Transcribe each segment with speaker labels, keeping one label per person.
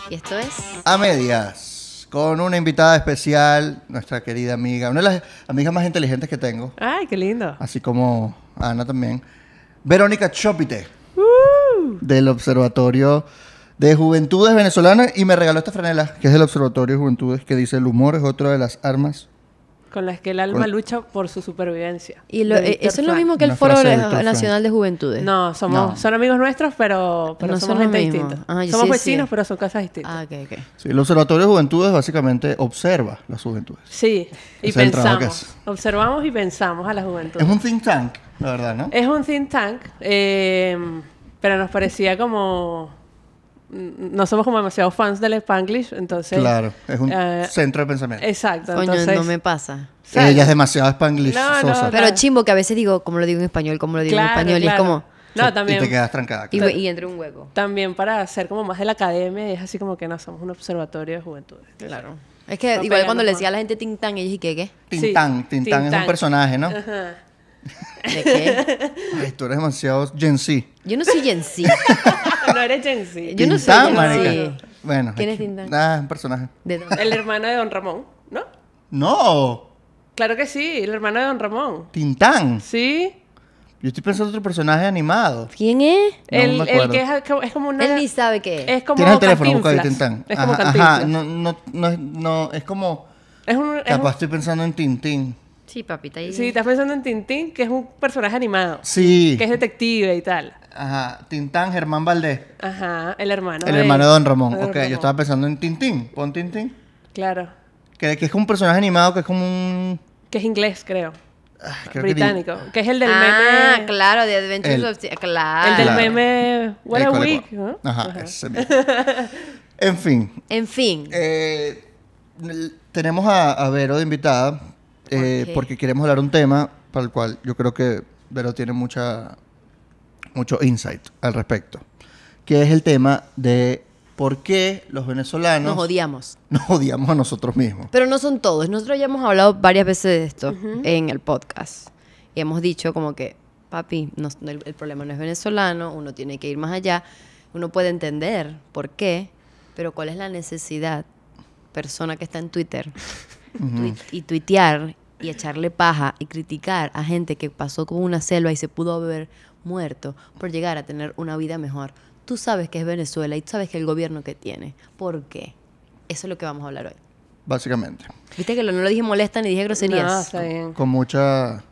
Speaker 1: Y esto es...
Speaker 2: A medias, con una invitada especial, nuestra querida amiga, una de las amigas más inteligentes que tengo,
Speaker 3: Ay, qué lindo.
Speaker 2: así como Ana también, Verónica Chopite, del Observatorio de Juventudes Venezolanas, y me regaló esta franela, que es del Observatorio de Juventudes, que dice: el humor es otra de las armas.
Speaker 3: Con las que el alma lucha por su supervivencia.
Speaker 1: Y
Speaker 3: De Víctor
Speaker 1: eso es lo
Speaker 3: Frank.
Speaker 1: mismo que el
Speaker 2: Una
Speaker 1: Foro
Speaker 2: frase de Víctor
Speaker 1: Nacional de Juventudes.
Speaker 3: No, son amigos nuestros, pero
Speaker 1: No
Speaker 3: somos
Speaker 1: son lo
Speaker 3: gente
Speaker 1: mismo.
Speaker 3: distinta.
Speaker 1: Ah, yo
Speaker 3: Somos
Speaker 1: sí
Speaker 3: vecinos,
Speaker 1: decía.
Speaker 3: pero son casas distintas.
Speaker 1: Ah, ok.
Speaker 2: Sí, el Observatorio de Juventudes básicamente observa las juventudes.
Speaker 3: Sí, y
Speaker 2: Ese es el trabajo que
Speaker 3: pensamos. Observamos y pensamos a la juventud.
Speaker 2: Es un think tank, la verdad, ¿no?
Speaker 3: Es un think tank, pero nos parecía como... No somos como demasiado fans del Spanglish, entonces...
Speaker 2: Claro, es un
Speaker 3: eh,
Speaker 2: centro de pensamiento.
Speaker 3: Exacto,
Speaker 1: Coño,
Speaker 3: entonces...
Speaker 1: no me pasa.
Speaker 3: ¿sabes?
Speaker 2: Ella es demasiado spanglish
Speaker 3: No, no,
Speaker 2: sosa.
Speaker 3: no.
Speaker 1: Pero chimbo, que a veces digo, como lo digo en español, como lo digo en
Speaker 3: Claro,
Speaker 1: español. Y es
Speaker 3: claro.
Speaker 1: como...
Speaker 3: No,
Speaker 2: Y
Speaker 3: también...
Speaker 2: te quedas trancada.
Speaker 1: Y entre un hueco.
Speaker 3: También para hacer como más de la academia, y es así como que no somos un observatorio de juventudes.
Speaker 1: Claro. Es que
Speaker 3: No
Speaker 1: igual
Speaker 3: pega,
Speaker 1: cuando
Speaker 3: no
Speaker 1: le
Speaker 3: joda.
Speaker 1: decía a la gente Tintán, ellos dije, ¿qué?
Speaker 2: Tintán.
Speaker 3: Sí,
Speaker 2: Tintán es un
Speaker 3: Tintán.
Speaker 2: personaje, ¿no?
Speaker 3: Ajá.
Speaker 1: ¿De qué?
Speaker 2: Ay, tú eres demasiado Gen Z.
Speaker 1: Yo no soy Gen Z.
Speaker 3: No eres Gen Z.
Speaker 1: Yo no soy
Speaker 2: Tintán,
Speaker 1: Gen
Speaker 2: marica.
Speaker 1: Z.
Speaker 2: Bueno.
Speaker 1: ¿Quién es
Speaker 2: aquí-
Speaker 1: Tintán?
Speaker 2: Ah, un personaje.
Speaker 1: ¿De dónde?
Speaker 3: El hermano de Don Ramón, ¿no?
Speaker 2: No,
Speaker 3: Claro que sí, el hermano de Don Ramón.
Speaker 2: Tintán.
Speaker 3: Sí.
Speaker 2: Yo estoy pensando en otro personaje animado.
Speaker 1: ¿Quién es?
Speaker 2: No
Speaker 3: el
Speaker 2: me acuerdo.
Speaker 3: el que es como una...
Speaker 1: Él ni sabe qué es.
Speaker 3: Es como
Speaker 2: ¿Tienes el teléfono? Busca ahí,
Speaker 3: Cantinflas.
Speaker 2: Tintán.
Speaker 3: Es como
Speaker 2: Ajá,
Speaker 3: Cantinflas.
Speaker 2: no, es como...
Speaker 3: Es un...
Speaker 2: Capaz estoy pensando en Tintín.
Speaker 1: Sí, papita. Ahí.
Speaker 3: Sí, estás pensando en Tintín, que es un personaje animado.
Speaker 2: Sí.
Speaker 3: Que es detective y tal.
Speaker 2: Ajá, Tintán, Germán Valdés.
Speaker 3: Ajá, el hermano.
Speaker 2: El hermano de Don Ramón.
Speaker 3: de Don
Speaker 2: Ok, yo
Speaker 3: Ramón.
Speaker 2: estaba pensando en Tintín. Pon Tintín.
Speaker 3: Claro.
Speaker 2: Que es como un personaje animado que es como un...
Speaker 3: Que es inglés, creo.
Speaker 2: creo que
Speaker 3: Británico. Que es el del
Speaker 1: Ah,
Speaker 3: meme...
Speaker 1: claro, de Adventures
Speaker 2: El-
Speaker 1: of... Claro.
Speaker 3: El del
Speaker 2: Claro.
Speaker 3: meme... What a
Speaker 2: Eco,
Speaker 3: week,
Speaker 2: eco.
Speaker 3: ¿no?
Speaker 2: Ajá, ese mismo. En fin,
Speaker 1: En fin.
Speaker 2: tenemos a Vero de invitada
Speaker 1: Ok.
Speaker 2: porque queremos hablar un tema para el cual yo creo que Vero tiene mucho insight al respecto, que es el tema de por qué los venezolanos
Speaker 1: Nos odiamos.
Speaker 2: nos odiamos a nosotros mismos.
Speaker 1: Pero no son todos. Nosotros ya hemos hablado varias veces de esto en el podcast. Y hemos dicho como que, papi, el problema no es venezolano, uno tiene que ir más allá. Uno puede entender por qué, pero ¿cuál es la necesidad? Persona que está en Twitter y tuitear y echarle paja y criticar a gente que pasó con una selva y se pudo haber muerto por llegar a tener una vida mejor. Tú sabes que es Venezuela y tú sabes que el gobierno que tiene. ¿Por qué? Eso es lo que vamos a hablar hoy.
Speaker 2: Básicamente,
Speaker 1: Viste que no lo dije molesta ni dije groserías.
Speaker 3: No, está bien.
Speaker 2: con mucha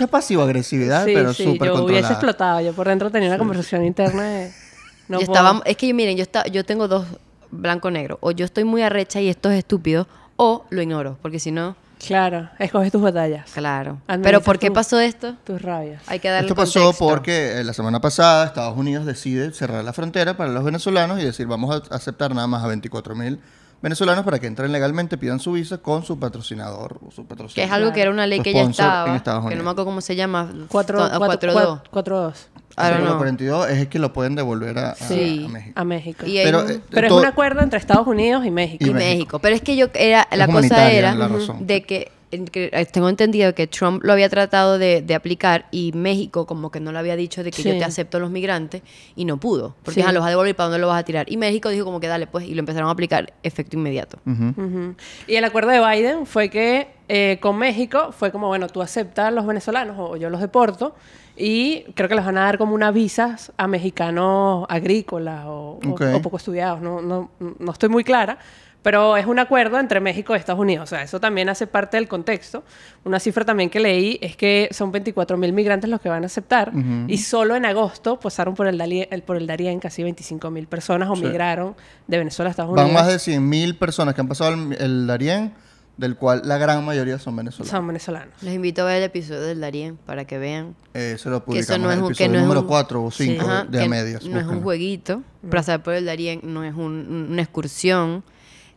Speaker 2: pasivo-agresividad, pero
Speaker 3: sí,
Speaker 2: súper
Speaker 3: yo hubiese
Speaker 2: controlada.
Speaker 3: explotado. Yo por dentro tenía una conversación interna de... No
Speaker 1: yo
Speaker 3: puedo.
Speaker 1: estaba, es que miren, yo tengo dos blanco-negro. O yo estoy muy arrecha y esto es estúpido, o lo ignoro, porque si no,
Speaker 3: Claro, escoges tus batallas.
Speaker 1: claro.
Speaker 3: Administra
Speaker 1: Pero ¿por qué
Speaker 3: tu-
Speaker 1: pasó esto?
Speaker 3: Tus rabias.
Speaker 1: Hay que darle
Speaker 2: Esto pasó
Speaker 1: contexto.
Speaker 2: porque la semana pasada Estados Unidos decide cerrar la frontera para los venezolanos y decir vamos a aceptar nada más a 24,000 venezolanos para que entren legalmente, pidan su visa con su patrocinador o su
Speaker 1: Que
Speaker 2: patrocinador.
Speaker 1: es algo que era una ley que ya
Speaker 2: Sponsor
Speaker 1: estaba,
Speaker 2: en Estados
Speaker 1: que no
Speaker 2: Unidos.
Speaker 1: me acuerdo cómo se llama.
Speaker 3: 4-2.
Speaker 1: 4-2. I
Speaker 2: Pero
Speaker 1: don't
Speaker 2: la
Speaker 1: know.
Speaker 2: 42 es el que lo pueden devolver a
Speaker 1: Sí.
Speaker 2: México.
Speaker 3: A México.
Speaker 1: Y hay
Speaker 2: Pero,
Speaker 1: un-
Speaker 3: Pero es
Speaker 2: todo-
Speaker 3: un acuerdo entre Estados Unidos y México.
Speaker 1: y
Speaker 2: y México.
Speaker 1: México. Pero es que la cosa
Speaker 2: humanitaria,
Speaker 1: era
Speaker 2: la razón.
Speaker 1: de que tengo entendido que Trump lo había tratado de aplicar y México como que no le había dicho de que
Speaker 3: Sí.
Speaker 1: yo te acepto a los migrantes y no pudo. Porque
Speaker 3: Sí.
Speaker 1: los vas a devolver y para dónde lo vas a tirar. Y México dijo como que dale pues y lo empezaron a aplicar efecto inmediato.
Speaker 3: Ujú. Y el acuerdo de Biden fue que con México fue como, bueno, tú aceptas a los venezolanos o yo los deporto y creo que les van a dar como unas visas a mexicanos agrícolas
Speaker 2: Ok.
Speaker 3: o poco estudiados. No estoy muy clara, pero es un acuerdo entre México y Estados Unidos. O sea, eso también hace parte del contexto. Una cifra también que leí es que son 24,000 migrantes los que van a aceptar y solo en agosto pasaron por el Darién casi 25,000 personas o
Speaker 2: Sí.
Speaker 3: migraron de Venezuela a Estados Unidos.
Speaker 2: Van más de 100,000 personas que han pasado el Darién, del cual la gran mayoría son venezolanos.
Speaker 3: Son venezolanos.
Speaker 1: Les invito a ver el episodio del Darién para que vean.
Speaker 2: Se lo
Speaker 1: Que eso
Speaker 2: publicamos
Speaker 1: no
Speaker 2: en
Speaker 1: es
Speaker 2: el
Speaker 1: un, que
Speaker 2: episodio
Speaker 1: no es
Speaker 2: número
Speaker 1: un-
Speaker 2: 4 o 5
Speaker 1: Ajá,
Speaker 2: de
Speaker 1: que
Speaker 2: A Medias.
Speaker 1: no es un
Speaker 2: búsquenlo.
Speaker 1: jueguito. Pasar por el Darién no es una excursión.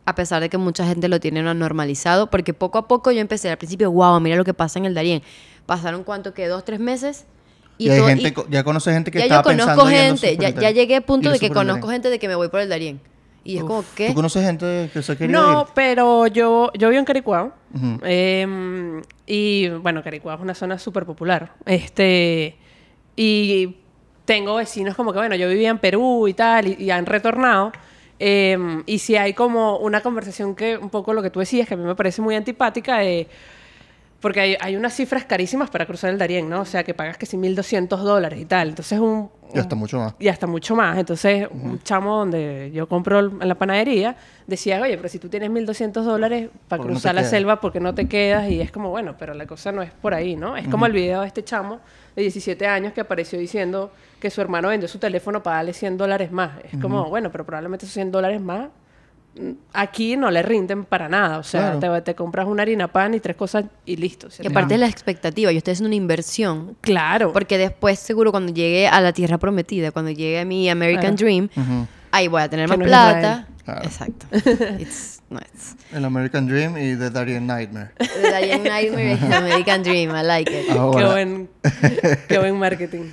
Speaker 1: A pesar de que mucha gente lo tiene normalizado. Porque poco a poco yo empecé al principio, wow, mira lo que pasa en el Darién. Pasaron cuánto, que 2-3 meses.
Speaker 2: Y hay
Speaker 1: todo-
Speaker 2: gente, ya conoce gente que
Speaker 1: ya
Speaker 2: estaba
Speaker 1: yo conozco
Speaker 2: pensando
Speaker 1: gente.
Speaker 2: yéndose por
Speaker 1: Ya
Speaker 2: el
Speaker 1: llegué a punto de
Speaker 2: irse
Speaker 1: que
Speaker 2: por el
Speaker 1: conozco
Speaker 2: Darién.
Speaker 1: gente de que me voy por el Darién. Y es como, ¿qué?
Speaker 2: ¿Tú conoces gente que se quería
Speaker 3: No,
Speaker 2: ir?
Speaker 3: pero yo vivo en Caricuao.
Speaker 2: Ujú.
Speaker 3: Y bueno, Caricuao es una zona súper popular. Y tengo vecinos como que, bueno, yo vivía en Perú y tal, y han retornado. Y si hay como una conversación que, un poco lo que tú decías, que a mí me parece muy antipática, porque hay unas cifras carísimas para cruzar el Darién, ¿no? O sea, que pagas que sí $1,200 y tal. Entonces,
Speaker 2: Y hasta mucho más.
Speaker 3: y hasta mucho más. Entonces, un chamo donde yo compro en la panadería decía, oye, pero si tú tienes $1,200 para
Speaker 2: ¿Por qué no te
Speaker 3: cruzar la
Speaker 2: quedas?
Speaker 3: selva, ¿por qué no te quedas? Y es como, bueno, pero la cosa no es por ahí, ¿no? Es como el video de este chamo de 17 años que apareció diciendo que su hermano vendió su teléfono para darle $100 más. Es como, bueno, pero probablemente esos $100 más aquí no le rinden para nada. O sea,
Speaker 2: Claro.
Speaker 3: te compras una harina pan y 3 cosas y listo.
Speaker 1: Y aparte de la expectativa, yo estoy haciendo una inversión.
Speaker 3: Claro.
Speaker 1: Porque después, seguro, cuando llegue a la tierra prometida, cuando llegue a mi American Dream, ahí voy a tener
Speaker 3: Que
Speaker 1: más
Speaker 3: no es
Speaker 1: plata.
Speaker 3: Israel.
Speaker 2: Claro.
Speaker 1: Exacto. It's nice.
Speaker 2: El American Dream y The Darien Nightmare.
Speaker 1: The Darien Nightmare y American Dream, I like it.
Speaker 2: Ahora,
Speaker 3: Qué buen marketing.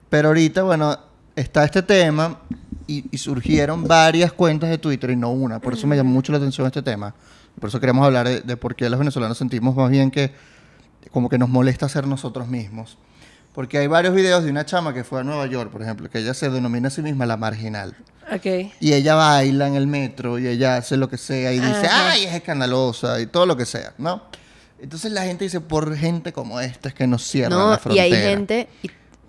Speaker 2: pero ahorita, bueno, está este tema y surgieron varias cuentas de Twitter y no una. Por eso me llamó mucho la atención este tema. Por eso queremos hablar de por qué los venezolanos sentimos más bien que como que nos molesta ser nosotros mismos. Porque hay varios videos de una chama que fue a Nueva York, por ejemplo, que ella se denomina a sí misma la marginal.
Speaker 3: Ok.
Speaker 2: Y ella baila en el metro y ella hace lo que sea y dice,
Speaker 3: Ajá.
Speaker 2: ¡ay, es escandalosa! Y todo lo que sea, ¿no? Entonces la gente dice, por gente como esta es que nos cierran la
Speaker 1: No, y
Speaker 2: frontera.
Speaker 1: hay gente...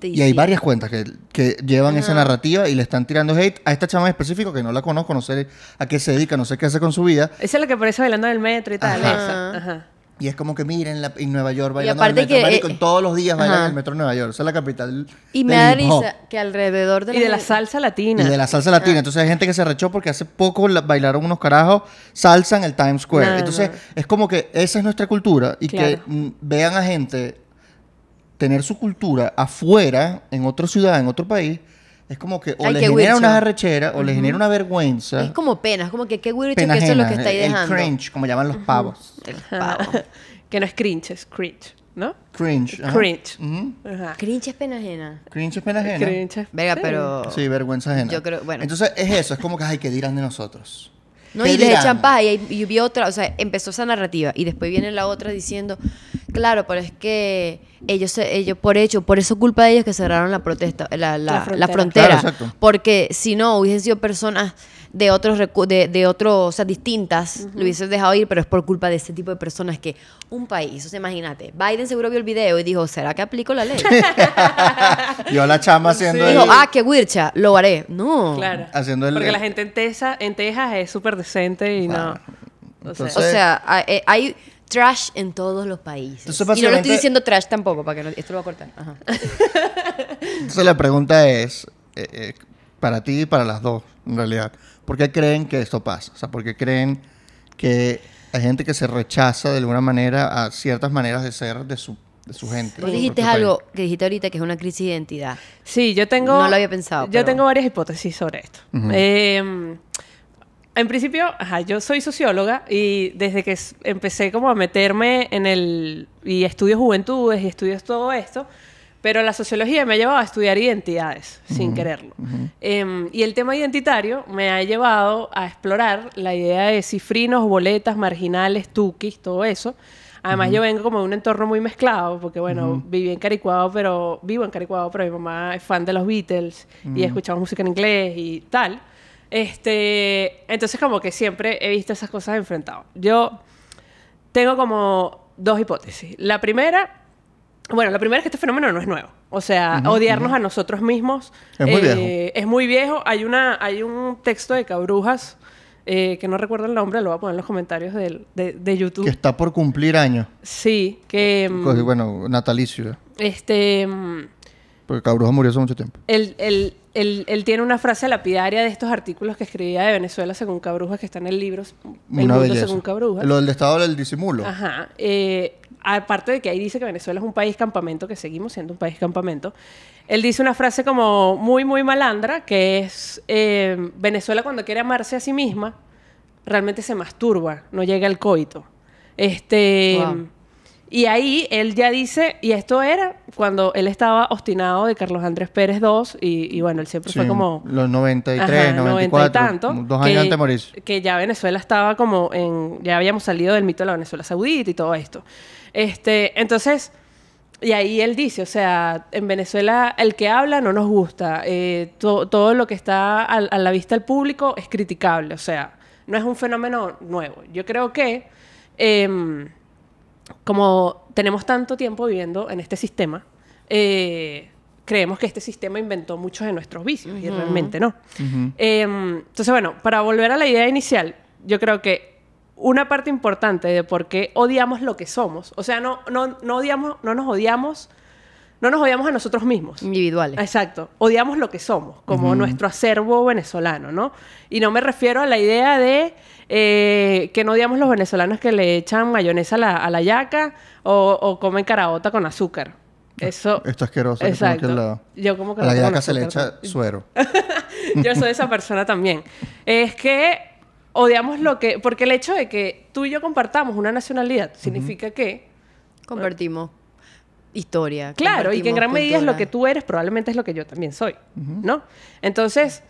Speaker 2: Y hay varias cuentas que llevan esa narrativa y le están tirando hate a esta chama en específico que no la conozco, no sé a qué se dedica, no sé qué hace con su vida.
Speaker 3: Esa es la que aparece bailando en el metro y tal.
Speaker 2: Ajá.
Speaker 3: Esa. Ajá.
Speaker 2: Y es como que miren en Nueva York bailando
Speaker 1: aparte
Speaker 2: en el metro.
Speaker 1: que,
Speaker 2: Marico, todos los días bailan
Speaker 1: ajá.
Speaker 2: en el metro de Nueva York. Esa es la capital
Speaker 1: Y me
Speaker 2: del
Speaker 1: da
Speaker 2: hip hop
Speaker 1: risa que alrededor de
Speaker 3: Y de la salsa latina.
Speaker 2: y de la salsa latina. Entonces hay gente que se rechó porque hace poco bailaron unos carajos salsa en el Times Square.
Speaker 3: No,
Speaker 2: Entonces
Speaker 3: no.
Speaker 2: es como que esa es nuestra cultura y
Speaker 3: Claro.
Speaker 2: que vean a gente tener su cultura afuera, en otra ciudad, en otro país, es como que o
Speaker 1: Ay,
Speaker 2: le
Speaker 1: qué
Speaker 2: genera
Speaker 1: huicho.
Speaker 2: una arrechera o le genera una vergüenza.
Speaker 1: Es como pena, es como que qué güiro que
Speaker 2: Pena
Speaker 1: eso es lo que
Speaker 2: ajena,
Speaker 1: estáis
Speaker 2: el
Speaker 1: dejando.
Speaker 2: cringe, como llaman los pavos.
Speaker 1: El pavo.
Speaker 3: Que no es cringe, es cringe, ¿no?
Speaker 2: Cringe. ajá.
Speaker 3: Cringe.
Speaker 2: Ujú.
Speaker 3: Ajá.
Speaker 1: Cringe es pena ajena.
Speaker 2: Cringe es pena ajena.
Speaker 3: Cringe.
Speaker 1: Venga,
Speaker 3: Sí.
Speaker 1: pero...
Speaker 2: Sí, vergüenza ajena.
Speaker 1: Yo creo- bueno.
Speaker 2: Entonces es eso, es como que, ay, ¿qué dirán de nosotros?
Speaker 1: No,
Speaker 2: ¿Qué
Speaker 1: y les
Speaker 2: dirán?
Speaker 1: echan paja y vi otra, o sea, empezó esa narrativa y después viene la otra diciendo, claro, pero es que ellos por eso culpa de ellos que cerraron la protesta, la
Speaker 3: frontera.
Speaker 1: frontera,
Speaker 2: Claro, exacto.
Speaker 1: porque si no hubiesen sido personas de otros o sea, distintas, lo hubiesen dejado ir, pero es por culpa de este tipo de personas que un país, o sea, imagínate, Biden seguro vio el video y dijo, ¿será que aplico la ley?
Speaker 2: Yo la chama haciendo
Speaker 1: Dijo,
Speaker 2: el...
Speaker 1: qué wircha, lo haré. No.
Speaker 3: Claro.
Speaker 2: Haciendo el-
Speaker 3: Porque la gente en Texas es súper decente y no. O sea,
Speaker 1: O sea, hay trash en todos los países.
Speaker 2: Entonces,
Speaker 1: Y no lo
Speaker 2: básicamente-
Speaker 1: estoy diciendo trash tampoco, para que no, esto lo voy a cortar. Ajá.
Speaker 2: Entonces la pregunta es, para ti y para las dos, en realidad, ¿por qué creen que esto pasa? O sea, ¿por qué creen que hay gente que se rechaza de alguna manera a ciertas maneras de ser de su gente?
Speaker 1: Vos
Speaker 2: de su
Speaker 1: dijiste
Speaker 2: propio
Speaker 1: algo
Speaker 2: país?
Speaker 1: que dijiste ahorita que es una crisis de identidad.
Speaker 3: sí, yo tengo...
Speaker 1: No lo había pensado,
Speaker 3: Yo
Speaker 1: pero-
Speaker 3: tengo varias hipótesis sobre esto. En principio, yo soy socióloga y desde que empecé como a meterme y estudio juventudes y estudio todo esto, pero la sociología me ha llevado a estudiar identidades sin quererlo. Y el tema identitario me ha llevado a explorar la idea de cifrinos, boletas, marginales, tuquis, todo eso. Además, yo vengo como de un entorno muy mezclado, porque bueno, vivo en Caricuado, pero mi mamá es fan de los Beatles y escuchamos música en inglés y tal. Entonces como que siempre he visto esas cosas enfrentadas. Yo tengo como dos hipótesis. La primera es que este fenómeno no es nuevo. O sea, odiarnos a nosotros mismos
Speaker 2: Es muy viejo.
Speaker 3: es muy viejo. Hay un texto de Cabrujas, que no recuerdo el nombre, lo voy a poner en los comentarios de YouTube.
Speaker 2: Que está por cumplir años.
Speaker 3: Sí, que...
Speaker 2: Bueno, natalicio. Porque Cabruja murió hace mucho tiempo.
Speaker 3: Él tiene una frase lapidaria de estos artículos que escribía de Venezuela según Cabrujas, que está en el libro El
Speaker 2: Una
Speaker 3: Mundo
Speaker 2: belleza.
Speaker 3: según Cabrujas.
Speaker 2: Lo del estado del disimulo.
Speaker 3: Ajá. Aparte de que ahí dice que Venezuela es un país campamento, que seguimos siendo un país campamento, él dice una frase como muy, muy malandra, que es Venezuela cuando quiere amarse a sí misma, realmente se masturba, no llega al coito.
Speaker 1: Wow.
Speaker 3: Y ahí él ya dice, y esto era cuando él estaba obstinado de Carlos Andrés Pérez II, y bueno, él siempre
Speaker 2: Sí,
Speaker 3: fue como...
Speaker 2: los 93,
Speaker 3: Ajá,
Speaker 2: 94,
Speaker 3: 90 y tanto,
Speaker 2: 2 años antes de morirse.
Speaker 3: que ya Venezuela estaba como ya habíamos salido del mito de la Venezuela Saudita y todo esto. Entonces, y ahí él dice, o sea, en Venezuela el que habla no nos gusta, todo lo que está a la vista del público es criticable, o sea, no es un fenómeno nuevo. Yo creo que como tenemos tanto tiempo viviendo en este sistema, creemos que este sistema inventó muchos de nuestros vicios y realmente no. Entonces, bueno, para volver a la idea inicial, yo creo que una parte importante de por qué odiamos lo que somos, o sea, no nos odiamos a nosotros mismos.
Speaker 1: Individuales.
Speaker 3: Exacto. Odiamos lo que somos, como nuestro acervo venezolano, ¿no? Y no me refiero a la idea de que no odiamos los venezolanos que le echan mayonesa a la yaca o comen caraota con azúcar. Eso...
Speaker 2: Esto es asqueroso.
Speaker 3: Exacto. Yo como
Speaker 2: a la
Speaker 3: caraota
Speaker 2: yaca
Speaker 3: con
Speaker 2: se le
Speaker 3: azúcar.
Speaker 2: echa suero.
Speaker 3: Yo soy esa persona también. Es que odiamos lo que... Porque el hecho de que tú y yo compartamos una nacionalidad significa que...
Speaker 1: Compartimos historia.
Speaker 3: Claro, y que en gran medida es lo
Speaker 1: cultura.
Speaker 3: que tú eres, probablemente es lo que yo también soy, ¿no? Entonces...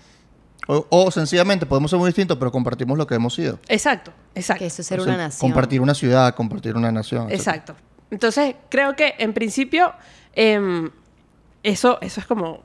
Speaker 2: O sencillamente podemos ser muy distintos, pero compartimos lo que hemos sido.
Speaker 3: Exacto.
Speaker 1: Que eso es ser
Speaker 2: O sea,
Speaker 1: una nación.
Speaker 2: Compartir una ciudad, compartir una nación. etc.
Speaker 3: Exacto. Entonces, creo que en principio eso es como...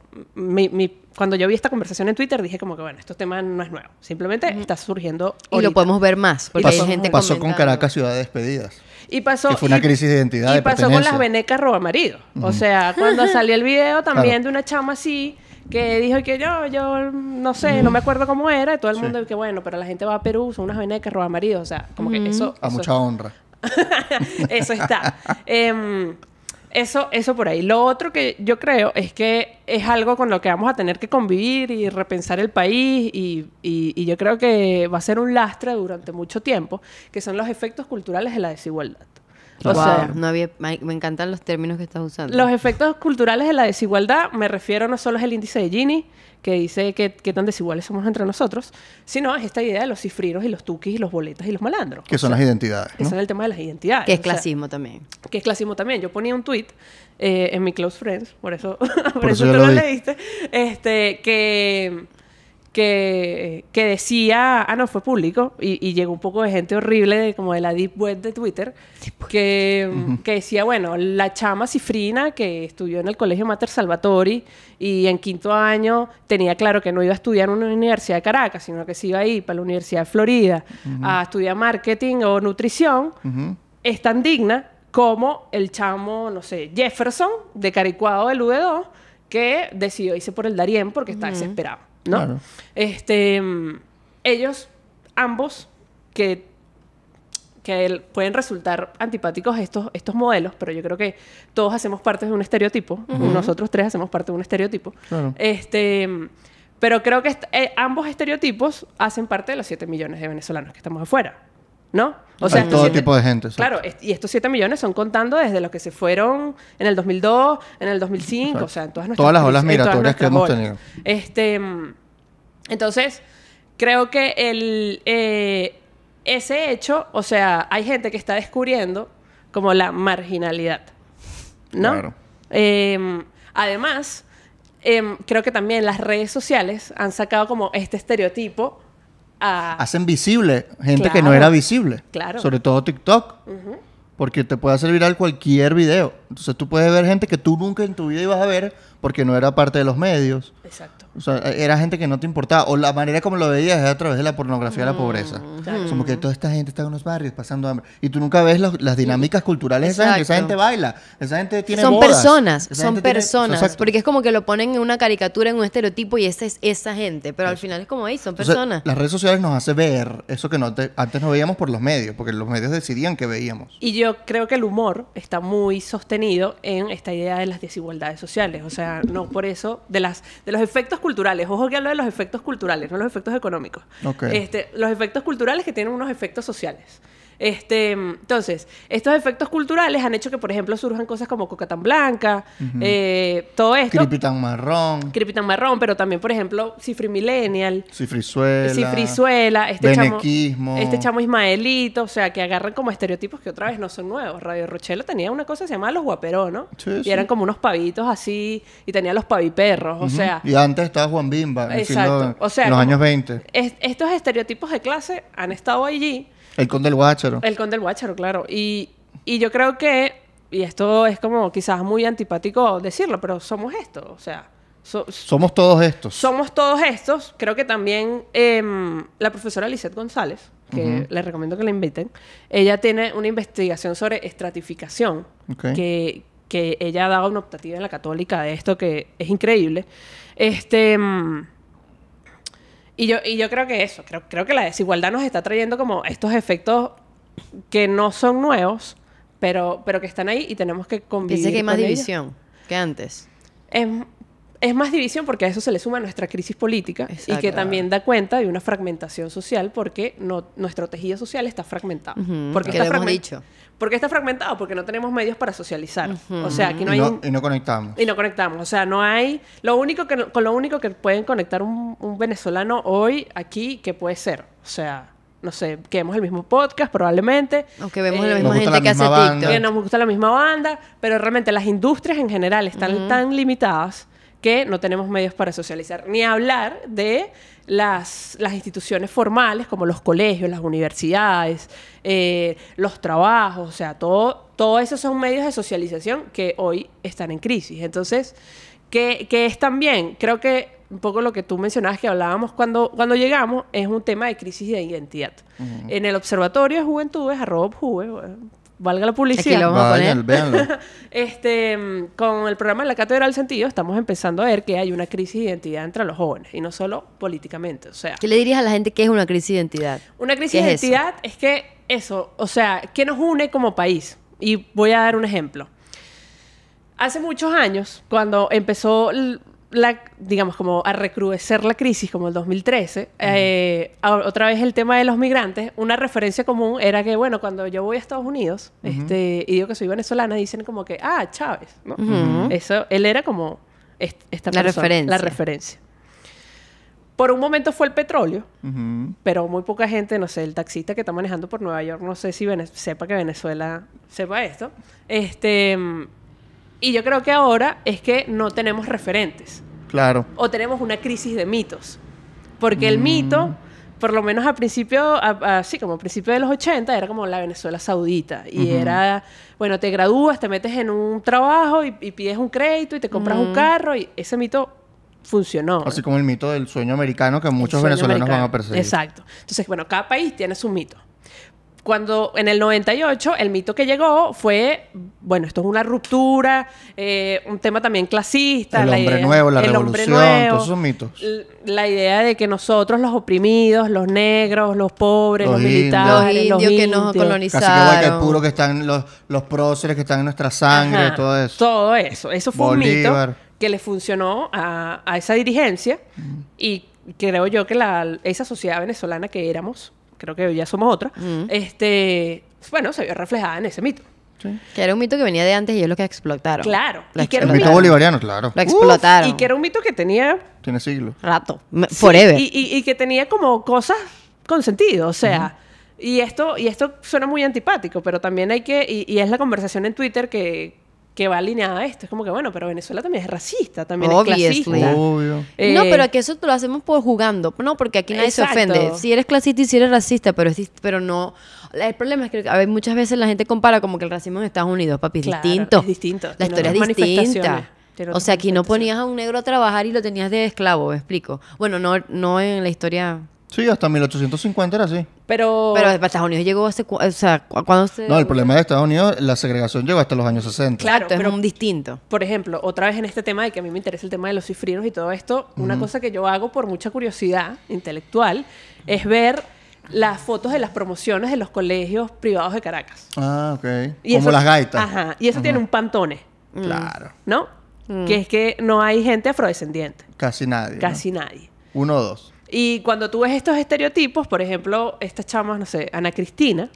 Speaker 3: cuando yo vi esta conversación en Twitter dije como que, bueno, este tema no es nuevo. Simplemente está surgiendo
Speaker 1: Y
Speaker 3: ahorita.
Speaker 1: lo podemos ver más, porque hay gente
Speaker 2: Pasó con
Speaker 1: comentando.
Speaker 2: Caracas Ciudad de Despedidas.
Speaker 3: Y pasó...
Speaker 2: Que fue una crisis de identidad,
Speaker 3: Y
Speaker 2: de
Speaker 3: pasó con
Speaker 2: pertenencia.
Speaker 3: las venecas robamaridos. O sea, cuando salió el video también
Speaker 2: Claro.
Speaker 3: de una chama así... que dijo que yo no sé, no me acuerdo cómo era, y todo el mundo que bueno, pero la gente va a Perú, son unas venecas roba maridos, o sea, como que eso...
Speaker 2: A mucha honra.
Speaker 3: Eso está. Eso por ahí. Lo otro que yo creo es que es algo con lo que vamos a tener que convivir y repensar el país y yo creo que va a ser un lastre durante mucho tiempo, que son los efectos culturales de la desigualdad. O
Speaker 1: Wow,
Speaker 3: sea,
Speaker 1: me encantan los términos que estás usando.
Speaker 3: los efectos culturales de la desigualdad, me refiero no solo es el índice de Gini, que dice qué tan desiguales somos entre nosotros, sino es esta idea de los cifrinos y los tuquis y los boletas y los malandros.
Speaker 2: Que son las identidades,
Speaker 3: Que
Speaker 2: ¿no?
Speaker 3: son el tema de las identidades.
Speaker 1: Que es
Speaker 3: o sea,
Speaker 1: clasismo también.
Speaker 3: que es clasismo también. Yo ponía un tweet en mi Close Friends, por eso,
Speaker 2: Por eso
Speaker 3: tú
Speaker 2: yo
Speaker 3: lo
Speaker 2: lo vi.
Speaker 3: leíste, que decía, no, fue público, y llegó un poco de gente horrible, como de la deep web de Twitter, que decía, bueno, la chama cifrina que estudió en el Colegio Mater Salvatori y en 5º año tenía claro que no iba a estudiar en una universidad de Caracas, sino que se iba a ir para la Universidad de Florida a estudiar marketing o nutrición, es tan digna como el chamo, no sé, Jefferson, de Caricuado del UD2, que decidió irse por el Darién porque está desesperado, ¿no?
Speaker 2: Claro.
Speaker 3: Ellos, ambos, que pueden resultar antipáticos estos modelos, pero yo creo que todos hacemos parte de un estereotipo. Nosotros tres hacemos parte de un estereotipo.
Speaker 2: Claro.
Speaker 3: Pero creo que ambos estereotipos hacen parte de los 7 millones de venezolanos que estamos afuera, ¿no? O sea,
Speaker 2: Hay todo tipo de gente.
Speaker 3: Claro, y estos 7 millones son contando desde los que se fueron en el 2002, en el 2005,
Speaker 2: Exacto.
Speaker 3: o sea, en todas nuestras
Speaker 2: Todas las olas
Speaker 3: crisis, en todas
Speaker 2: migratorias que
Speaker 3: nuestras
Speaker 2: hemos
Speaker 3: olas.
Speaker 2: tenido.
Speaker 3: Entonces, creo que ese hecho, o sea, hay gente que está descubriendo como la marginalidad, ¿no?
Speaker 2: Claro.
Speaker 3: Además, creo que también las redes sociales han sacado como este estereotipo
Speaker 2: Hacen visible gente que no
Speaker 3: Claro.
Speaker 2: era visible.
Speaker 3: Claro.
Speaker 2: Sobre todo TikTok. Porque te puede hacer viral cualquier video. Entonces tú puedes ver gente que tú nunca en tu vida ibas a ver porque no era parte de los medios.
Speaker 3: Exacto.
Speaker 2: O sea, era gente que no te importaba. O la manera como lo veías es a través de la pornografía de la pobreza.
Speaker 3: Claro.
Speaker 2: Como que toda esta gente está en unos barrios pasando hambre. Y tú nunca ves las dinámicas culturales de esa gente. Esa
Speaker 1: Exacto.
Speaker 2: gente baila. Esa gente tiene
Speaker 1: Son
Speaker 2: bodas.
Speaker 1: personas,
Speaker 2: Esa
Speaker 1: son
Speaker 2: gente tiene-
Speaker 1: personas.
Speaker 2: Exacto.
Speaker 1: Porque es como que lo ponen en una caricatura, en un estereotipo y esa es esa gente. Pero al final es como ahí, son
Speaker 2: Entonces,
Speaker 1: personas.
Speaker 2: las redes sociales nos hace ver eso que antes no veíamos por los medios. Porque los medios decidían que veíamos.
Speaker 3: Y yo creo que el humor está muy sostenido en esta idea de las desigualdades sociales. O sea, no por eso, de los efectos culturales. Ojo que hablo de los efectos culturales, no los efectos económicos.
Speaker 2: Ok.
Speaker 3: Los efectos culturales que tienen unos efectos sociales. Entonces, estos efectos culturales han hecho que, por ejemplo, surjan cosas como Coca tan Blanca, todo esto.
Speaker 2: Cripitán marrón.
Speaker 3: Creepy marrón, pero también, por ejemplo, Cifri Millennial.
Speaker 2: Cifrizuela.
Speaker 3: Cifrizuela,
Speaker 2: Benequismo.
Speaker 3: este chamo Ismaelito, o sea, que agarran como estereotipos que otra vez no son nuevos. Radio Rochela tenía una cosa que se llamaba Los Guaperó, ¿no?
Speaker 2: Sí,
Speaker 3: y
Speaker 2: sí.
Speaker 3: eran como unos pavitos así, y tenía los paviperros, o sea...
Speaker 2: Y antes estaba Juan Bimba. En el
Speaker 3: Exacto.
Speaker 2: siglo-
Speaker 3: O sea,
Speaker 2: en los
Speaker 3: como-
Speaker 2: años 20.
Speaker 3: Estos estereotipos de clase han estado allí.
Speaker 2: El Conde del Guácharo.
Speaker 3: El Conde del Guácharo, claro. Y yo creo que y esto es como quizás muy antipático decirlo, pero somos esto, o sea,
Speaker 2: Somos todos estos.
Speaker 3: somos todos estos. Creo que también la profesora Lisette González, que les recomiendo que la inviten, ella tiene una investigación sobre estratificación,
Speaker 2: Ok.
Speaker 3: que ella ha dado una optativa en la Católica de esto que es increíble. Y yo creo que eso, creo que la desigualdad nos está trayendo como estos efectos que no son nuevos, pero que están ahí y tenemos que convivir
Speaker 1: Piensa que hay más
Speaker 3: con ellos.
Speaker 1: división que antes.
Speaker 3: Es más división porque a eso se le suma nuestra crisis política y
Speaker 1: Exacto.
Speaker 3: que también da cuenta de una fragmentación social porque nuestro tejido social está fragmentado.
Speaker 1: Ujú,
Speaker 3: Porque
Speaker 1: que
Speaker 3: está
Speaker 1: lo hemos
Speaker 3: fragmen-
Speaker 1: dicho.
Speaker 3: ¿Por qué está fragmentado? Porque no tenemos medios para socializar. O sea, aquí no
Speaker 2: Y
Speaker 3: hay...
Speaker 2: no, y no conectamos.
Speaker 3: Y no conectamos. O sea, no hay... Con lo único que pueden conectar un venezolano hoy aquí, ¿qué puede ser? O sea, no sé, que vemos el mismo podcast probablemente.
Speaker 1: Aunque vemos la
Speaker 3: Eh,
Speaker 1: misma
Speaker 2: Nos gusta
Speaker 1: gente
Speaker 2: la
Speaker 1: que hace
Speaker 2: misma banda.
Speaker 1: TikTok.
Speaker 3: que nos gusta la misma banda, pero realmente las industrias en general están tan limitadas que no tenemos medios para socializar. Ni hablar de las instituciones formales como los colegios, las universidades, los trabajos, o sea, todo eso son medios de socialización que hoy están en crisis. Entonces, que es también, creo que un poco lo que tú mencionabas que hablábamos cuando llegamos, es un tema de crisis de identidad. En el Observatorio de Juventudes, @objuve, valga la publicidad.
Speaker 1: Aquí lo vamos a
Speaker 2: Vayan,
Speaker 1: poner.
Speaker 2: véanlo.
Speaker 3: Con el programa de la Cátedra del Sentido estamos empezando a ver que hay una crisis de identidad entre los jóvenes y no solo políticamente. O sea,
Speaker 1: ¿Qué le dirías a la gente que es una crisis de identidad?
Speaker 3: una crisis
Speaker 1: ¿Qué
Speaker 3: de
Speaker 1: es eso?
Speaker 3: identidad es que eso, o sea, ¿qué nos une como país? Y voy a dar un ejemplo. Hace muchos años, cuando empezó digamos, como a recrudecer la crisis, como el 2013, otra vez el tema de los migrantes, una referencia común era que, bueno, cuando yo voy a Estados Unidos y digo que soy venezolana, dicen como que, Chávez, ¿no? Eso, él era como esta
Speaker 1: La
Speaker 3: persona,
Speaker 1: referencia.
Speaker 3: la referencia. Por un momento fue el petróleo,
Speaker 2: Ujú.
Speaker 3: pero muy poca gente, no sé, el taxista que está manejando por Nueva York, no sé si sepa que Venezuela sepa esto. Y yo creo que ahora es que no tenemos referentes.
Speaker 2: Claro.
Speaker 3: O tenemos una crisis de mitos. Porque el mito, por lo menos al principio, así como a principios de los 80, era como la Venezuela saudita. Y era, bueno, te gradúas, te metes en un trabajo y pides un crédito y te compras un carro. Y ese mito funcionó.
Speaker 2: Así como el mito del sueño americano que muchos
Speaker 3: El sueño
Speaker 2: venezolanos
Speaker 3: americano.
Speaker 2: van a perseguir.
Speaker 3: Exacto. Entonces, bueno, cada país tiene su mito. Cuando en el 98 el mito que llegó fue, bueno, esto es una ruptura, un tema también clasista.
Speaker 2: El hombre nuevo, la revolución, todos esos mitos.
Speaker 3: La idea de que nosotros los oprimidos, los negros, los pobres, los
Speaker 2: Los indios.
Speaker 3: militares,
Speaker 1: Los indios que nos
Speaker 2: Casi
Speaker 1: colonizaron.
Speaker 2: que igual que el puro que están los próceres que están en nuestra sangre,
Speaker 3: Ajá,
Speaker 2: todo eso.
Speaker 3: Todo eso. Eso fue
Speaker 2: Bolívar.
Speaker 3: un mito que le funcionó a esa dirigencia y creo yo que esa sociedad venezolana que éramos, creo que hoy ya somos otra, bueno, se vio reflejada en ese mito.
Speaker 1: Que era un mito que venía de antes y ellos lo que explotaron.
Speaker 3: Claro.
Speaker 1: Lo
Speaker 3: Y que era
Speaker 2: El
Speaker 3: un
Speaker 2: mito
Speaker 3: mito.
Speaker 2: bolivariano, claro.
Speaker 1: Lo explotaron.
Speaker 3: Y que era un mito que tenía
Speaker 2: Tiene siglos.
Speaker 1: Rato.
Speaker 3: Sí,
Speaker 1: Forever.
Speaker 3: y que tenía como cosas con sentido, o sea, y esto suena muy antipático, pero también hay que, y es la conversación en Twitter que va alineada a esto, es como que bueno, pero Venezuela también es racista, también
Speaker 1: Obviously.
Speaker 3: es clasista.
Speaker 2: Obvio.
Speaker 1: No, pero que eso lo hacemos por jugando. No, porque aquí nadie
Speaker 3: Exacto.
Speaker 1: se ofende. Si eres clasista y si eres racista, pero no. El problema es que a ver, muchas veces la gente compara como que el racismo en Estados Unidos, papi, es
Speaker 3: Claro,
Speaker 1: distinto.
Speaker 3: es distinto.
Speaker 1: La
Speaker 3: Tiene
Speaker 1: historia es
Speaker 3: otras
Speaker 1: distinta.
Speaker 3: manifestaciones. Tiene
Speaker 1: O
Speaker 3: otras
Speaker 1: sea, aquí no
Speaker 3: manifestaciones.
Speaker 1: ponías a un negro a trabajar y lo tenías de esclavo, ¿me explico? Bueno, no en la historia.
Speaker 2: Sí, hasta 1850 era así.
Speaker 3: Pero
Speaker 1: Pero para Estados Unidos llegó o sea, cuando se.
Speaker 2: No, el problema de Estados Unidos, la segregación llegó hasta los años 60.
Speaker 3: Claro,
Speaker 1: Esto es
Speaker 3: pero
Speaker 1: un distinto.
Speaker 3: por ejemplo, otra vez en este tema de que a mí me interesa el tema de los cifrinos y todo esto, una cosa que yo hago por mucha curiosidad intelectual es ver las fotos de las promociones de los colegios privados de Caracas.
Speaker 2: Ah, ok.
Speaker 3: Y
Speaker 2: Como
Speaker 3: eso-
Speaker 2: las gaitas.
Speaker 3: Ajá. Y eso tiene un pantone,
Speaker 2: Claro.
Speaker 3: ¿no? Que es que no hay gente afrodescendiente.
Speaker 2: Casi nadie. ¿no?
Speaker 3: Casi nadie.
Speaker 2: Uno o dos.
Speaker 3: Y cuando tú ves estos estereotipos, por ejemplo, estas chamas, no sé, Ana Cristina,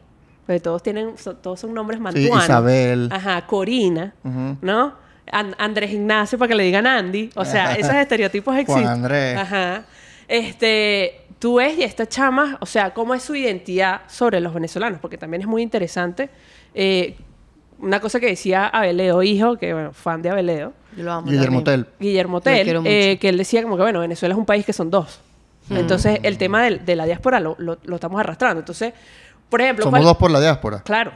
Speaker 3: porque todos son nombres mantuanos.
Speaker 2: Isabel.
Speaker 3: Ajá, Corina,
Speaker 2: Ujú.
Speaker 3: ¿no? Andrés Ignacio, para que le digan Andy. O sea, esos estereotipos existen.
Speaker 2: Andrés.
Speaker 3: Ajá. Tú ves y estas chamas, o sea, cómo es su identidad sobre los venezolanos, porque también es muy interesante. Una cosa que decía Abeledo, hijo, que bueno, fan de Abeledo,
Speaker 1: Yo lo amo
Speaker 2: Guillermo
Speaker 1: también.
Speaker 2: Tell.
Speaker 3: Guillermo
Speaker 1: Lo
Speaker 3: Tell,
Speaker 1: quiero mucho.
Speaker 3: que él decía como que, bueno, Venezuela es un país que son dos. Entonces, el tema de la diáspora lo estamos arrastrando. Entonces, por ejemplo...
Speaker 2: Somos dos por la diáspora.
Speaker 3: Claro.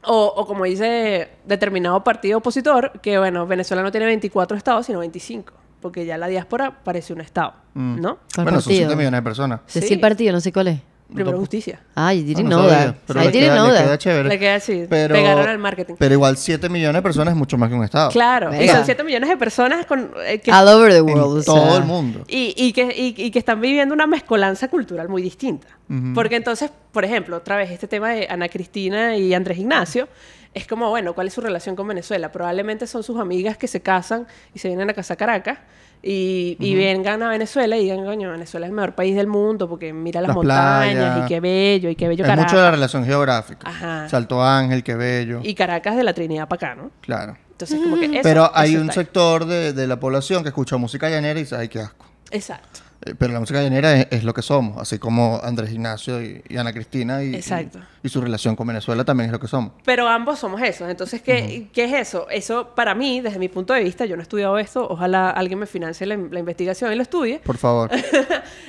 Speaker 3: O como dice determinado partido opositor, que bueno, Venezuela no tiene 24 estados, sino 25. Porque ya la diáspora parece un estado, ¿no?
Speaker 1: ¿Cuál
Speaker 2: Bueno, son
Speaker 1: partido?
Speaker 2: 7 millones de personas.
Speaker 1: Decir
Speaker 3: Sí.
Speaker 1: el partido, no sé cuál es.
Speaker 3: Primero Justicia.
Speaker 1: Ah, you didn't
Speaker 2: Ah, no
Speaker 1: know
Speaker 2: sabía,
Speaker 1: that.
Speaker 2: pero
Speaker 1: I
Speaker 2: le
Speaker 1: didn't
Speaker 2: queda,
Speaker 1: know
Speaker 2: le queda
Speaker 1: that.
Speaker 2: chévere.
Speaker 3: Le queda así,
Speaker 2: Pero,
Speaker 3: pegaron al marketing.
Speaker 2: Pero igual 7 millones de personas es mucho más que un estado.
Speaker 3: Claro, y
Speaker 1: Venga.
Speaker 3: son 7 millones de personas con, que,
Speaker 1: All over the
Speaker 2: En
Speaker 1: world. o
Speaker 2: todo
Speaker 1: sea.
Speaker 2: el mundo.
Speaker 3: y que están viviendo una mezcolanza cultural muy distinta. Porque entonces, por ejemplo, otra vez este tema de Ana Cristina y Andrés Ignacio, es como, bueno, ¿cuál es su relación con Venezuela? Probablemente son sus amigas que se casan y se vienen a casa a Caracas y vengan a Venezuela y digan, coño, Venezuela es el mejor país del mundo porque mira las
Speaker 2: Las
Speaker 3: montañas
Speaker 2: playas.
Speaker 3: y qué bello
Speaker 2: Es
Speaker 3: Caracas.
Speaker 2: mucho de la relación geográfica.
Speaker 3: Ajá.
Speaker 2: Salto Ángel, qué bello.
Speaker 3: Y Caracas de la Trinidad para acá, ¿no?
Speaker 2: Claro.
Speaker 3: Entonces, como que eso,
Speaker 2: Pero hay
Speaker 3: eso
Speaker 2: un
Speaker 3: está ahí.
Speaker 2: sector de la población que escucha música llanera y dice, ay, qué asco.
Speaker 3: Exacto.
Speaker 2: Pero la música llanera es lo que somos, así como Andrés Ignacio y Ana Cristina
Speaker 3: Exacto.
Speaker 2: y su relación con Venezuela también es lo que somos.
Speaker 3: Pero ambos somos eso. Entonces, ¿qué es eso? Eso, para mí, desde mi punto de vista, yo no he estudiado esto, ojalá alguien me financie la investigación y lo estudie.
Speaker 2: Por favor.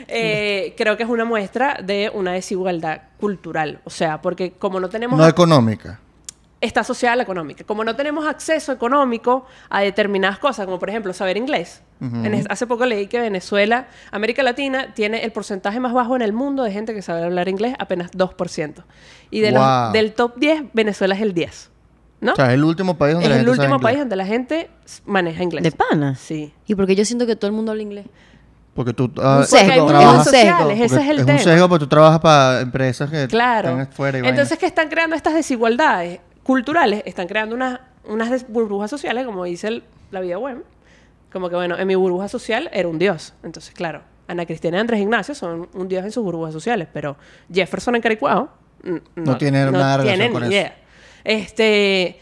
Speaker 3: Creo que es una muestra de una desigualdad cultural. O sea, porque como no tenemos...
Speaker 2: No económica.
Speaker 3: está asociada a la económica. Como no tenemos acceso económico a determinadas cosas, como por ejemplo saber inglés. Hace poco leí que Venezuela, América Latina, tiene el porcentaje más bajo en el mundo de gente que sabe hablar inglés, apenas 2%. Y de
Speaker 2: Wow.
Speaker 3: del top 10, Venezuela es el 10. ¿No?
Speaker 2: O sea, es el último país donde
Speaker 3: Es
Speaker 2: la
Speaker 3: el
Speaker 2: gente sabe
Speaker 3: último
Speaker 2: inglés.
Speaker 3: país donde la gente maneja inglés.
Speaker 1: ¿De pana?
Speaker 3: Sí.
Speaker 1: ¿Y porque yo siento que todo el mundo habla inglés?
Speaker 2: Porque tú
Speaker 1: Un
Speaker 3: Porque hay
Speaker 1: sesgo,
Speaker 3: burbujas
Speaker 1: es un
Speaker 3: sociales,
Speaker 1: sesgo.
Speaker 3: ese es el
Speaker 2: es
Speaker 3: tema.
Speaker 2: un sesgo porque tú trabajas para empresas que
Speaker 3: Claro.
Speaker 2: están fuera y
Speaker 3: Entonces,
Speaker 2: vaina.
Speaker 3: que están creando estas desigualdades culturales, están creando unas burbujas sociales, como dice la vida web. Como que, bueno, en mi burbuja social era un dios. Entonces, claro, Ana Cristina y Andrés Ignacio son un dios en sus burbujas sociales, pero Jefferson en Caricuao
Speaker 2: No tiene nada de relación
Speaker 3: tiene
Speaker 2: con
Speaker 3: ni
Speaker 2: eso.
Speaker 3: idea.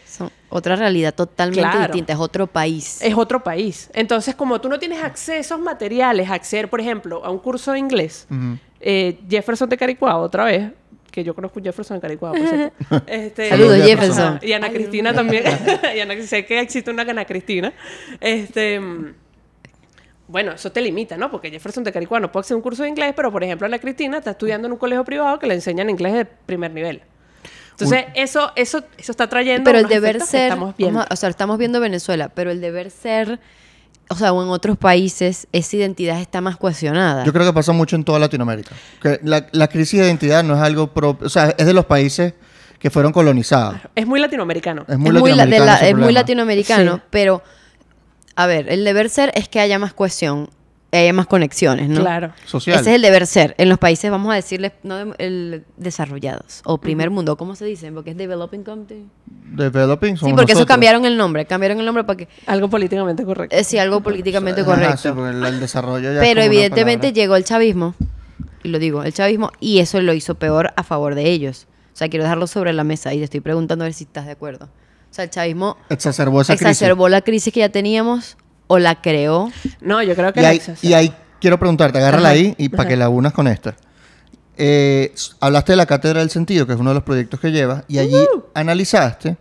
Speaker 1: Son otra realidad totalmente
Speaker 3: Claro.
Speaker 1: distinta, es otro país.
Speaker 3: Es otro país. Entonces, como tú no tienes accesos materiales a acceder, por ejemplo, a un curso de inglés, Jefferson de Caricuao, otra vez, que yo conozco a Jefferson de Caricuao, por cierto.
Speaker 1: Saludos,
Speaker 2: Jefferson.
Speaker 1: Jefferson.
Speaker 3: Ajá. Y Ana Cristina también. Sé que existe una Ana Cristina. Bueno, eso te limita, ¿no? Porque Jefferson de Caricuao no puede hacer un curso de inglés, pero por ejemplo Ana Cristina está estudiando en un colegio privado que le enseñan inglés de primer nivel. Entonces, eso está trayendo
Speaker 1: Pero el
Speaker 3: unos
Speaker 1: deber
Speaker 3: efectos que
Speaker 1: ser,
Speaker 3: estamos viendo.
Speaker 1: o sea, estamos viendo Venezuela, pero el deber ser, o sea, o en otros países, esa identidad está más cohesionada.
Speaker 2: Yo creo que pasa mucho en toda Latinoamérica. Que la crisis de identidad no es algo propio, o sea, es de los países que fueron colonizados.
Speaker 3: Es muy latinoamericano.
Speaker 2: Es muy
Speaker 1: es muy,
Speaker 2: latinoamericano. ese
Speaker 1: es muy
Speaker 2: problema.
Speaker 1: latinoamericano,
Speaker 3: Sí.
Speaker 1: pero, a ver, el deber ser es que haya más cohesión, haya más conexiones, ¿no?
Speaker 3: Claro.
Speaker 2: Social.
Speaker 1: Ese es el deber ser. En los países, vamos a decirles, no desarrollados o primer mundo, ¿cómo se dice? Porque es developing country.
Speaker 2: Developing
Speaker 1: Sí,
Speaker 2: somos
Speaker 1: porque eso
Speaker 2: nosotros.
Speaker 1: cambiaron el nombre para que
Speaker 3: Algo políticamente correcto.
Speaker 1: sí, algo políticamente
Speaker 2: Ajá,
Speaker 1: correcto.
Speaker 2: sí, porque el desarrollo ya es
Speaker 1: Pero
Speaker 2: como una
Speaker 1: evidentemente
Speaker 2: palabra.
Speaker 1: llegó el chavismo, y lo digo, el chavismo, y eso lo hizo peor a favor de ellos. O sea, quiero dejarlo sobre la mesa y te estoy preguntando a ver si estás de acuerdo. O sea, el chavismo
Speaker 2: Exacerbó esa crisis.
Speaker 1: exacerbó la crisis que ya teníamos o la creó.
Speaker 3: No, yo creo que
Speaker 2: Y
Speaker 3: la
Speaker 2: ahí,
Speaker 3: exacerbó.
Speaker 2: y ahí quiero preguntarte, agárrala
Speaker 3: Ajá,
Speaker 2: ahí y para que la unas con esta. Hablaste de la Cátedra del Sentido, que es uno de los proyectos que llevas, y allí analizaste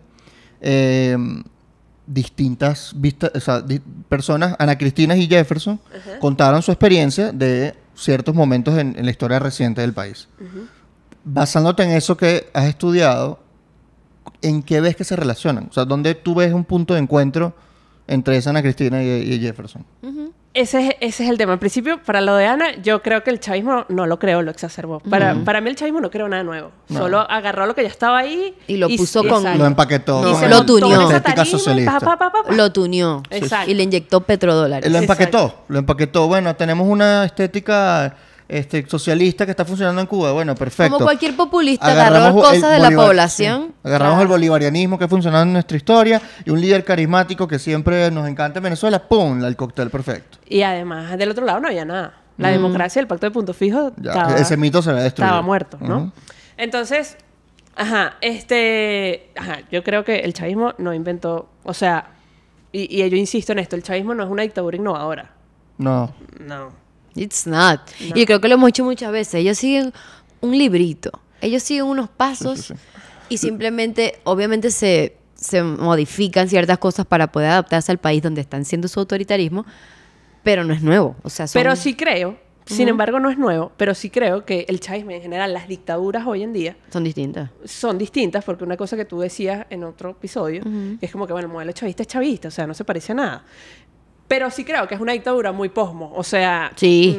Speaker 2: distintas vistas, o sea, personas, Ana Cristina y Jefferson, contaron su experiencia de ciertos momentos en la historia reciente del país. Basándote en eso que has estudiado, ¿en qué ves que se relacionan? O sea, ¿dónde tú ves un punto de encuentro entre esa Ana Cristina y Jefferson?
Speaker 3: Ese es el tema. Al principio, para lo de Ana, yo creo que el chavismo no lo creó, lo exacerbó. Para mí el chavismo no creó nada nuevo.
Speaker 2: No.
Speaker 3: Solo agarró lo que ya estaba ahí.
Speaker 1: Y lo puso con-
Speaker 3: exacto.
Speaker 2: Lo empaquetó
Speaker 1: No,
Speaker 3: Y
Speaker 2: con
Speaker 3: se
Speaker 1: lo
Speaker 3: montó en
Speaker 1: tuneó.
Speaker 3: esa
Speaker 2: estética
Speaker 3: tarima y
Speaker 2: socialista.
Speaker 3: pa.
Speaker 1: Lo tuneó
Speaker 3: Exacto.
Speaker 1: y le inyectó petrodólares.
Speaker 2: Lo
Speaker 3: Exacto.
Speaker 2: empaquetó. Bueno, tenemos una estética socialista que está funcionando en Cuba. Bueno, perfecto.
Speaker 1: Como cualquier populista agarró
Speaker 2: Agarramos el
Speaker 1: cosas de la
Speaker 2: bolivar-
Speaker 1: población.
Speaker 2: sí. Agarramos
Speaker 3: Claro.
Speaker 2: el bolivarianismo que ha funcionado en nuestra historia y un líder carismático que siempre nos encanta en Venezuela. ¡Pum! El cóctel perfecto.
Speaker 3: Y además, del otro lado no había nada. La democracia, el pacto de punto fijo,
Speaker 2: Ya, ese mito se había destruido.
Speaker 3: estaba muerto, ¿no?
Speaker 2: Ujú.
Speaker 3: Entonces, yo creo que el chavismo no inventó, o sea, y yo insisto en esto, el chavismo no es una dictadura innovadora.
Speaker 2: No.
Speaker 3: No.
Speaker 1: It's not.
Speaker 3: No.
Speaker 1: Y creo que lo hemos dicho muchas veces. Ellos siguen un librito. Ellos siguen unos pasos
Speaker 2: Sí.
Speaker 1: y simplemente, obviamente, se modifican ciertas cosas para poder adaptarse al país donde están siendo su autoritarismo, pero no es nuevo. O sea, son...
Speaker 3: Pero sí creo, Sin embargo, no es nuevo, pero sí creo que el chavismo en general, las dictaduras hoy en día,
Speaker 1: Son distintas.
Speaker 3: son distintas, porque una cosa que tú decías en otro episodio, que es como que, bueno, el modelo chavista es chavista, o sea, no se parece a nada. Pero sí creo que es una dictadura muy posmo, o sea,
Speaker 1: Sí.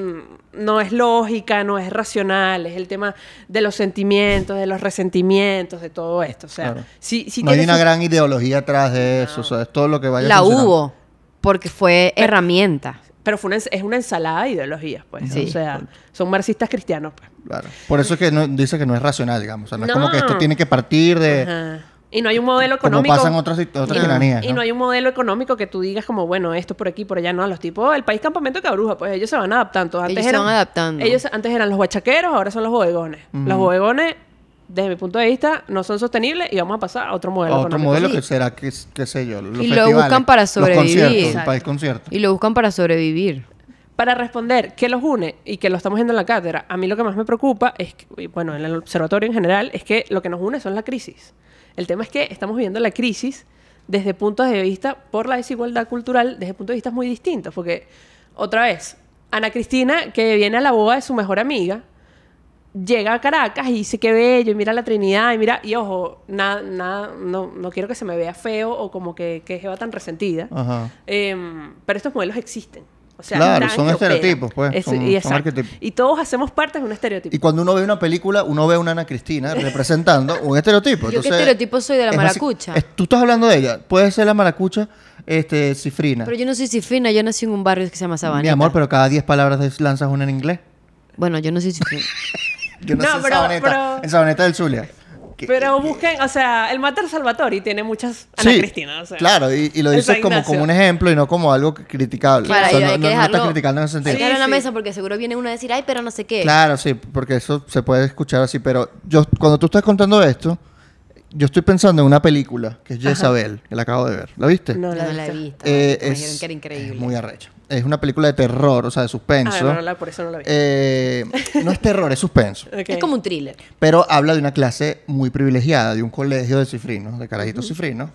Speaker 3: no es lógica, no es racional, es el tema de los sentimientos, de los resentimientos, de todo esto, o sea,
Speaker 2: Claro.
Speaker 3: sí
Speaker 2: No hay
Speaker 3: tiene
Speaker 2: una
Speaker 3: su-
Speaker 2: gran ideología atrás de eso, o sea, es todo lo que vaya
Speaker 1: La
Speaker 2: funcionando.
Speaker 1: hubo, porque fue herramienta.
Speaker 3: Pero es una ensalada de ideologías, pues,
Speaker 1: Sí.
Speaker 3: o sea, son marxistas cristianos, pues.
Speaker 2: Claro. Por eso es que dice que no es racional, digamos. O sea, no es
Speaker 3: No.
Speaker 2: como que esto tiene que partir de...
Speaker 3: Ajá. Y no hay un modelo
Speaker 2: Como
Speaker 3: económico.
Speaker 2: pasa en otras tiranías,
Speaker 3: Y
Speaker 2: ¿no?
Speaker 3: no hay un modelo económico que tú digas como, bueno, esto por aquí, por allá, no. Los tipos, el país campamento cabruja, pues ellos se van adaptando.
Speaker 1: Ellos se van adaptando.
Speaker 3: Ellos antes eran los guachaqueros, ahora son los bodegones. Los bodegones, desde mi punto de vista, no son sostenibles y vamos a pasar a otro modelo
Speaker 2: Otro
Speaker 3: económico.
Speaker 2: modelo
Speaker 1: Sí.
Speaker 2: que será, qué sé yo, los
Speaker 1: Y lo
Speaker 2: festivales,
Speaker 1: buscan para
Speaker 2: los
Speaker 1: sobrevivir.
Speaker 2: conciertos, el
Speaker 1: Exacto.
Speaker 2: país concierto.
Speaker 1: Y lo buscan para sobrevivir.
Speaker 3: Para responder qué los une y que lo estamos viendo en la cátedra, a mí lo que más me preocupa es que, y bueno, en el observatorio en general, es que lo que nos une son la crisis. El tema es que estamos viendo la crisis desde puntos de vista, por la desigualdad cultural, desde puntos de vista muy distintos. Porque, otra vez, Ana Cristina, que viene a la boda de su mejor amiga, llega a Caracas y dice qué bello, y mira la Trinidad, y mira, y ojo, no quiero que se me vea feo o como que va tan resentida.
Speaker 2: Ajá.
Speaker 3: Pero estos modelos existen. O sea,
Speaker 2: Claro,
Speaker 3: están
Speaker 2: son
Speaker 3: y operan.
Speaker 2: estereotipos, pues, son
Speaker 3: exacto.
Speaker 2: arquetipos.
Speaker 3: Y todos hacemos parte de un estereotipo.
Speaker 2: Y cuando uno ve una película, uno ve a una Ana Cristina representando un estereotipo.
Speaker 1: ¿Yo qué
Speaker 2: Entonces,
Speaker 1: estereotipo soy de la
Speaker 2: es
Speaker 1: maracucha?
Speaker 2: tú estás hablando de ella. Puede ser la maracucha cifrina.
Speaker 1: Pero yo no soy cifrina, yo nací en un barrio que se llama Sabaneta.
Speaker 2: Mi amor, pero cada 10 palabras lanzas una en inglés.
Speaker 1: Bueno, yo no soy cifrina.
Speaker 2: Yo
Speaker 3: No,
Speaker 2: nací en
Speaker 3: pero-
Speaker 2: Sabaneta,
Speaker 3: pero-
Speaker 2: en Sabaneta del Zulia.
Speaker 3: Pero busquen, o sea, el Mater Salvatori tiene muchas Ana
Speaker 2: Sí,
Speaker 3: Cristina. O sea,
Speaker 2: claro, y lo
Speaker 3: el
Speaker 2: dices
Speaker 3: San
Speaker 2: como
Speaker 3: Ignacio.
Speaker 2: un ejemplo y no como algo criticable.
Speaker 1: Claro,
Speaker 2: O sea,
Speaker 1: hay
Speaker 2: no,
Speaker 1: que
Speaker 2: no
Speaker 1: dejarlo.
Speaker 2: estás criticando en ese
Speaker 1: Hay
Speaker 2: sentido.
Speaker 1: que dejarlo en la
Speaker 3: sí.
Speaker 1: mesa porque seguro viene uno a decir, ay, pero no sé qué.
Speaker 2: Claro, sí, porque eso se puede escuchar así, pero cuando tú estás contando esto, yo estoy pensando en una película que es Jezabel, que la acabo de ver. ¿La viste?
Speaker 3: No,
Speaker 1: No la he visto.
Speaker 2: Eh,
Speaker 1: me dijeron que era increíble.
Speaker 2: es muy arrecha. Es una película de terror, o sea, de suspenso.
Speaker 3: Por eso no la vi.
Speaker 2: No es terror, es suspenso.
Speaker 3: Ok.
Speaker 1: Es como un thriller.
Speaker 2: Pero habla de una clase muy privilegiada, de un colegio de cifrinos, de carajitos cifrinos.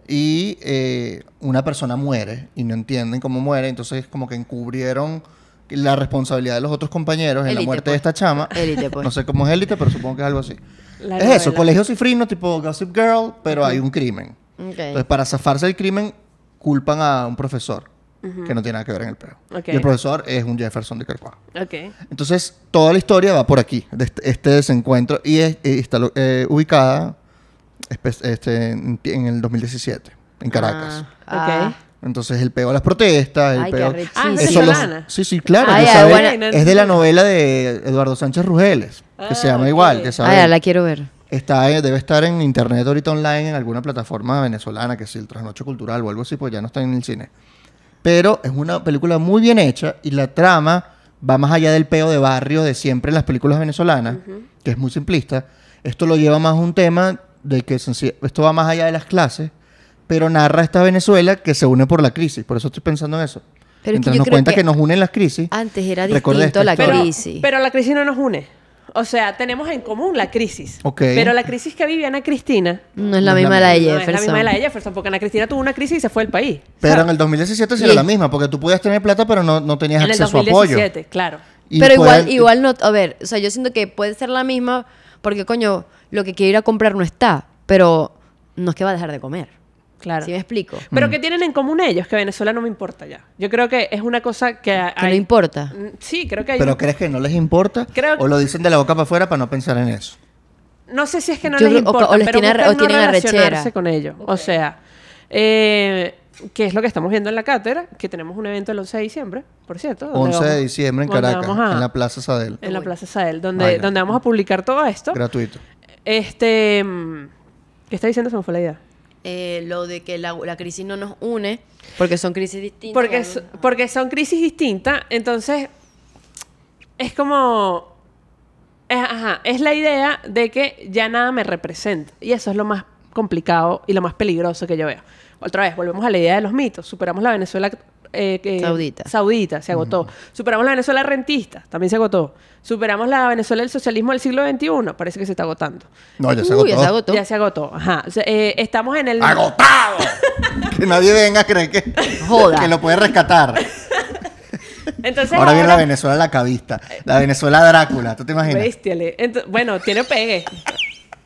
Speaker 2: Y una persona muere y no entienden cómo muere. Entonces, como que encubrieron la responsabilidad de los otros compañeros en la
Speaker 1: Élite,
Speaker 2: muerte
Speaker 1: pues.
Speaker 2: de esta chama.
Speaker 1: Élite, pues.
Speaker 2: No sé cómo es élite, pero supongo que es algo así.
Speaker 3: La
Speaker 2: Es
Speaker 3: novela.
Speaker 2: eso, colegio cifrino, tipo Gossip Girl, pero hay un crimen.
Speaker 1: Ok.
Speaker 2: Entonces, para zafarse del crimen, culpan a un profesor que no tiene nada que ver en el peo.
Speaker 3: Ok.
Speaker 2: Y el profesor es un Jefferson de Carcuajo.
Speaker 3: Ok.
Speaker 2: Entonces, toda la historia va por aquí, de este desencuentro, y está ubicada en el 2017, en Caracas.
Speaker 1: Ah.
Speaker 2: Entonces, el peo de las protestas, el
Speaker 1: Ay, qué
Speaker 2: peo...
Speaker 1: arrechísimo.
Speaker 3: Ah,
Speaker 2: Eso
Speaker 3: venezolana.
Speaker 2: sí, sí, claro.
Speaker 1: Ay,
Speaker 2: Jezabel
Speaker 1: bueno.
Speaker 2: es de la novela de Eduardo Sánchez Rugeles, que se llama
Speaker 3: ok.
Speaker 2: igual, Jezabel.
Speaker 1: Ay, la quiero ver.
Speaker 2: Debe estar en internet ahorita online en alguna plataforma venezolana, que es el Trasnoche Cultural o algo así, pues ya no está en el cine. Pero es una película muy bien hecha y la trama va más allá del peo de barrio de siempre en las películas venezolanas, que es muy simplista. Esto lo lleva más a un tema de que esto va más allá de las clases, pero narra esta Venezuela que se une por la crisis. Por eso estoy pensando en eso.
Speaker 1: Pero es que
Speaker 2: Mientras
Speaker 1: yo
Speaker 2: nos
Speaker 1: creo
Speaker 2: cuenta
Speaker 1: que
Speaker 2: que nos unen las crisis.
Speaker 1: Antes era
Speaker 2: recuerda
Speaker 1: distinto
Speaker 2: esta
Speaker 1: la
Speaker 2: historia.
Speaker 1: crisis.
Speaker 3: Pero la crisis no nos une. O sea, tenemos en común la crisis.
Speaker 2: Ok.
Speaker 3: Pero la crisis que vive Ana Cristina
Speaker 1: No es la misma de la de
Speaker 3: no es la
Speaker 1: Jefferson.
Speaker 3: misma de la de Jefferson, porque Ana Cristina tuvo una crisis y se fue del país.
Speaker 2: Pero
Speaker 3: ¿sabes?
Speaker 2: en el 2017 sí
Speaker 1: Y-
Speaker 2: era la misma, porque tú podías tener plata, pero no tenías
Speaker 3: En el
Speaker 2: acceso a apoyo.
Speaker 3: 2017, claro.
Speaker 2: Y
Speaker 1: Pero
Speaker 2: pueden-
Speaker 1: igual no, a ver, o sea, yo siento que puede ser la misma porque, coño, lo que quiero ir a comprar no está, pero no es que va a dejar de comer.
Speaker 3: Claro.
Speaker 1: ¿Sí me explico?
Speaker 3: Pero ¿qué tienen en común ellos? Que Venezuela no me importa ya. Yo creo que es una cosa que hay...
Speaker 1: Que no importa.
Speaker 3: Sí, creo que hay...
Speaker 2: ¿Pero crees que no les importa?
Speaker 3: Creo-
Speaker 2: ¿O lo dicen de la boca para afuera para no pensar en eso?
Speaker 3: No sé si es que no
Speaker 1: Yo
Speaker 3: les
Speaker 1: creo- o-
Speaker 3: importa,
Speaker 1: o les
Speaker 3: pero
Speaker 1: tiene-
Speaker 3: buscan
Speaker 1: o tienen
Speaker 3: no
Speaker 1: arrechera.
Speaker 3: relacionarse con ellos. O sea, que es lo que estamos viendo en la cátedra, que tenemos un evento el 11 de diciembre, por cierto. donde
Speaker 2: 11 de
Speaker 3: vamos-
Speaker 2: diciembre en
Speaker 3: donde
Speaker 2: Caracas,
Speaker 3: vamos a-
Speaker 2: en la Plaza Sadel.
Speaker 3: En la Plaza Sael, donde
Speaker 2: Vaina.
Speaker 3: vamos a publicar todo esto.
Speaker 2: Gratuito.
Speaker 3: ¿Qué está diciendo? Se me fue la idea.
Speaker 1: Lo de que la crisis no nos une, porque son crisis distintas.
Speaker 3: Porque son crisis distintas, entonces es como... es la idea de que ya nada me representa. Y eso es lo más complicado y lo más peligroso que yo veo. Otra vez, volvemos a la idea de los mitos. Superamos la Venezuela... Saudita, se agotó. Superamos la Venezuela rentista, también se agotó. Superamos la Venezuela del socialismo del siglo XXI, parece que se está agotando.
Speaker 2: No, ya se
Speaker 1: Uy,
Speaker 2: agotó.
Speaker 1: ya se agotó.
Speaker 3: Ya se agotó, ajá. O sea, estamos en el...
Speaker 2: ¡Agotado! Que nadie venga a creer que
Speaker 1: Joda.
Speaker 2: lo puede rescatar.
Speaker 3: Entonces
Speaker 2: Ahora viene la Venezuela la cavista. La Venezuela Drácula. ¿Tú te imaginas?
Speaker 3: Bestiale. Bueno, tiene pegue.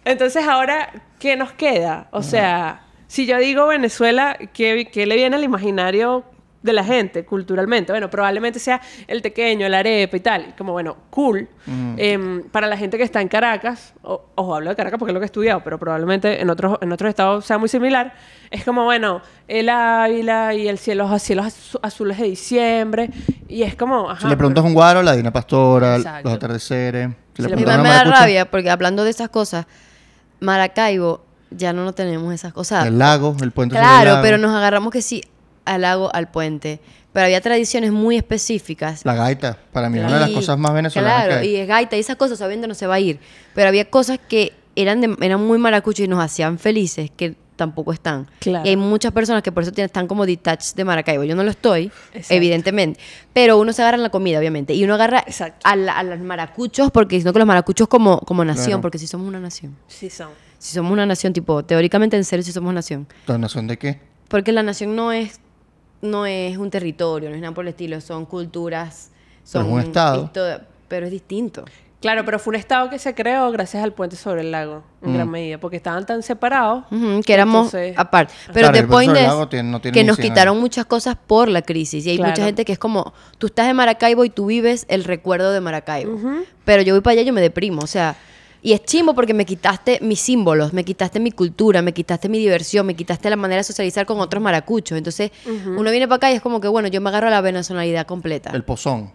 Speaker 3: Entonces ahora, ¿qué nos queda? O sea, si yo digo Venezuela, ¿qué le viene al imaginario de la gente culturalmente? Bueno, probablemente sea el tequeño, el arepa y tal. Como, bueno, cool. Para la gente que está en Caracas, ojo, hablo de Caracas porque es lo que he estudiado, pero probablemente en otros estados sea muy similar. Es como, bueno, el Ávila y cielos azules de diciembre. Y es como, ajá.
Speaker 2: Si le preguntas un guaro, la Dina Pastora,
Speaker 3: Exacto.
Speaker 2: los atardeceres. Si le
Speaker 3: Si le
Speaker 2: preguntas a
Speaker 1: me
Speaker 2: una
Speaker 1: da
Speaker 2: maracucha,
Speaker 1: rabia porque hablando de esas cosas, Maracaibo ya no tenemos esas cosas.
Speaker 2: el lago, el puente sobre el
Speaker 1: Claro,
Speaker 2: lago,
Speaker 1: pero nos agarramos que sí al lago, al puente. Pero había tradiciones muy específicas.
Speaker 2: la gaita. Para mí es una de las
Speaker 1: Y-
Speaker 2: cosas más venezolanas
Speaker 1: Claro,
Speaker 2: que hay.
Speaker 1: y es gaita y esas cosas, sabiendo no se va a ir. Pero había cosas que eran muy maracuchos y nos hacían felices, que tampoco están.
Speaker 3: Claro.
Speaker 1: Y hay muchas personas que por eso están como detached de Maracaibo. Yo no lo estoy,
Speaker 3: Exacto.
Speaker 1: evidentemente. Pero uno se agarra en la comida, obviamente. Y uno agarra
Speaker 3: Exacto.
Speaker 1: a los maracuchos, porque sino que los maracuchos como nación,
Speaker 2: Claro.
Speaker 1: porque si somos una nación.
Speaker 3: Sí son.
Speaker 1: Si somos una nación, tipo, teóricamente en serio, si somos nación.
Speaker 2: ¿Donación de qué?
Speaker 1: Porque la nación no es un territorio, no es nada por el estilo, son culturas,
Speaker 2: Pero
Speaker 1: son
Speaker 2: es un estado.
Speaker 1: pero es distinto.
Speaker 3: Claro, pero fue un estado que se creó gracias al puente sobre el lago, en gran medida, porque estaban tan separados.
Speaker 1: Ujú, que éramos
Speaker 3: Entonces-
Speaker 1: aparte. Pero
Speaker 2: Claro,
Speaker 1: the
Speaker 2: el
Speaker 1: point
Speaker 2: profesor
Speaker 1: es
Speaker 2: Lago no tiene
Speaker 1: que
Speaker 2: ni
Speaker 1: nos
Speaker 2: 100
Speaker 1: quitaron
Speaker 2: años.
Speaker 1: muchas cosas por la crisis. Y hay
Speaker 3: Claro.
Speaker 1: mucha gente que es como, tú estás en Maracaibo y tú vives el recuerdo de Maracaibo. Pero yo voy para allá y yo me deprimo. O sea, y es chimbo porque me quitaste mis símbolos, me quitaste mi cultura, me quitaste mi diversión, me quitaste la manera de socializar con otros maracuchos. Entonces, uno viene para acá y es como que, bueno, yo me agarro a la venezolanidad completa.
Speaker 2: El pozón.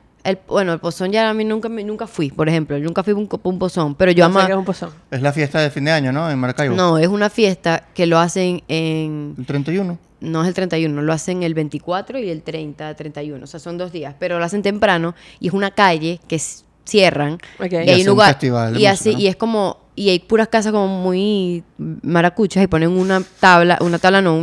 Speaker 1: Bueno, el pozón ya a mí nunca fui, por ejemplo. Yo nunca fui un pozón, pero yo
Speaker 3: No sé
Speaker 1: amo...
Speaker 3: qué es un pozón.
Speaker 2: Es la fiesta de fin de año, ¿no? En Maracaibo.
Speaker 1: No, es una fiesta que lo hacen en...
Speaker 2: El 31.
Speaker 1: No es el 31, lo hacen el 24 y el 31. O sea, son 2 días. Pero lo hacen temprano y es una calle que cierran.
Speaker 3: Ok.
Speaker 1: Y
Speaker 3: Y
Speaker 1: hay
Speaker 2: hacen
Speaker 1: un
Speaker 2: un
Speaker 1: lugar.
Speaker 2: festival de
Speaker 1: Y, así,
Speaker 2: música, ¿no?
Speaker 1: y es como... Y hay puras casas como muy maracuchas y ponen una tabla no,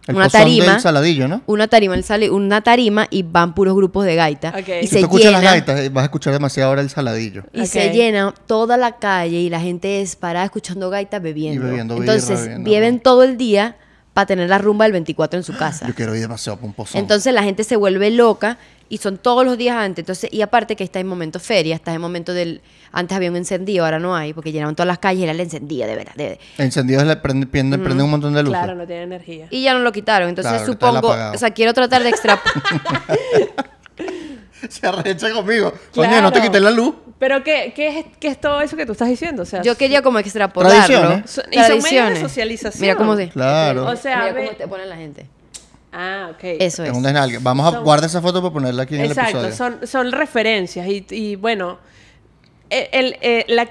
Speaker 2: El
Speaker 1: una
Speaker 2: pozón
Speaker 1: tarima.
Speaker 2: del Saladillo, ¿no?
Speaker 1: Una tarima, sale una tarima y van puros grupos de gaita.
Speaker 3: Ok.
Speaker 1: Y
Speaker 3: Si
Speaker 2: Si
Speaker 1: se
Speaker 2: tú escuchas
Speaker 1: llena.
Speaker 2: las gaitas, vas a escuchar demasiado ahora el Saladillo.
Speaker 1: Y
Speaker 3: Ok.
Speaker 1: se llena toda la calle y la gente es parada escuchando gaitas bebiendo.
Speaker 2: Y bebiendo birra,
Speaker 1: Entonces,
Speaker 2: bebiendo,
Speaker 1: viven
Speaker 2: ¿no?
Speaker 1: todo el día para tener la rumba del 24 en su casa.
Speaker 2: Yo quiero ir demasiado por un pozón.
Speaker 1: Entonces la gente se vuelve loca y son todos los días antes. Entonces, y aparte que está en momento feria, está en momento del... Antes había un encendido, ahora no hay, porque llenaban todas las calles y era el encendido, de verdad.
Speaker 2: Encendidos le prende un montón de luces.
Speaker 3: Claro, no tiene energía.
Speaker 1: Y ya no lo quitaron. Entonces
Speaker 2: Claro, ahorita la
Speaker 1: supongo...
Speaker 2: apagado.
Speaker 1: O sea, quiero tratar de extrapolar...
Speaker 2: Se arrecha conmigo. Coño, no te
Speaker 3: Claro.
Speaker 2: quité la luz.
Speaker 3: Pero ¿qué es todo eso que tú estás diciendo? O sea,
Speaker 1: Yo quería como extrapolarlo.
Speaker 2: Tradiciones.
Speaker 3: Y son medios de socialización.
Speaker 1: Mira cómo se...
Speaker 2: Claro.
Speaker 3: O sea,
Speaker 1: Mira
Speaker 3: ve-
Speaker 1: cómo te pone la gente.
Speaker 3: Ah, ok.
Speaker 1: Eso
Speaker 2: Es
Speaker 1: es.
Speaker 2: un desnalgue. Vamos a
Speaker 3: Son-
Speaker 2: guardar esa foto para ponerla aquí en el
Speaker 3: Exacto,
Speaker 2: episodio.
Speaker 3: son referencias y bueno,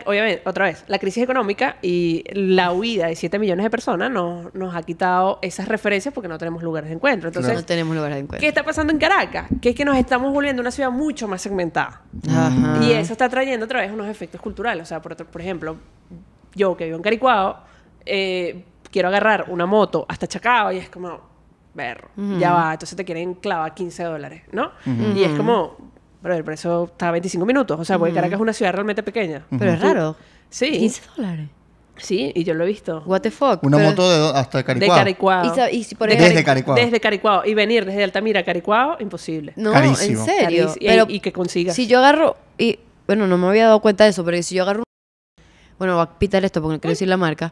Speaker 3: obviamente, otra vez, la crisis económica y la huida de 7 millones de personas nos ha quitado esas referencias porque no tenemos lugares de encuentro. Entonces,
Speaker 1: No tenemos lugar de
Speaker 3: ¿qué
Speaker 1: encuentro.
Speaker 3: está pasando en Caracas? Que es que nos estamos volviendo una ciudad mucho más segmentada.
Speaker 1: Ajá.
Speaker 3: Y eso está trayendo otra vez unos efectos culturales. O sea, por ejemplo, yo que vivo en Caricuao, quiero agarrar una moto hasta Chacao y es como, berro, ya va. Entonces te quieren clavar $15, ¿no? Y es como, brother, pero eso está a 25 minutos. O sea, porque Caracas es una ciudad realmente pequeña.
Speaker 1: Pero es raro.
Speaker 3: Sí,
Speaker 1: $15.
Speaker 3: sí, y yo lo he visto.
Speaker 1: What the fuck.
Speaker 2: Una
Speaker 1: Pero-
Speaker 2: moto hasta
Speaker 3: De
Speaker 2: Caricuao.
Speaker 3: Caricuao.
Speaker 1: Y si por
Speaker 3: De
Speaker 1: ejemplo-
Speaker 2: Desde Caricuao.
Speaker 3: Desde Caricuao. Y venir desde Altamira a Caricuao, imposible.
Speaker 1: No,
Speaker 2: Carísimo.
Speaker 1: en serio.
Speaker 3: Carísimo.
Speaker 1: Pero
Speaker 3: Y que consigas.
Speaker 1: si yo agarro y bueno, no me había dado cuenta de eso, pero si yo agarro bueno, voy a pitar esto porque no quiero decir la marca,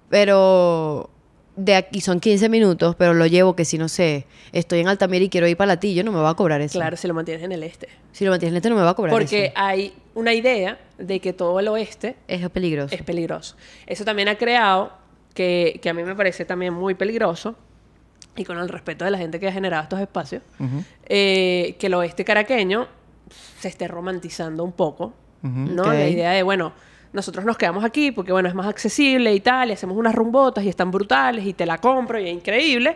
Speaker 1: pero de aquí son 15 minutos, pero lo llevo que si no sé, estoy en Altamira y quiero ir para Latillo, no me va a cobrar eso.
Speaker 3: Claro, si lo mantienes en el este.
Speaker 1: Si lo mantienes lento no me va a cobrar
Speaker 3: Porque
Speaker 1: eso.
Speaker 3: hay una idea de que todo el oeste
Speaker 1: Es peligroso.
Speaker 3: es peligroso. Eso también ha creado que a mí me parece también muy peligroso, y con el respeto de la gente que ha generado estos espacios, que el oeste caraqueño se esté romantizando un poco, ¿no?
Speaker 1: Ok.
Speaker 3: La idea de, bueno, nosotros nos quedamos aquí porque, bueno, es más accesible y tal, y hacemos unas rumbotas y están brutales y te la compro y es increíble,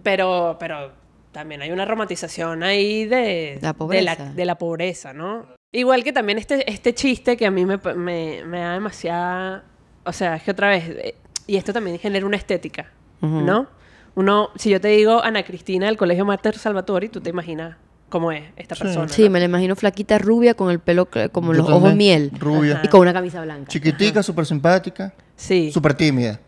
Speaker 3: pero también hay una romantización ahí
Speaker 1: La pobreza.
Speaker 3: de la pobreza, ¿no? Igual que también este chiste que a mí me da demasiada... O sea, es que otra vez... y esto también genera una estética, ¿no? Si yo te digo Ana Cristina del Colegio Mater Salvatori, tú te imaginas cómo es esta persona.
Speaker 1: Sí,
Speaker 3: ¿no?
Speaker 1: me la imagino flaquita rubia con el pelo como
Speaker 2: Yo
Speaker 1: los ojos
Speaker 2: también.
Speaker 1: miel
Speaker 2: Rubia.
Speaker 3: Ajá.
Speaker 1: y con una camisa blanca.
Speaker 2: Chiquitica, súper simpática.
Speaker 3: Sí.
Speaker 2: Súper tímida.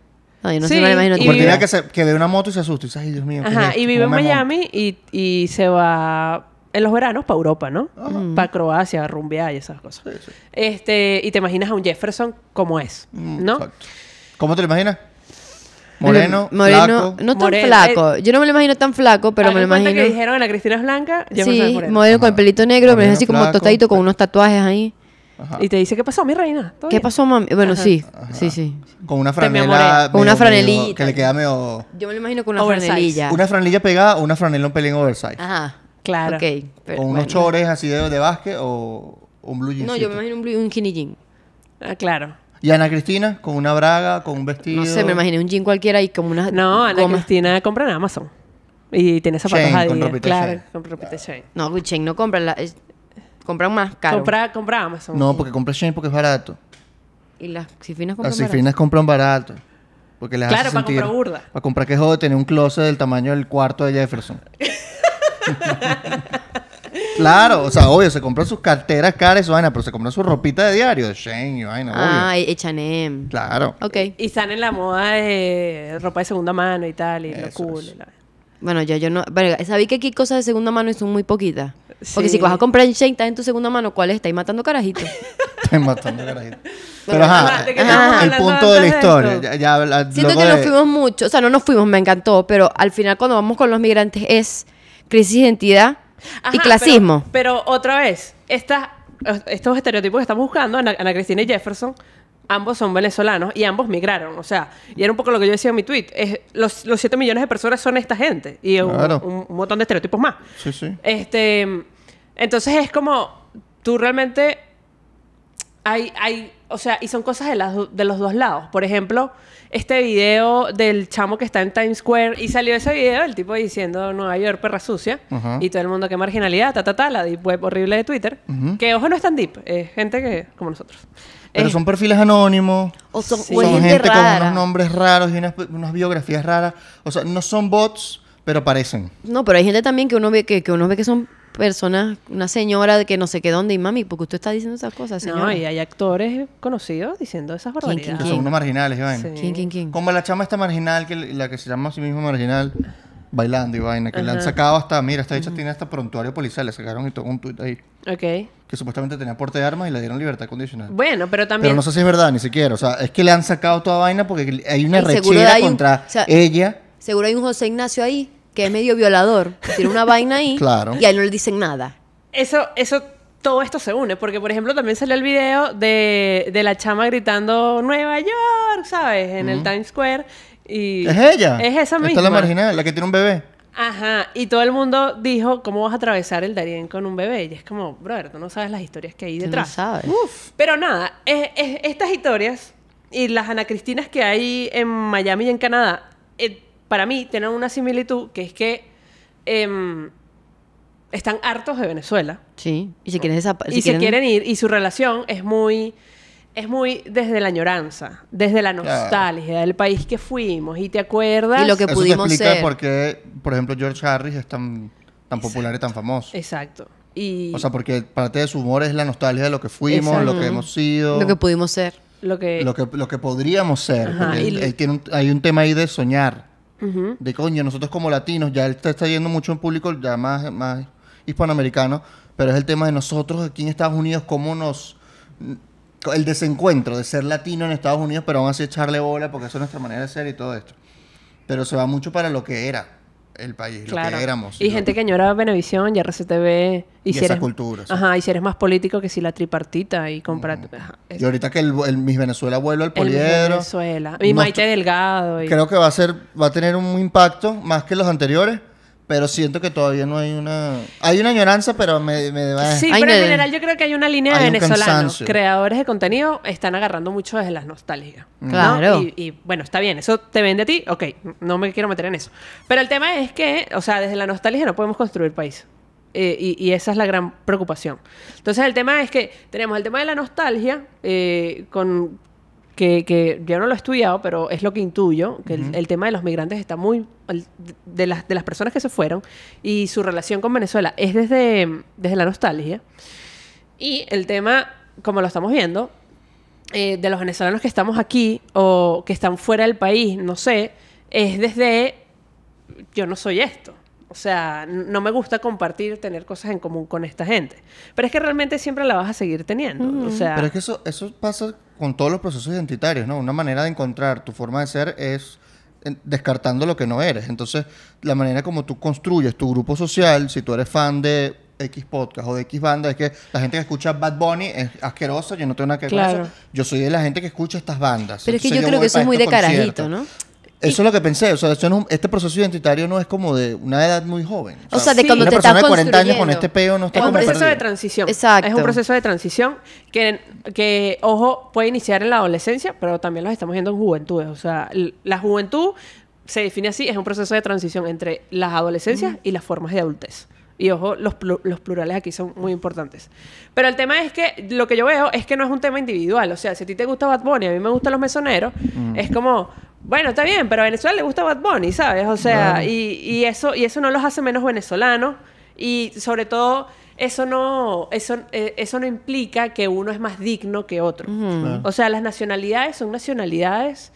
Speaker 1: Ay, no
Speaker 3: Sí,
Speaker 1: sé, me la imagino
Speaker 3: y
Speaker 2: Súper
Speaker 1: tímida.
Speaker 2: tímida que ve una moto y se asusta. Y dice, ay, Dios mío, ¿qué es
Speaker 3: Ajá,
Speaker 2: esto?
Speaker 3: y vive en
Speaker 2: ¿Cómo me monto?
Speaker 3: Miami y se va en los veranos para Europa, ¿no? Para Croacia, rumbear y esas cosas.
Speaker 2: Sí, sí.
Speaker 3: Y te imaginas a un Jefferson como es, ¿no?
Speaker 2: Exacto. ¿Cómo te lo imaginas? Moreno,
Speaker 1: Moreno,
Speaker 2: flaco.
Speaker 1: no tan
Speaker 3: Moreno,
Speaker 1: flaco. Yo no me lo imagino tan flaco, pero me lo
Speaker 3: Hagan cuenta
Speaker 1: imagino.
Speaker 3: que dijeron Ana Cristina es blanca, Jefferson es
Speaker 1: Sí,
Speaker 3: moreno.
Speaker 1: moreno con el pelito negro, pero es
Speaker 2: Moreno,
Speaker 1: así como
Speaker 2: flaco,
Speaker 1: tostadito con
Speaker 2: pero-
Speaker 1: unos tatuajes ahí.
Speaker 2: Ajá.
Speaker 3: Y te dice, ¿qué pasó, mi reina? ¿Todo
Speaker 1: ¿Qué
Speaker 3: bien?
Speaker 1: pasó, mami? Bueno,
Speaker 3: Ajá.
Speaker 1: sí, sí.
Speaker 2: Con una
Speaker 3: Te me
Speaker 2: franela.
Speaker 3: amoré.
Speaker 1: Con una
Speaker 2: medio-
Speaker 1: franelita.
Speaker 2: que le queda medio.
Speaker 1: Yo me lo imagino con una
Speaker 3: Oversize.
Speaker 1: franelilla.
Speaker 2: Una franelilla pegada o una franela un pelín oversize.
Speaker 1: Ajá.
Speaker 3: Claro.
Speaker 1: Ok. pero
Speaker 2: Con unos
Speaker 1: bueno.
Speaker 2: chores así de básquet o un blue jean.
Speaker 1: No, yo me imagino un skinny jean.
Speaker 3: Ah, claro.
Speaker 2: Y Ana Cristina con una braga, con un vestido.
Speaker 1: No sé, me imaginé un jean cualquiera y como unas
Speaker 3: No, Ana
Speaker 1: gomas.
Speaker 3: Cristina compra en Amazon. Y tiene zapatos
Speaker 2: Shein, con
Speaker 3: Adidas.
Speaker 2: ropita
Speaker 3: Claro,
Speaker 2: Shein.
Speaker 3: con ropita Shein.
Speaker 1: No, Chain no compran, compran más caro.
Speaker 3: Compra Amazon.
Speaker 2: No, porque compra Shein porque es barato.
Speaker 1: Y las cifinas compran
Speaker 2: Las
Speaker 1: barato.
Speaker 2: cifinas compran barato. Porque les
Speaker 3: Claro,
Speaker 2: hace
Speaker 3: para
Speaker 2: sentir.
Speaker 3: comprar burda.
Speaker 2: Para comprar que jode tener un closet del tamaño del cuarto de Jefferson. Claro, o sea, obvio, se compran sus carteras caras y su vaina, pero se compran su ropita de diario, de Shein y vaina,
Speaker 1: Ah,
Speaker 2: obvio.
Speaker 1: H&M.
Speaker 2: Claro.
Speaker 1: Ok.
Speaker 3: Y están en la moda de ropa de segunda mano y tal, y lo
Speaker 2: Eso
Speaker 3: cool.
Speaker 2: es.
Speaker 3: y la-
Speaker 1: Bueno, yo no... Pero, ¿sabí que aquí cosas de segunda mano y son muy poquitas? Porque
Speaker 3: Sí.
Speaker 1: si vas a comprar en Shein, estás en tu segunda mano, ¿cuál es? Estáis matando carajitos.
Speaker 2: Estoy matando carajito. Pero ajá,
Speaker 3: ¿de qué
Speaker 1: estamos
Speaker 2: el
Speaker 3: hablando
Speaker 2: punto de la
Speaker 3: antes de
Speaker 2: historia.
Speaker 3: esto?
Speaker 1: Siento que nos fuimos mucho. O sea, no nos fuimos, me encantó. Pero al final, cuando vamos con los migrantes, es crisis de identidad y
Speaker 3: Ajá,
Speaker 1: clasismo.
Speaker 3: Pero otra vez, estos estereotipos que estamos buscando, Ana Cristina y Jefferson, ambos son venezolanos y ambos migraron. O sea, y era un poco lo que yo decía en mi tweet. Los 7 millones de personas son esta gente. Y
Speaker 2: Claro.
Speaker 3: un montón de estereotipos más.
Speaker 2: Sí, sí.
Speaker 3: Entonces es como, tú realmente o sea, y son cosas de los dos lados. Por ejemplo, este video del chamo que está en Times Square y salió ese video, el tipo diciendo Nueva York, perra sucia,
Speaker 2: Ajá.
Speaker 3: y todo el mundo, qué marginalidad, la deep web horrible de Twitter, que ojo no es tan deep, es gente que como nosotros.
Speaker 2: Pero
Speaker 3: Eh,
Speaker 2: son perfiles anónimos.
Speaker 1: O son,
Speaker 3: Sí.
Speaker 1: o es
Speaker 2: Son
Speaker 1: gente
Speaker 2: gente con
Speaker 1: rara.
Speaker 2: unos nombres raros y unas biografías raras. O sea, no son bots, pero parecen.
Speaker 1: No, pero hay gente también que uno ve que son personas, una señora de que no sé qué dónde, y mami, porque usted está diciendo esas cosas, señora.
Speaker 3: no, y hay actores conocidos diciendo esas
Speaker 1: quién,
Speaker 3: barbaridades.
Speaker 2: Que
Speaker 1: quién?
Speaker 2: son unos marginales y vaina.
Speaker 3: Sí.
Speaker 1: ¿Quién?
Speaker 2: Como la chama esta marginal, la que se llama a sí misma marginal, bailando y vaina, que le han sacado hasta, mira, esta hecha tiene hasta prontuario policial, le sacaron y todo un tuit ahí,
Speaker 3: Ok.
Speaker 2: que supuestamente tenía porte de armas y le dieron libertad condicional.
Speaker 3: Bueno, pero también...
Speaker 2: Pero no sé si es verdad, ni siquiera. O sea, es que le han sacado toda vaina porque hay una
Speaker 1: Ay, seguro
Speaker 2: rechera
Speaker 1: hay un-
Speaker 2: contra
Speaker 1: o sea,
Speaker 2: ella.
Speaker 1: Seguro hay un José Ignacio ahí que es medio violador, que tiene una vaina ahí
Speaker 2: Claro.
Speaker 1: y a él no le dicen nada.
Speaker 3: Todo esto se une, porque por ejemplo también salió el video de la chama gritando Nueva York, ¿sabes? En el Times Square. Y
Speaker 2: Es ella.
Speaker 3: Es esa misma.
Speaker 2: Esta es la marginal, la que tiene un bebé.
Speaker 3: Ajá, y todo el mundo dijo, ¿cómo vas a atravesar el Darién con un bebé? Y es como, brother, tú no sabes las historias que hay
Speaker 1: Tú no
Speaker 3: detrás.
Speaker 1: sabes.
Speaker 3: Pero nada, estas historias y las Ana Cristinas que hay en Miami y en Canadá, para mí tienen una similitud, que es que están hartos de Venezuela.
Speaker 1: Sí, y si quieren
Speaker 3: Y se quieren ir, y su relación es muy desde la añoranza, desde la nostalgia del país que fuimos, y te acuerdas.
Speaker 1: Y lo que
Speaker 2: Eso
Speaker 1: pudimos
Speaker 2: te explica
Speaker 1: ser.
Speaker 2: por qué, por ejemplo, George Harris es tan popular y tan famoso.
Speaker 3: Exacto. Y
Speaker 2: O sea, porque parte de su humor es la nostalgia de lo que fuimos,
Speaker 3: Exacto.
Speaker 2: lo que hemos sido,
Speaker 1: Lo que pudimos ser.
Speaker 3: lo que...
Speaker 2: lo que podríamos ser.
Speaker 3: Ajá,
Speaker 2: Porque
Speaker 3: y-
Speaker 2: él tiene hay un tema ahí de soñar.
Speaker 3: Ujú.
Speaker 2: De coño, nosotros como latinos, ya él está yendo mucho en público, ya más hispanoamericano, pero es el tema de nosotros aquí en Estados Unidos, cómo el desencuentro de ser latino en Estados Unidos, pero aún así echarle bola, porque eso es nuestra manera de ser y todo esto. Pero se va mucho para lo que era el país,
Speaker 3: Claro.
Speaker 2: lo que éramos.
Speaker 3: Y gente que añora Venevisión y RCTV.
Speaker 2: Y
Speaker 3: si
Speaker 2: esa
Speaker 3: eres,
Speaker 2: cultura, sí.
Speaker 3: Ajá, y si eres más político que si la tripartita y comprar... ajá,
Speaker 2: Y ahorita que el Miss Venezuela vuelve al
Speaker 3: el
Speaker 2: poliedro,
Speaker 3: Venezuela. Y
Speaker 2: no
Speaker 3: Maite Delgado. Y...
Speaker 2: creo que va a tener un impacto más que los anteriores, pero siento que todavía no hay una... Hay una añoranza, pero me va...
Speaker 3: Sí,
Speaker 1: Ay,
Speaker 3: pero en
Speaker 1: no.
Speaker 3: general yo creo que hay una línea de
Speaker 2: Hay un
Speaker 3: venezolanos.
Speaker 2: cansancio.
Speaker 3: Creadores de contenido están agarrando mucho desde las nostalgias. ¿no?
Speaker 1: Claro.
Speaker 3: Y bueno, está bien. Eso te vende a ti. Ok, no me quiero meter en eso. Pero el tema es que, o sea, desde la nostalgia no podemos construir país. Y esa es la gran preocupación. Entonces el tema es que tenemos el tema de la nostalgia que yo no lo he estudiado, pero es lo que intuyo, que el tema de los migrantes está muy... de las personas que se fueron y su relación con Venezuela es desde la nostalgia. Y el tema, como lo estamos viendo, de los venezolanos que estamos aquí o que están fuera del país, no sé, es desde yo no soy esto. O sea, no me gusta compartir, tener cosas en común con esta gente. Pero es que realmente siempre la vas a seguir teniendo. O sea,
Speaker 2: Pero es que eso pasa con todos los procesos identitarios, ¿no? Una manera de encontrar tu forma de ser es descartando lo que no eres. Entonces, la manera como tú construyes tu grupo social, si tú eres fan de X podcast o de X banda, es que la gente que escucha Bad Bunny es asquerosa, yo no tengo nada que ver con
Speaker 3: Claro.
Speaker 2: eso. Yo soy de la gente que escucha estas bandas.
Speaker 1: Pero es que
Speaker 2: Entonces,
Speaker 1: yo creo
Speaker 2: voy
Speaker 1: que eso
Speaker 2: para
Speaker 1: es muy de
Speaker 2: estos
Speaker 1: carajito,
Speaker 2: conciertos.
Speaker 1: ¿no?
Speaker 2: Eso es lo que pensé. O sea, este proceso identitario no es como de una edad muy joven.
Speaker 1: O sea, de
Speaker 3: Sí.
Speaker 1: cuando
Speaker 2: una
Speaker 1: te
Speaker 2: persona
Speaker 1: estás
Speaker 2: de 40 años con
Speaker 1: construyendo.
Speaker 2: este peo no está
Speaker 3: es un
Speaker 2: como
Speaker 3: proceso de
Speaker 2: perdida.
Speaker 3: transición.
Speaker 1: Exacto.
Speaker 3: Es un proceso de transición que, ojo, puede iniciar en la adolescencia, pero también los estamos viendo en juventudes. O sea, la juventud se define así, es un proceso de transición entre las adolescencias y las formas de adultez. Y ojo, los plurales aquí son muy importantes. Pero el tema es que lo que yo veo es que no es un tema individual. O sea, si a ti te gusta Bad Bunny, a mí me gustan los mesoneros, es como, bueno, está bien, pero a Venezuela le gusta Bad Bunny, ¿sabes? O sea,
Speaker 2: Claro.
Speaker 3: y eso no los hace menos venezolanos. Y sobre todo, eso no implica que uno es más digno que otro.
Speaker 2: Claro.
Speaker 3: O sea, las nacionalidades son nacionalidades,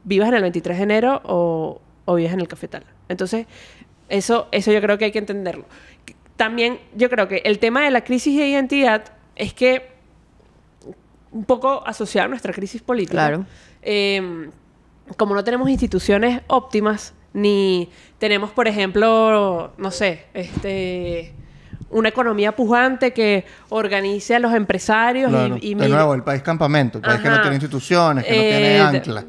Speaker 3: vivas en el 23 de enero o vivas en el cafetal. Entonces, eso yo creo que hay que entenderlo. También yo creo que el tema de la crisis de identidad es que un poco asociado a nuestra crisis política.
Speaker 1: Claro.
Speaker 3: Como no tenemos instituciones óptimas, ni tenemos, por ejemplo, no sé, una economía pujante que organice a los empresarios
Speaker 2: Claro.
Speaker 3: y
Speaker 2: De nuevo, el país campamento, el país que no
Speaker 3: Ajá.
Speaker 2: tiene instituciones, que no tiene ancla.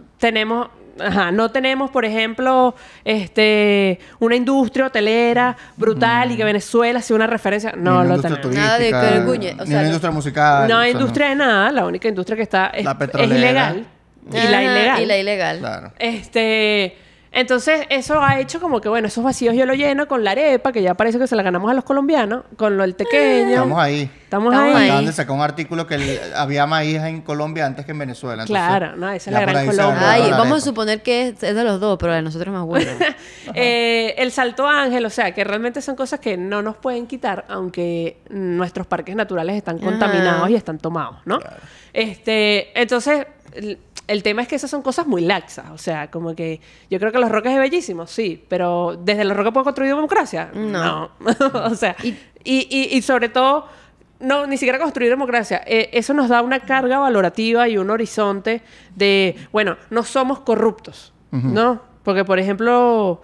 Speaker 3: No tenemos, por ejemplo, una industria hotelera brutal y que Venezuela sea una referencia.
Speaker 2: Ni
Speaker 3: No
Speaker 2: una
Speaker 3: lo
Speaker 2: industria
Speaker 3: tenemos.
Speaker 1: Nada de
Speaker 2: turística,
Speaker 1: Vergüenza, o
Speaker 2: ni
Speaker 1: sea,
Speaker 2: una
Speaker 1: no-
Speaker 2: industria musical.
Speaker 3: No
Speaker 2: o
Speaker 3: hay
Speaker 2: sea,
Speaker 3: industria de nada. La única industria que está es
Speaker 2: La petrolera.
Speaker 3: ilegal. Y la
Speaker 1: Ajá,
Speaker 3: ilegal.
Speaker 1: Y la ilegal.
Speaker 2: Claro.
Speaker 3: Entonces, eso ha hecho como que, bueno, esos vacíos yo lo lleno con la arepa, que ya parece que se la ganamos a los colombianos, con lo del tequeño.
Speaker 2: Estamos ahí.
Speaker 3: Estamos
Speaker 1: Estamos
Speaker 3: ahí.
Speaker 2: Acaban de sacar un artículo que había maíz en Colombia antes que en Venezuela. Entonces,
Speaker 3: Claro, no, esa es
Speaker 2: ya
Speaker 3: la
Speaker 2: por
Speaker 3: gran
Speaker 2: ahí se
Speaker 3: Colombia.
Speaker 2: agarró
Speaker 1: Ay,
Speaker 2: la
Speaker 1: vamos a
Speaker 2: arepa.
Speaker 1: suponer que es de los dos, pero la de nosotros es más bueno.
Speaker 3: El Salto Ángel, o sea, que realmente son cosas que no nos pueden quitar, aunque nuestros parques naturales están
Speaker 1: Ajá.
Speaker 3: contaminados y están tomados, ¿no? Entonces, el tema es que esas son cosas muy laxas, o sea, como que yo creo que Los Roques es bellísimo, sí, pero ¿desde Los Roques puedo construir democracia?
Speaker 1: No.
Speaker 3: O sea, y sobre todo, no, ni siquiera construir democracia. Eso nos da una carga valorativa y un horizonte de, bueno, no somos corruptos, ¿no? Porque, por ejemplo,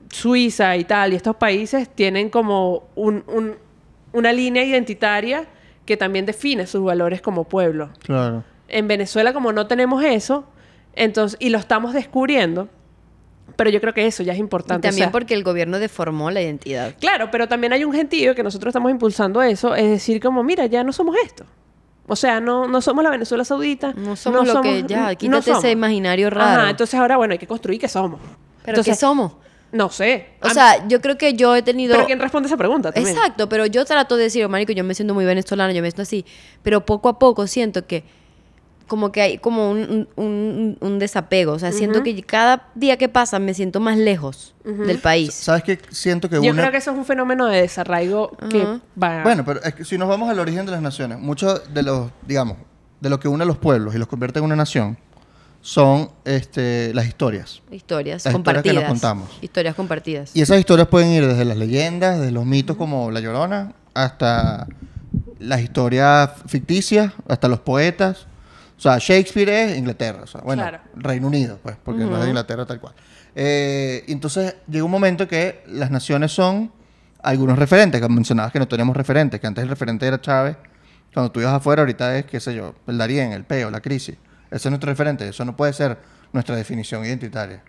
Speaker 3: Suiza y tal, y estos países tienen como una línea identitaria que también define sus valores como pueblo.
Speaker 2: Claro.
Speaker 3: En Venezuela, como no tenemos eso, entonces, y lo estamos descubriendo, pero yo creo que eso ya es
Speaker 1: Y
Speaker 3: importante.
Speaker 1: también
Speaker 3: o sea,
Speaker 1: porque el gobierno deformó la identidad.
Speaker 3: claro, pero también hay un gentío que nosotros estamos impulsando eso, es decir, como, mira, ya no somos esto. O sea, no somos la Venezuela Saudita.
Speaker 1: No somos lo que ya,
Speaker 3: no
Speaker 1: quítate ese
Speaker 3: somos.
Speaker 1: imaginario raro.
Speaker 3: Ajá, entonces ahora, bueno, hay que construir qué somos.
Speaker 1: ¿Pero
Speaker 3: Entonces,
Speaker 1: qué somos?
Speaker 3: No sé.
Speaker 1: O sea, yo creo que yo he tenido...
Speaker 3: ¿Pero quién responde esa pregunta también?
Speaker 1: Exacto, pero yo trato de decir, marico, yo me siento muy venezolana, yo me siento así, pero poco a poco siento que como que hay como un desapego, o sea, siento que cada día que pasa me siento más lejos del país.
Speaker 2: ¿Sabes qué? Siento que
Speaker 3: Yo
Speaker 2: una...
Speaker 3: creo que eso es un fenómeno de desarraigo que va...
Speaker 2: Bueno, pero es que si nos vamos al origen de las naciones, muchos de los, digamos, de lo que une a los pueblos y los convierte en una nación son las historias.
Speaker 1: Historias
Speaker 2: Las historias
Speaker 1: compartidas.
Speaker 2: que nos contamos.
Speaker 1: Historias compartidas.
Speaker 2: Y esas historias pueden ir desde las leyendas, desde los mitos como La Llorona, hasta las historias ficticias, hasta los poetas. O sea, Shakespeare es Inglaterra, o sea, bueno,
Speaker 3: Claro.
Speaker 2: Reino Unido, pues, porque no es de Inglaterra tal cual. Entonces, llega un momento que las naciones son algunos referentes, que mencionabas que no teníamos referentes, que antes el referente era Chávez, cuando tú ibas afuera, ahorita es, qué sé yo, el Darién, el Peo, la crisis. Ese es nuestro referente, eso no puede ser nuestra definición identitaria.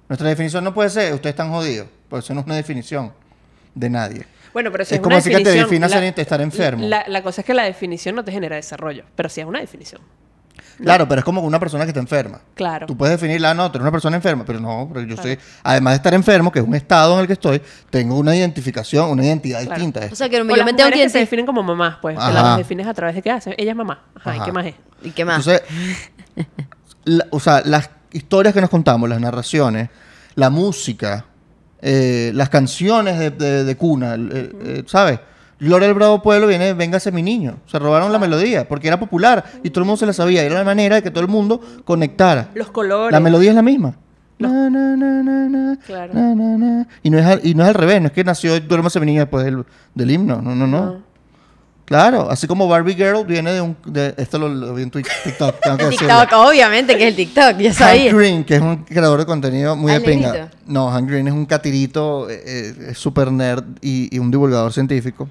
Speaker 2: Nuestra definición no puede ser, ustedes están jodidos, porque eso no es una definición de nadie.
Speaker 3: Bueno, pero si
Speaker 2: Es
Speaker 3: es
Speaker 2: como
Speaker 3: una
Speaker 2: si que te
Speaker 3: definición,
Speaker 2: definas estar enfermo.
Speaker 3: La cosa es que la definición no te genera desarrollo, pero sí es una definición.
Speaker 2: Claro, pero es como una persona que está enferma.
Speaker 3: Claro.
Speaker 2: Tú puedes definirla, no, tú eres una persona enferma, pero no, pero yo soy, además de estar enfermo, que es un estado en el que estoy, tengo una identificación, una identidad
Speaker 3: Claro.
Speaker 2: distinta.
Speaker 1: O sea, que
Speaker 3: O
Speaker 1: yo
Speaker 3: las
Speaker 1: me tengo
Speaker 3: mujeres
Speaker 1: que
Speaker 3: que se
Speaker 1: decir...
Speaker 3: definen como mamás, pues, que
Speaker 2: Ajá.
Speaker 3: las defines a través de qué hacen. Ella es mamá. Ajá, ¿y
Speaker 2: Ajá.
Speaker 3: qué más es?
Speaker 1: ¿Y qué más?
Speaker 2: Entonces, o sea, las historias que nos contamos, las narraciones, la música, las canciones de cuna, ¿sabes? Gloria del Bravo Pueblo viene, véngase mi niño. Se robaron la melodía porque era popular y todo el mundo se la sabía. Era la manera de que todo el mundo conectara.
Speaker 3: Los colores.
Speaker 2: La melodía es la misma.
Speaker 3: Claro.
Speaker 2: Y no es al revés, no es que nació Duérmase mi niña después del himno. No. Claro, así como Barbie Girl viene esto lo vi en TikTok, tengo que
Speaker 1: El
Speaker 2: decirlo.
Speaker 1: TikTok, obviamente que es el TikTok, ya
Speaker 2: Hank
Speaker 1: sabía.
Speaker 2: Green, que es un creador de contenido muy de
Speaker 1: ¿Al
Speaker 2: pinga.
Speaker 1: negrito?
Speaker 2: No, Hank Green es un catirito, es super nerd y un divulgador científico.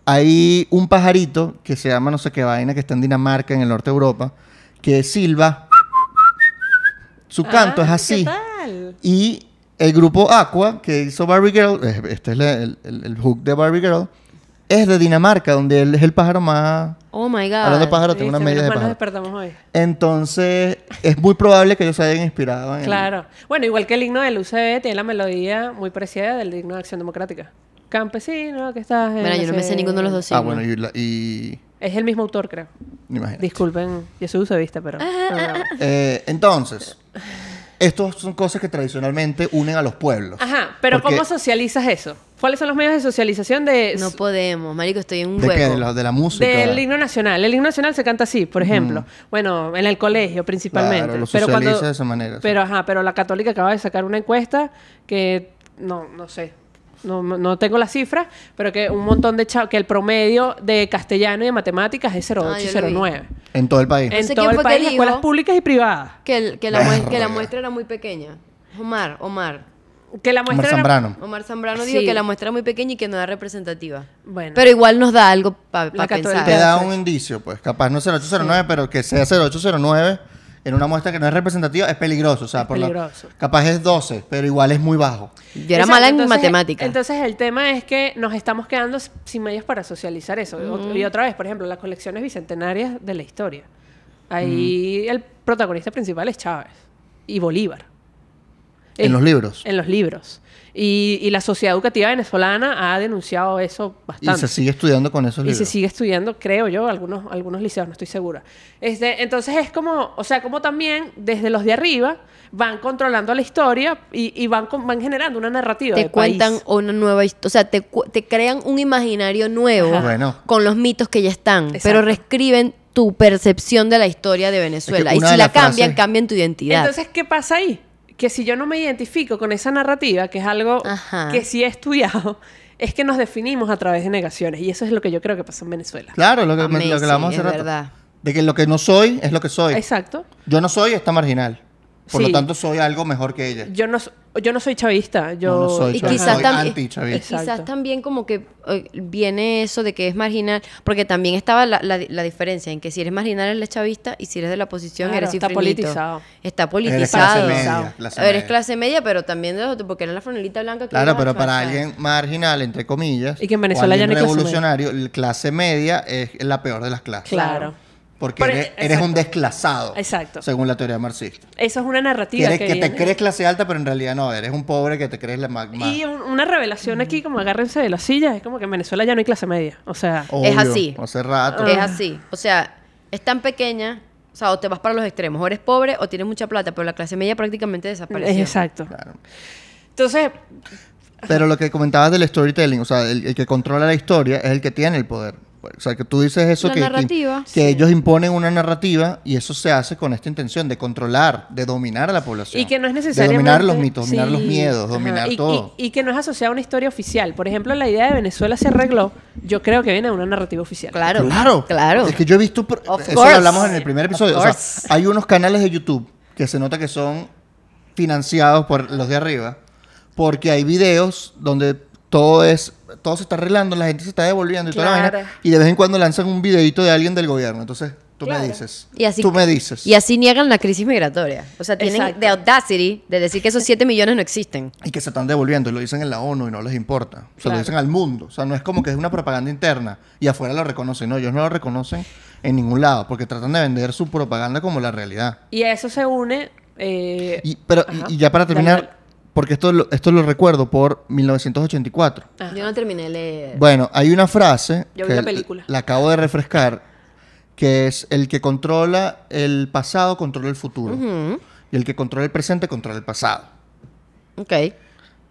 Speaker 2: Hay un pajarito que se llama no sé qué vaina, que está en Dinamarca, en el norte de Europa, que silba. Su canto es así.
Speaker 3: ¿Qué tal?
Speaker 2: Y el grupo Aqua, que hizo Barbie Girl, este es el hook de Barbie Girl, es de Dinamarca, donde él es el pájaro más...
Speaker 1: Oh my God.
Speaker 2: Hablando de pájaro, tengo una
Speaker 3: Viste,
Speaker 2: media de
Speaker 3: menos mal nos
Speaker 2: pájaro.
Speaker 3: despertamos hoy.
Speaker 2: Entonces, es muy probable que ellos se hayan inspirado en...
Speaker 3: Claro. Bueno, igual que el himno del UCB tiene la melodía muy parecida del himno de Acción Democrática. Campesino, que estás en
Speaker 1: Bueno, yo no me sé ninguno de los dos signos.
Speaker 2: bueno, y
Speaker 3: Es el mismo autor, creo.
Speaker 2: imagínate.
Speaker 3: Disculpen, yo soy UCBista, pero...
Speaker 2: Entonces, estos son cosas que tradicionalmente unen a los pueblos.
Speaker 3: Ajá, pero
Speaker 2: Porque-
Speaker 3: ¿cómo socializas eso? ¿Cuáles son los medios de socialización de...
Speaker 1: No podemos, marico, estoy en un
Speaker 2: ¿De qué?
Speaker 1: hueco.
Speaker 2: De la música.
Speaker 3: Del himno nacional. El himno nacional se canta así, por ejemplo. Bueno, en el colegio principalmente.
Speaker 2: Claro, lo
Speaker 3: pero
Speaker 2: socializa de esa manera, sí.
Speaker 3: Pero la Católica acaba de sacar una encuesta que no sé. No tengo las cifras, pero que un montón de que el promedio de castellano y de matemáticas es 0,8 y
Speaker 1: yo lo vi.
Speaker 3: 0,9.
Speaker 2: En todo el país.
Speaker 3: En
Speaker 1: No sé
Speaker 3: todo
Speaker 1: quién
Speaker 3: el
Speaker 1: fue que
Speaker 3: país,
Speaker 1: dijo
Speaker 3: escuelas públicas y privadas.
Speaker 1: Que la
Speaker 2: Verga.
Speaker 1: muestra era muy pequeña. Omar
Speaker 3: Que la muestra era-
Speaker 2: Zambrano.
Speaker 1: Omar Zambrano
Speaker 3: Sí.
Speaker 1: dijo que la muestra era muy pequeña y que no era representativa.
Speaker 3: Bueno.
Speaker 1: Pero igual nos da algo para
Speaker 3: La
Speaker 1: pensar.
Speaker 3: Católica.
Speaker 2: Te da un indicio, pues. Capaz no 0809, pero que sea 0809 en una muestra que no es representativa es peligroso. O sea,
Speaker 3: Es peligroso.
Speaker 2: capaz es 12, pero igual es muy bajo.
Speaker 1: Yo era
Speaker 3: Exacto,
Speaker 1: mala en
Speaker 3: entonces-
Speaker 1: matemáticas.
Speaker 3: Entonces el tema es que nos estamos quedando sin medios para socializar eso. Y otra vez, por ejemplo, las colecciones bicentenarias de la historia. Ahí el protagonista principal es Chávez y Bolívar.
Speaker 2: En los libros.
Speaker 3: En los libros. Y la sociedad educativa venezolana ha denunciado eso
Speaker 2: Y
Speaker 3: bastante.
Speaker 2: se sigue estudiando con esos
Speaker 3: Y
Speaker 2: libros.
Speaker 3: se sigue estudiando, creo yo, algunos liceos, no estoy segura. Entonces es como, o sea, como también desde los de arriba van controlando la historia y van generando una narrativa
Speaker 1: Te
Speaker 3: de
Speaker 1: cuentan
Speaker 3: país.
Speaker 1: una nueva historia, o sea, te crean un imaginario nuevo
Speaker 2: Ajá. Bueno.
Speaker 1: con los mitos que ya están,
Speaker 3: Exacto.
Speaker 1: pero reescriben tu percepción de la historia de Venezuela.
Speaker 2: Es que
Speaker 1: Y
Speaker 2: una
Speaker 1: si
Speaker 2: de
Speaker 1: la
Speaker 2: las frases-
Speaker 1: cambian tu identidad.
Speaker 3: Entonces, ¿qué pasa ahí? Que si yo no me identifico con esa narrativa, que es algo
Speaker 1: Ajá.
Speaker 3: que sí he estudiado, es que nos definimos a través de negaciones. Y eso es lo que yo creo que pasa en Venezuela.
Speaker 2: Claro, lo que
Speaker 1: Amazing,
Speaker 2: hablamos hace
Speaker 1: es
Speaker 2: rato.
Speaker 1: verdad.
Speaker 2: De que lo que no soy es lo que soy.
Speaker 3: Exacto.
Speaker 2: Yo no soy esta marginal. Por
Speaker 3: Sí.
Speaker 2: lo tanto, soy algo mejor que ella.
Speaker 3: Yo no soy chavista. Yo
Speaker 2: No soy
Speaker 1: Y
Speaker 2: chavista,
Speaker 1: quizás
Speaker 2: soy
Speaker 1: también-
Speaker 2: antichavista.
Speaker 3: Exacto.
Speaker 1: Quizás también como que viene eso de que es marginal, porque también estaba la diferencia en que si eres marginal eres chavista y si eres de la oposición
Speaker 3: Claro,
Speaker 1: eres
Speaker 3: está
Speaker 1: cifrinito.
Speaker 3: politizado.
Speaker 1: Está
Speaker 2: Eres
Speaker 1: politizado.
Speaker 2: clase media, clase
Speaker 1: Eres
Speaker 2: media.
Speaker 1: clase media, pero también de los otros, porque eres la franelita blanca que
Speaker 2: Claro,
Speaker 1: ibas a
Speaker 2: pero para
Speaker 1: chachar.
Speaker 2: alguien marginal, entre comillas,
Speaker 3: Y que en
Speaker 2: o
Speaker 3: Venezuela ya
Speaker 2: alguien
Speaker 3: no hay clase
Speaker 2: revolucionario, la clase media es la peor de las clases.
Speaker 3: Claro.
Speaker 2: Porque
Speaker 3: Pero-
Speaker 2: eres un
Speaker 3: exacto.
Speaker 2: desclasado.
Speaker 3: Exacto.
Speaker 2: Según la teoría marxista.
Speaker 3: Eso es una narrativa
Speaker 2: Que te
Speaker 3: viene.
Speaker 2: crees clase alta, pero en realidad no. Eres un pobre que te crees la más.
Speaker 3: Y una revelación aquí, como agárrense de la silla, es como que en Venezuela ya no hay clase media. O sea,
Speaker 2: Obvio,
Speaker 1: así.
Speaker 2: Hace rato.
Speaker 1: Es así. O sea, es tan pequeña, o sea, o te vas para los extremos, o eres pobre o tienes mucha plata, pero la clase media prácticamente desapareció.
Speaker 3: es exacto.
Speaker 2: Claro.
Speaker 3: Entonces,
Speaker 2: Pero lo que comentabas del storytelling, o sea, el que controla la historia es el que tiene el poder. O sea, que tú dices eso
Speaker 1: La
Speaker 2: que
Speaker 1: narrativa.
Speaker 2: que ellos imponen una narrativa y eso se hace con esta intención de controlar, de dominar a la población.
Speaker 3: y que no es
Speaker 2: De
Speaker 3: necesariamente...
Speaker 2: dominar los mitos, dominar
Speaker 3: Sí.
Speaker 2: los miedos,
Speaker 3: Ajá.
Speaker 2: dominar
Speaker 3: Y-
Speaker 2: todo.
Speaker 3: Y que no es asociado a una historia oficial. Por ejemplo, la idea de Venezuela se arregló, yo creo que viene de una narrativa oficial.
Speaker 1: Claro.
Speaker 2: Claro.
Speaker 1: Claro.
Speaker 2: Es que yo he visto,
Speaker 1: Of
Speaker 2: eso
Speaker 1: course.
Speaker 2: lo hablamos en el primer episodio.
Speaker 1: Of
Speaker 2: O sea,
Speaker 1: course.
Speaker 2: hay unos canales de YouTube que se nota que son financiados por los de arriba, porque hay videos donde todo se está arreglando, la gente se está devolviendo y toda la
Speaker 3: Claro.
Speaker 2: vaina, y de vez en cuando lanzan un videito de alguien del gobierno. Entonces, tú
Speaker 3: Claro.
Speaker 2: me dices.
Speaker 1: Y así,
Speaker 2: Tú me dices.
Speaker 1: Y así niegan la crisis migratoria. O sea, tienen
Speaker 3: Exacto.
Speaker 1: the audacity de decir que esos 7 millones no existen.
Speaker 2: Y que se están devolviendo, y lo dicen en la ONU y no les importa. O sea,
Speaker 3: Claro.
Speaker 2: lo dicen al mundo. O sea, no es como que es una propaganda interna y afuera lo reconocen. No, ellos no lo reconocen en ningún lado porque tratan de vender su propaganda como la realidad.
Speaker 3: Y a eso se une...
Speaker 2: Pero
Speaker 3: ajá.
Speaker 2: y ya para terminar,
Speaker 3: Dale, dale.
Speaker 2: porque esto lo recuerdo por 1984.
Speaker 3: Ajá.
Speaker 1: Yo no terminé de leer.
Speaker 2: Bueno, hay una frase
Speaker 3: Yo vi
Speaker 2: que
Speaker 3: la película.
Speaker 2: la acabo de refrescar, que es el que controla el pasado, controla el futuro. Y el que controla el presente, controla el pasado.
Speaker 1: Ok. Makes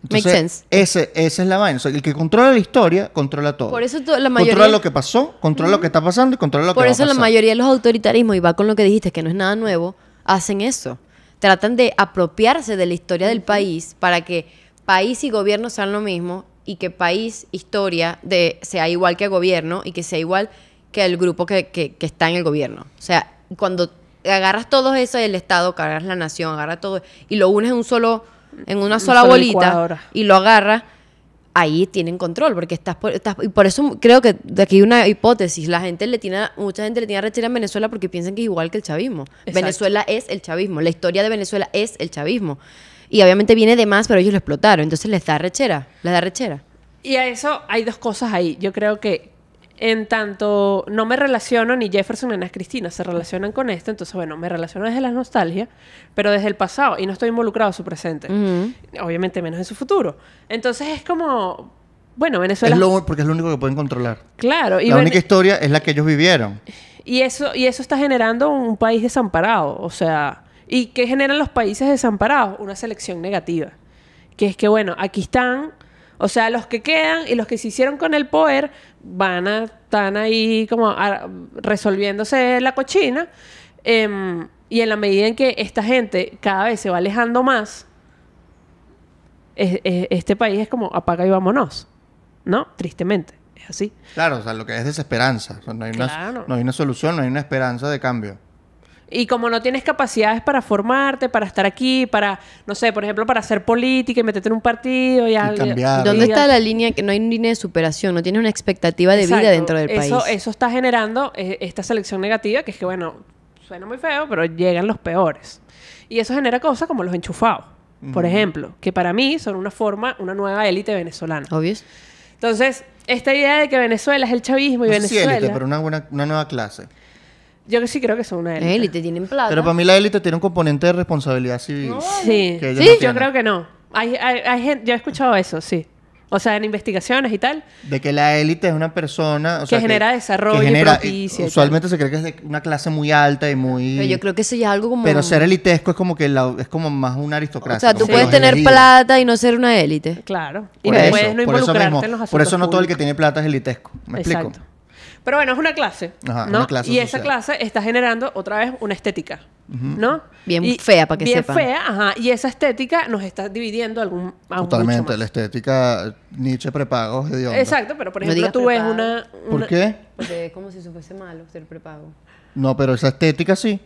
Speaker 2: Entonces,
Speaker 1: sense.
Speaker 2: Esa es la vaina. O sea, el que controla la historia, controla todo.
Speaker 1: Por eso la mayoría...
Speaker 2: Controla lo que pasó, controla lo que está pasando y controla lo
Speaker 1: Por
Speaker 2: que va
Speaker 1: eso
Speaker 2: a
Speaker 1: la
Speaker 2: pasar.
Speaker 1: mayoría de los autoritarismos, y va con lo que dijiste, que no es nada nuevo, hacen eso. tratan de apropiarse de la historia del país para que país y gobierno sean lo mismo y que país, historia, sea igual que gobierno y que sea igual que el grupo que está en el gobierno. O sea, cuando agarras todo eso del Estado, que agarras la nación, agarras todo y lo unes en una sola bolita
Speaker 3: licuadora.
Speaker 1: y lo agarras, ahí tienen control, porque y por eso creo que de aquí hay una hipótesis. Mucha gente le tiene rechera en Venezuela porque piensan que es igual que el chavismo.
Speaker 3: Exacto.
Speaker 1: Venezuela es el chavismo, la historia de Venezuela es el chavismo. Y obviamente viene de más, pero ellos lo explotaron, entonces les da rechera.
Speaker 3: Y a eso hay dos cosas ahí. Yo creo que en tanto no me relaciono, ni Jefferson ni Ana Cristina se relacionan con esto, entonces bueno, me relaciono desde la nostalgia, pero desde el pasado, y no estoy involucrado en su presente. Obviamente menos en su futuro. Entonces es como, bueno, Venezuela...
Speaker 2: Porque es lo único que pueden controlar.
Speaker 3: Claro.
Speaker 2: La única historia es la que ellos vivieron.
Speaker 3: Y eso está generando un país desamparado, o sea... ¿Y qué generan los países desamparados? Una selección negativa. Que es que, bueno, aquí están... O sea, los que quedan y los que se hicieron con el poder están ahí como resolviéndose la cochina. Y en la medida en que esta gente cada vez se va alejando más, este país es como apaga y vámonos. ¿No? Tristemente. Es así.
Speaker 2: Claro, o sea, lo que es desesperanza. O sea, no hay una solución, no hay una esperanza de cambio.
Speaker 3: Y como no tienes capacidades para formarte, para estar aquí, para, no sé, por ejemplo, para hacer política y meterte en un partido y
Speaker 2: cambiar.
Speaker 1: ¿Dónde está la línea? Que no hay línea de superación, no tienes una expectativa de vida dentro del país.
Speaker 3: Eso está generando esta selección negativa, que es que, bueno, suena muy feo, pero llegan los peores. Y eso genera cosas como los enchufados, por ejemplo, que para mí son una nueva élite venezolana.
Speaker 1: Obvio.
Speaker 3: Entonces, esta idea de que Venezuela es el chavismo y
Speaker 2: No sé si
Speaker 3: Venezuela...
Speaker 2: élite, pero una nueva clase.
Speaker 3: Yo sí creo que son una élite.
Speaker 1: Élite, tienen plata.
Speaker 2: Pero para mí la élite tiene un componente de responsabilidad civil.
Speaker 3: Sí,
Speaker 2: que ellos
Speaker 3: sí,
Speaker 2: no
Speaker 3: yo
Speaker 2: tienen.
Speaker 3: creo que no. Hay gente, yo he escuchado eso, sí. O sea, en investigaciones y tal.
Speaker 2: De que la élite es una persona... O sea,
Speaker 3: genera desarrollo y propicia y
Speaker 2: usualmente se cree que es de una clase muy alta y muy...
Speaker 1: Pero yo creo que eso ya es algo como...
Speaker 2: Pero ser elitesco es como que es como más una aristocracia.
Speaker 1: O sea, tú
Speaker 2: como que
Speaker 1: puedes
Speaker 2: los
Speaker 1: tener
Speaker 2: elegidos.
Speaker 1: plata y no ser una élite.
Speaker 3: Claro. Y
Speaker 2: Por
Speaker 3: no
Speaker 2: eso,
Speaker 3: puedes no
Speaker 2: por eso
Speaker 3: involucrarte
Speaker 2: mismo.
Speaker 3: en los asuntos
Speaker 2: Por eso no todo el que
Speaker 3: públicos.
Speaker 2: tiene plata es elitesco. ¿Me explico?
Speaker 3: Exacto. Pero bueno, es una clase,
Speaker 2: Ajá,
Speaker 3: ¿no?
Speaker 2: una clase
Speaker 3: y esa
Speaker 2: social.
Speaker 3: clase está generando otra vez una estética, ¿no?
Speaker 1: Bien
Speaker 3: Y
Speaker 1: fea, para que
Speaker 3: bien
Speaker 1: sepan.
Speaker 3: Bien fea, ajá. Y esa estética nos está dividiendo aún
Speaker 2: Totalmente.
Speaker 3: mucho
Speaker 2: La
Speaker 3: más.
Speaker 2: estética Nietzsche prepago es hedionda.
Speaker 3: Exacto, pero por
Speaker 1: No
Speaker 3: ejemplo
Speaker 1: digas
Speaker 3: tú ves
Speaker 1: prepago.
Speaker 3: una...
Speaker 2: ¿Por qué?
Speaker 1: Porque es como si eso fuese malo, ser prepago.
Speaker 2: No, pero esa estética sí.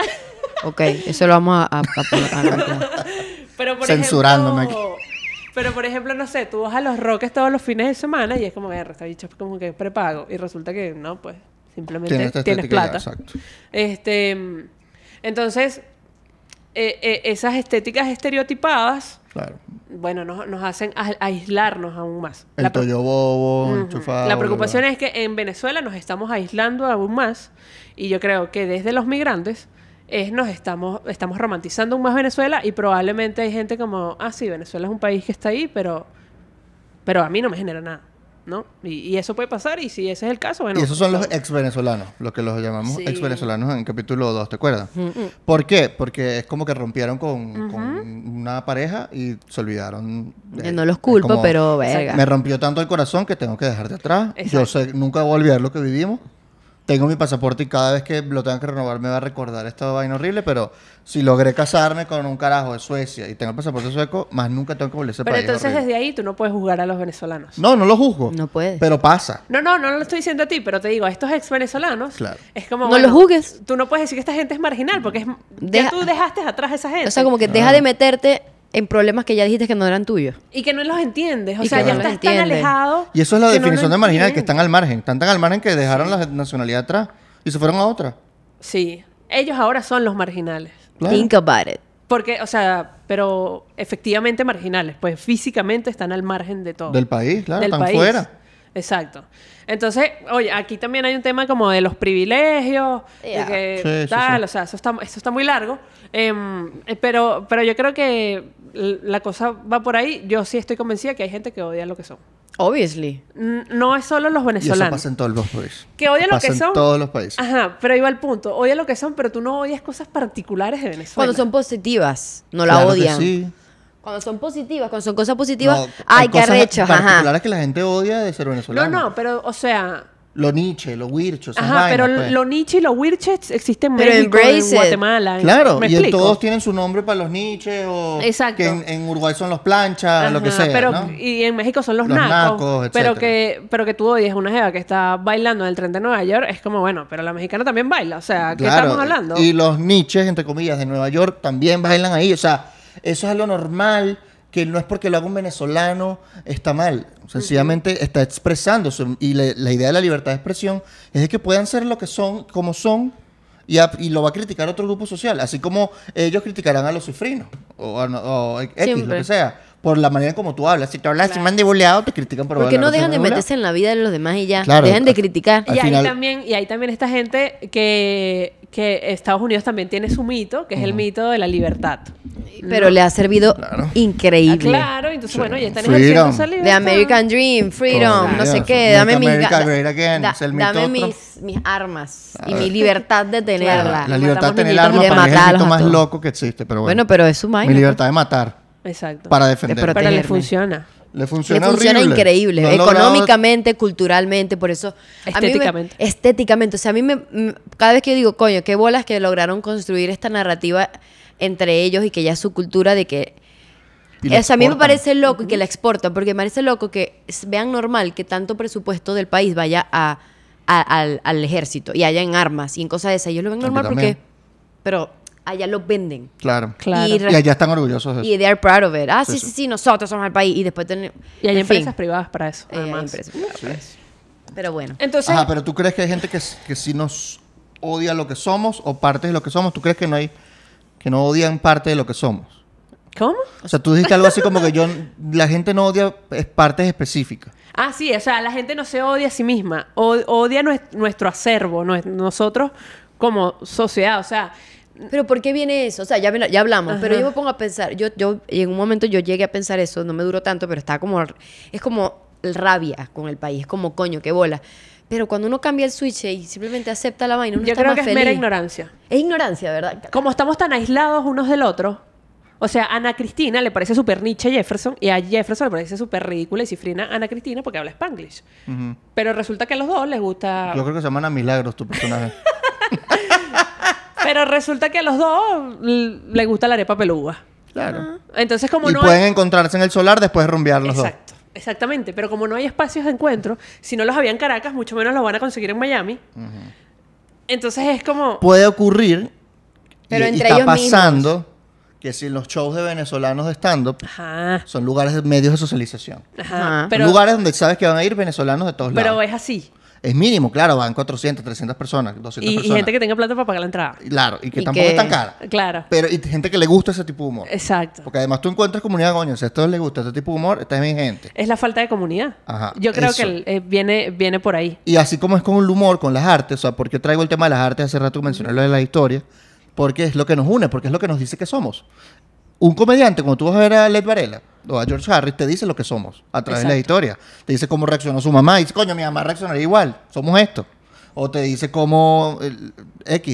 Speaker 1: Ok, eso lo vamos a poner.
Speaker 3: Pero por
Speaker 2: Censurándome
Speaker 3: ejemplo, pero por ejemplo, no sé, tú vas a los Roques todos los fines de semana y es como, esta bicha es como que prepago. Y resulta que no, pues simplemente
Speaker 2: Tiene esta
Speaker 3: tienes
Speaker 2: estética ya,
Speaker 3: plata.
Speaker 2: exacto.
Speaker 3: Entonces, esas estéticas estereotipadas,
Speaker 2: Claro.
Speaker 3: bueno, nos hacen aislarnos aún más.
Speaker 2: El toyo bobo, enchufado.
Speaker 3: La preocupación es que en Venezuela nos estamos aislando aún más y yo creo que desde los migrantes estamos romantizando aún más Venezuela y probablemente hay gente como, sí, Venezuela es un país que está ahí, pero a mí no me genera nada, ¿no? Y eso puede pasar y si ese es el caso, bueno...
Speaker 2: Y esos son los ex-venezolanos, los que los llamamos
Speaker 3: Sí.
Speaker 2: ex-venezolanos en capítulo 2, ¿te acuerdas? ¿Por qué? Porque es como que rompieron con una pareja y se olvidaron.
Speaker 1: No los culpo,
Speaker 2: como,
Speaker 1: pero verga.
Speaker 2: me rompió tanto el corazón que tengo que dejarte atrás.
Speaker 3: Exacto.
Speaker 2: Yo sé, nunca voy a olvidar lo que vivimos. Tengo mi pasaporte y cada vez que lo tenga que renovar me va a recordar esta vaina horrible, pero si logré casarme con un carajo de Suecia y tengo el pasaporte sueco, más nunca tengo que volver a ese
Speaker 3: Pero
Speaker 2: país.
Speaker 3: entonces
Speaker 2: horrible.
Speaker 3: desde ahí tú no puedes juzgar a los venezolanos.
Speaker 2: No lo juzgo.
Speaker 1: No puedes.
Speaker 2: Pero pasa.
Speaker 3: No lo estoy diciendo a ti, pero te digo, a estos ex venezolanos,
Speaker 2: Claro.
Speaker 3: es como,
Speaker 1: No los juzgues.
Speaker 3: Tú no puedes decir que esta gente es marginal, porque ya
Speaker 1: Deja-
Speaker 3: tú dejaste atrás a esa gente.
Speaker 1: O sea, como que deja de meterte en problemas que ya dijiste que no eran tuyos.
Speaker 3: Y que no los entiendes. O
Speaker 1: Y
Speaker 3: sea,
Speaker 1: que
Speaker 3: ya
Speaker 1: no los
Speaker 3: estás tan
Speaker 1: entiendes.
Speaker 3: alejado.
Speaker 2: Y eso es la
Speaker 3: que no lo
Speaker 2: definición de marginal, que
Speaker 3: entiendes.
Speaker 2: están al margen. Están tan al margen que dejaron la nacionalidad atrás y se fueron a otra.
Speaker 3: Sí. Ellos ahora son los marginales.
Speaker 2: Claro.
Speaker 1: Think about it.
Speaker 3: Porque, o sea, pero efectivamente marginales. Pues físicamente están al margen de todo.
Speaker 2: Del país, claro,
Speaker 3: Del
Speaker 2: están
Speaker 3: país.
Speaker 2: fuera.
Speaker 3: Exacto. Entonces, oye, aquí también hay un tema como de los privilegios,
Speaker 1: Yeah.
Speaker 3: de que
Speaker 2: Sí, sí,
Speaker 3: tal,
Speaker 2: sí.
Speaker 3: o sea, eso está muy largo. Pero yo creo que la cosa va por ahí. Yo sí estoy convencida que hay gente que odia lo que son.
Speaker 1: Obviously.
Speaker 3: No es solo los
Speaker 2: Y eso
Speaker 3: venezolanos.
Speaker 2: pasa en todos los países.
Speaker 3: Que odian lo
Speaker 2: Pasa
Speaker 3: que
Speaker 2: en
Speaker 3: son.
Speaker 2: todos los países.
Speaker 3: Ajá, pero iba al punto. Odian lo que son, pero tú no odias cosas particulares de Venezuela.
Speaker 1: Cuando son positivas, no la
Speaker 2: Claro que
Speaker 1: odian.
Speaker 2: sí.
Speaker 1: Cuando son positivas, cuando son cosas positivas,
Speaker 2: No,
Speaker 1: ay,
Speaker 2: hay
Speaker 1: qué
Speaker 2: cosas
Speaker 1: arrecho, ajá.
Speaker 2: particulares que la gente odia de ser venezolano.
Speaker 3: No, pero, o sea,
Speaker 2: lo niche, lo wircho, esas
Speaker 3: Ajá,
Speaker 2: vainas,
Speaker 3: pero
Speaker 2: pues.
Speaker 3: lo niche y lo wirche existen en
Speaker 1: Pero
Speaker 3: México, en
Speaker 1: embrace it.
Speaker 3: Guatemala.
Speaker 2: Claro,
Speaker 3: ¿Me
Speaker 2: y
Speaker 3: explico?
Speaker 2: todos tienen su nombre para los niches o
Speaker 3: Exacto.
Speaker 2: que en Uruguay son los planchas, lo que
Speaker 3: Ajá,
Speaker 2: sea,
Speaker 3: pero,
Speaker 2: ¿no?
Speaker 3: y en México son los
Speaker 2: Los
Speaker 3: nacos.
Speaker 2: nacos,
Speaker 3: pero
Speaker 2: etcétera.
Speaker 3: que tú odias una jeva que está bailando en el tren de Nueva York, es como, bueno, pero la mexicana también baila. O sea, ¿qué
Speaker 2: Claro,
Speaker 3: estamos hablando?
Speaker 2: y los niches, entre comillas, de Nueva York también bailan ahí. O sea, eso es algo normal, que no es porque lo haga un venezolano, está mal. Sencillamente está expresando. Y la idea de la libertad de expresión es de que puedan ser lo que son, como son, y lo va a criticar otro grupo social. Así como ellos criticarán a los cifrinos, o X,
Speaker 1: Siempre.
Speaker 2: lo que sea. Por la manera como tú hablas. Si tú hablas
Speaker 3: Claro.
Speaker 2: sin mandibuleado, te critican por
Speaker 1: ¿Por qué
Speaker 2: hablar
Speaker 1: no
Speaker 2: así
Speaker 1: dejan de
Speaker 2: mandibuleado.
Speaker 1: meterse en la vida de los demás y ya?
Speaker 2: Claro.
Speaker 1: Dejen de criticar.
Speaker 2: Al
Speaker 3: Y ahí,
Speaker 2: final-
Speaker 3: también esta gente que Estados Unidos también tiene su mito, que es el mito de la libertad.
Speaker 1: Pero le ha servido
Speaker 2: Claro.
Speaker 1: increíble.
Speaker 3: Claro, entonces bueno, ya están
Speaker 2: Freedom.
Speaker 3: ejerciendo esa
Speaker 1: The
Speaker 3: libertad.
Speaker 1: American Dream, Freedom,
Speaker 2: Correcto.
Speaker 1: no sé qué.
Speaker 2: Make
Speaker 1: Dame mis,
Speaker 2: America Great Again, es el mito
Speaker 1: dame
Speaker 2: otro.
Speaker 1: mis armas y mi libertad de tenerla.
Speaker 2: La libertad de
Speaker 3: Matamos
Speaker 2: tener
Speaker 3: niñitos
Speaker 2: armas
Speaker 1: y de
Speaker 2: para mí es el
Speaker 1: matarlos
Speaker 2: mito
Speaker 1: a
Speaker 2: más
Speaker 1: todos.
Speaker 2: loco que existe, pero bueno.
Speaker 1: Bueno, pero es su vaina.
Speaker 2: Mi libertad de matar
Speaker 3: Exacto.
Speaker 2: para defender.
Speaker 1: De
Speaker 3: Pero le
Speaker 1: protegerme.
Speaker 3: funciona.
Speaker 2: Le
Speaker 1: Le
Speaker 2: funciona
Speaker 1: funciona
Speaker 2: horrible.
Speaker 1: increíble,
Speaker 2: No han logrado-
Speaker 1: económicamente, culturalmente, por eso. a mí
Speaker 3: Estéticamente.
Speaker 1: Estéticamente. O sea, a mí cada vez que yo digo, coño, qué bolas que lograron construir esta narrativa entre ellos y que ya es su cultura de que.
Speaker 2: Y la
Speaker 1: O sea, a mí me
Speaker 2: exportan.
Speaker 1: parece loco y que la exportan, porque me parece loco que vean normal que tanto presupuesto del país vaya al ejército y haya en armas y en cosas de esas. Ellos lo ven
Speaker 2: Aquí
Speaker 1: normal porque.
Speaker 2: también.
Speaker 1: Pero allá lo venden.
Speaker 2: Claro.
Speaker 3: Claro.
Speaker 1: Y
Speaker 2: Y allá están orgullosos de eso.
Speaker 1: Y they are proud of it. Ah,
Speaker 2: Sí,
Speaker 1: sí,
Speaker 2: sí.
Speaker 1: sí, nosotros somos el país. Y después tenemos.
Speaker 3: Y hay
Speaker 1: en fin.
Speaker 3: empresas privadas para eso.
Speaker 1: Hay
Speaker 3: además.
Speaker 1: empresas. Pero bueno.
Speaker 3: Entonces,
Speaker 2: Ajá, pero tú crees que hay gente que sí nos odia lo que somos o parte de lo que somos. ¿Tú crees que no odian parte de lo que somos?
Speaker 3: ¿cómo?
Speaker 2: O sea, tú dijiste algo así como que la gente no odia partes específicas.
Speaker 3: Ah, sí, o sea, la gente no se odia a sí misma, odia nuestro acervo, nosotros como sociedad, o sea,
Speaker 1: Pero ¿por qué viene eso? O sea, ya hablamos,
Speaker 3: Ajá.
Speaker 1: pero yo me pongo a pensar, yo en un momento yo llegué a pensar eso, no me duró tanto, pero está como, es como rabia con el país, es como coño, qué bola. Pero cuando uno cambia el switch y simplemente acepta la vaina, uno
Speaker 3: yo
Speaker 1: está
Speaker 3: creo
Speaker 1: más
Speaker 3: que es
Speaker 1: feliz.
Speaker 3: mera ignorancia.
Speaker 1: Es ignorancia, ¿verdad?
Speaker 3: Como estamos tan aislados unos del otro, o sea, a Ana Cristina le parece súper Nietzsche Jefferson y a Jefferson le parece súper ridícula y cifrina a Ana Cristina porque habla Spanglish.
Speaker 2: Ujú.
Speaker 3: Pero resulta que a los dos les gusta...
Speaker 2: Yo creo que se llaman a milagros tu personaje.
Speaker 3: Pero resulta que a los dos les gusta la arepa peluda.
Speaker 2: Claro.
Speaker 3: Entonces, como
Speaker 2: Y
Speaker 3: no
Speaker 2: pueden
Speaker 3: hay...
Speaker 2: encontrarse en el solar después de rumbear los dos.
Speaker 3: Exacto, exactamente. Pero como no hay espacios de encuentro, si no los había en Caracas, mucho menos los van a conseguir en Miami. Entonces es como...
Speaker 2: Puede ocurrir,
Speaker 1: Pero
Speaker 2: y
Speaker 1: entre
Speaker 2: está
Speaker 1: ellos mismos.
Speaker 2: pasando, que si los shows de venezolanos de stand-up
Speaker 3: Ajá,
Speaker 2: son lugares de medios de socialización.
Speaker 3: ajá.
Speaker 1: Ajá.
Speaker 3: Pero,
Speaker 2: Son lugares donde sabes que van a ir venezolanos de todos
Speaker 3: pero
Speaker 2: lados.
Speaker 3: es así.
Speaker 2: Es mínimo, claro, van 400, 300 personas, 200
Speaker 3: Y
Speaker 2: personas.
Speaker 3: gente que tenga plata para pagar la entrada.
Speaker 2: Claro, y que
Speaker 1: Y
Speaker 2: tampoco
Speaker 1: que-
Speaker 2: es tan cara.
Speaker 3: Claro.
Speaker 2: Pero y gente que le gusta ese tipo de humor.
Speaker 3: Exacto.
Speaker 2: Porque además tú encuentras comunidad, coño, si a estos les gusta este tipo de humor, esta es mi gente.
Speaker 3: Es la falta de comunidad.
Speaker 2: Ajá,
Speaker 3: Yo creo
Speaker 2: eso.
Speaker 3: que viene por ahí.
Speaker 2: Y así como es con el humor, con las artes, o sea, ¿por qué traigo el tema de las artes? Hace rato mencioné lo de la historia. Porque es lo que nos une, porque es lo que nos dice que somos. Un comediante, cuando tú vas a ver a Led Varela o a George Harris, te dice lo que somos a través de la
Speaker 3: Exacto.
Speaker 2: historia. Te dice cómo reaccionó su mamá. Y dice, coño, mi mamá reaccionaría igual. Somos esto. O te dice cómo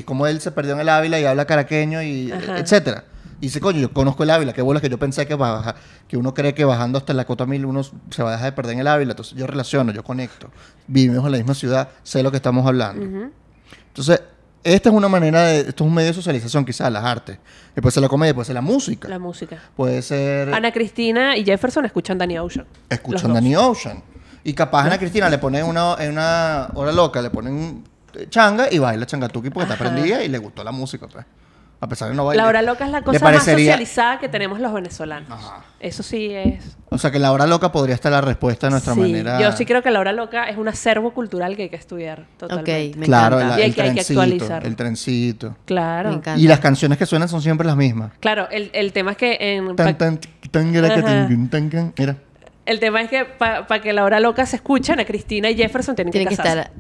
Speaker 2: cómo él se perdió en el Ávila y habla caraqueño, y
Speaker 3: Ajá.
Speaker 2: etcétera. Y dice, coño, yo conozco el Ávila. Qué bolas que yo pensé que que uno cree que bajando hasta la Cota 1000 uno se va a dejar de perder en el Ávila. Entonces yo relaciono, yo conecto. Vivimos en la misma ciudad, sé lo que estamos hablando. Entonces, esta es una manera esto es un medio de socialización quizás, las artes. Después ser la comedia, puede ser la música.
Speaker 3: La música.
Speaker 2: Puede ser...
Speaker 3: Ana Cristina y Jefferson escuchan Danny Ocean. Los
Speaker 2: Escuchan
Speaker 3: dos.
Speaker 2: Danny Ocean. Y capaz a Ana Cristina le ponen en una hora loca, le ponen changa y baila changatuki porque está
Speaker 3: Ajá.
Speaker 2: prendida y le gustó la música, pues. A pesar de no bailar.
Speaker 3: La hora loca es la cosa más socializada que tenemos los venezolanos.
Speaker 2: Ajá.
Speaker 3: Eso sí es...
Speaker 2: O sea que la hora loca podría estar la respuesta de nuestra
Speaker 3: Sí,
Speaker 2: manera.
Speaker 3: yo sí creo que la hora loca es un acervo cultural que hay que estudiar totalmente.
Speaker 1: Ok, me
Speaker 2: Claro,
Speaker 1: encanta.
Speaker 3: Y
Speaker 2: el
Speaker 3: que hay que
Speaker 2: trencito,
Speaker 3: actualizar.
Speaker 2: el trencito.
Speaker 3: Claro.
Speaker 1: Me encanta.
Speaker 2: Y las canciones que suenan son siempre las mismas.
Speaker 3: Claro, el tema es que en...
Speaker 2: Tan, tan, tan, gara, que
Speaker 3: Ajá.
Speaker 2: tin, tan, can. Mira.
Speaker 3: El tema es que para que la hora loca se escuche, Ana Cristina y Jefferson tienen
Speaker 1: Tiene
Speaker 3: que
Speaker 1: que
Speaker 3: casarse.
Speaker 1: estar.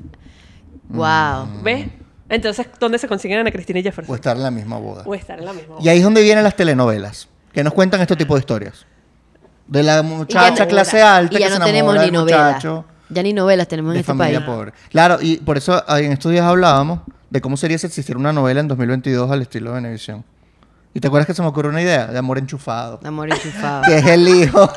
Speaker 1: Wow.
Speaker 3: ¿Ves? Entonces, ¿dónde se consiguen Ana Cristina y Jefferson?
Speaker 2: O estar en la misma boda.
Speaker 3: O estar en la misma.
Speaker 2: Y ahí es donde vienen las telenovelas, que nos cuentan este tipo de historias. De la muchacha clase alta
Speaker 1: y ya
Speaker 2: que se
Speaker 1: no tenemos
Speaker 2: enamora
Speaker 1: ni
Speaker 2: del
Speaker 1: novelas.
Speaker 2: muchacho
Speaker 1: Ya ni novelas tenemos en
Speaker 2: de
Speaker 1: este
Speaker 2: familia
Speaker 1: país.
Speaker 2: pobre. Claro, y por eso en estos días hablábamos de cómo sería si existiera una novela en 2022 al estilo de Venevisión. ¿Y te acuerdas que se me ocurrió una idea? De Amor Enchufado.
Speaker 1: Amor enchufado.
Speaker 2: Que es el hijo,